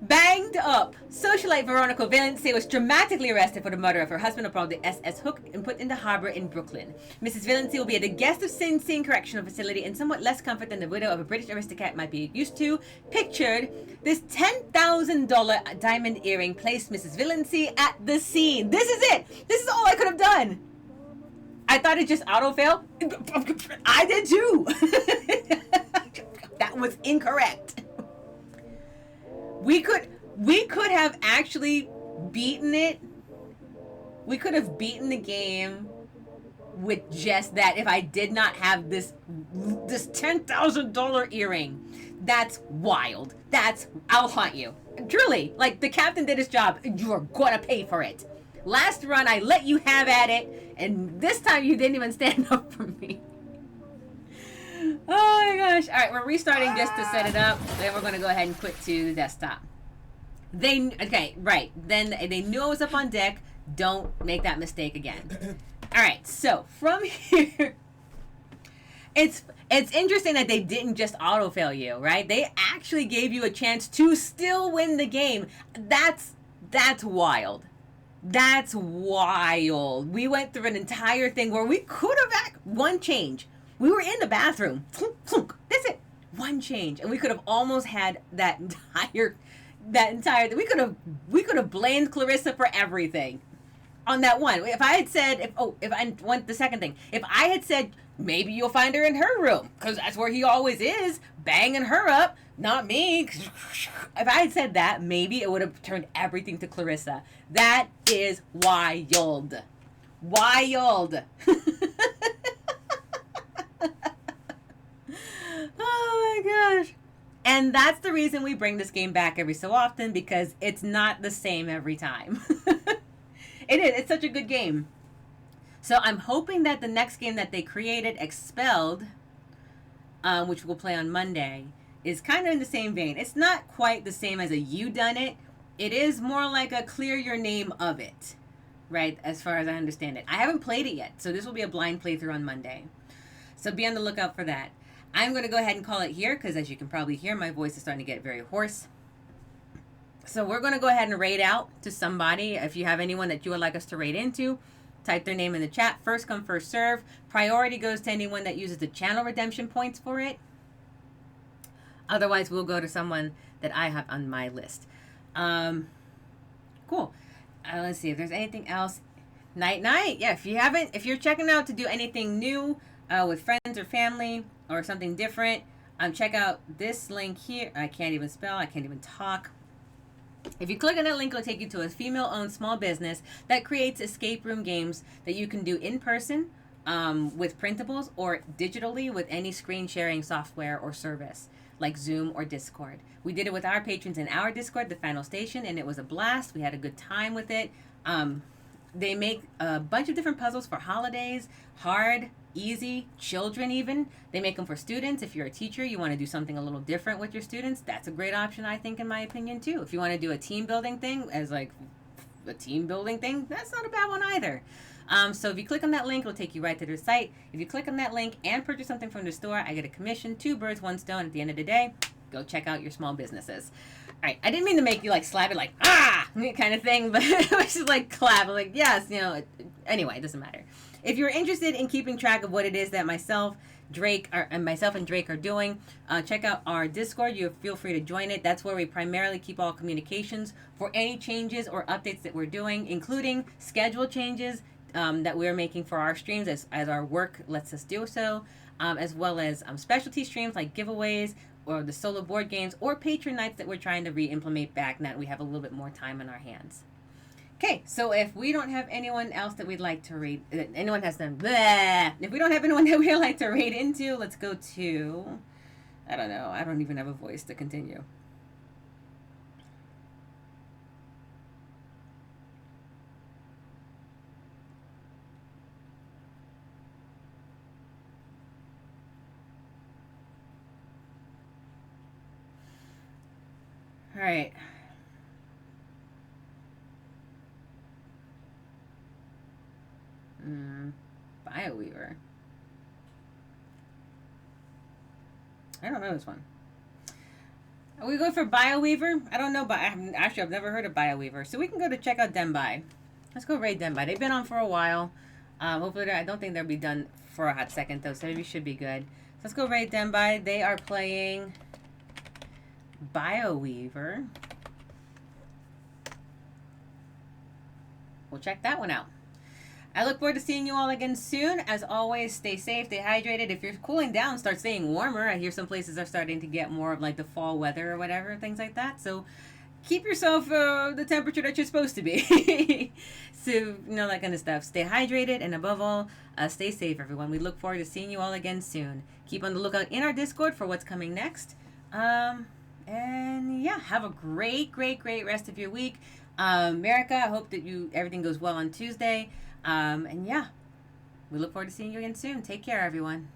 Banged up. Socialite Veronica Villancy was dramatically arrested for the murder of her husband aboard the SS Hook and put in the harbor in Brooklyn. Mrs. Villancy will be at a guest of Sing Sing Correctional Facility in somewhat less comfort than the widow of a British aristocrat might be used to. Pictured, this $10,000 diamond earring placed Mrs. Villancy at the scene. This is it. This is all I could have done. I thought it just auto-failed. I did too. That was incorrect. We could have actually beaten it. We could have beaten the game with just that if I did not have this $10,000 earring. That's wild. I'll haunt you. Truly, like the captain did his job. You are gonna pay for it. Last run, I let you have at it. And this time you didn't even stand up for me. Oh my gosh. All right, we're restarting just to set it up. Then we're going to go ahead and quit to the desktop. Okay, right. Then they knew I was up on deck. Don't make that mistake again. All right, so from here, it's interesting that they didn't just auto-fail you, right? They actually gave you a chance to still win the game. That's wild. That's wild. We went through an entire thing where we could have one change. We were in the bathroom. That's it. One change, and we could have almost had that entire. We could have blamed Clarissa for everything on that one. If I had said, if I went the second thing, if I had said maybe you'll find her in her room because that's where he always is, banging her up, not me. If I had said that, maybe it would have turned everything to Clarissa. That is wild. Wild. Oh my gosh. And that's the reason we bring this game back every so often, because it's not the same every time. It is. It's such a good game. So I'm hoping that the next game that they created, Expelled, which we'll play on Monday, is kind of in the same vein. It's not quite the same as a You Done It. It is more like a clear your name of it, right, as far as I understand it. I haven't played it yet, so this will be a blind playthrough on Monday. So be on the lookout for that. I'm going to go ahead and call it here because, as you can probably hear, my voice is starting to get very hoarse. So we're going to go ahead and raid out to somebody. If you have anyone that you would like us to raid into, type their name in the chat. First come, first serve. Priority goes to anyone that uses the channel redemption points for it. Otherwise, we'll go to someone that I have on my list. Cool. Let's see if there's anything else. Night. Yeah, if you're checking out to do anything new with friends or family or something different, check out this link here. I can't even spell. I can't even talk. If you click on that link, it'll take you to a female-owned small business that creates escape room games that you can do in person with printables or digitally with any screen sharing software or service like Zoom or Discord. We did it with our patrons in our Discord, The Final Station, and it was a blast. We had a good time with it. They make a bunch of different puzzles for holidays, hard, easy, children even. They make them for students. If you're a teacher, you want to do something a little different with your students, that's a great option, I think, in my opinion, too. If you want to do a team building thing that's not a bad one either. So if you click on that link, it'll take you right to their site. If you click on that link and purchase something from the store, I get a commission. 2 birds, 1 stone. At the end of the day, go check out your small businesses. All right, I didn't mean to make you like slap it like, kind of thing, but it was just like clap, like, yes, anyway, it doesn't matter. If you're interested in keeping track of what it is that myself and Drake are doing, check out our Discord. You feel free to join it. That's where we primarily keep all communications for any changes or updates that we're doing, including schedule changes that we're making for our streams as our work lets us do so, as well as specialty streams like giveaways or the solo board games or patron nights that we're trying to re-implement back now that we have a little bit more time on our hands. Okay, so if we don't have anyone else that we'd like to read, anyone has done bleh. If we don't have anyone that we'd like to read into, let's go to, I don't know, I don't even have a voice to continue. All right. BioWeaver. I don't know this one. Are we going for BioWeaver? I don't know, but I've never heard of BioWeaver. So we can go to check out Denbai. Let's go raid Denbai. They've been on for a while. Hopefully, I don't think they'll be done for a hot second, though, so maybe should be good. So let's go raid Denbai. They are playing BioWeaver. We'll check that one out. I look forward to seeing you all again soon. As always, stay safe, stay hydrated. If you're cooling down, start staying warmer. I hear some places are starting to get more of like the fall weather or whatever, things like that. So keep yourself the temperature that you're supposed to be. So, that kind of stuff. Stay hydrated, and above all, stay safe, everyone. We look forward to seeing you all again soon. Keep on the lookout in our Discord for what's coming next. And yeah, have a great rest of your week. America, I hope that everything goes well on Tuesday. And yeah, We look forward to seeing you again soon. Take care, everyone.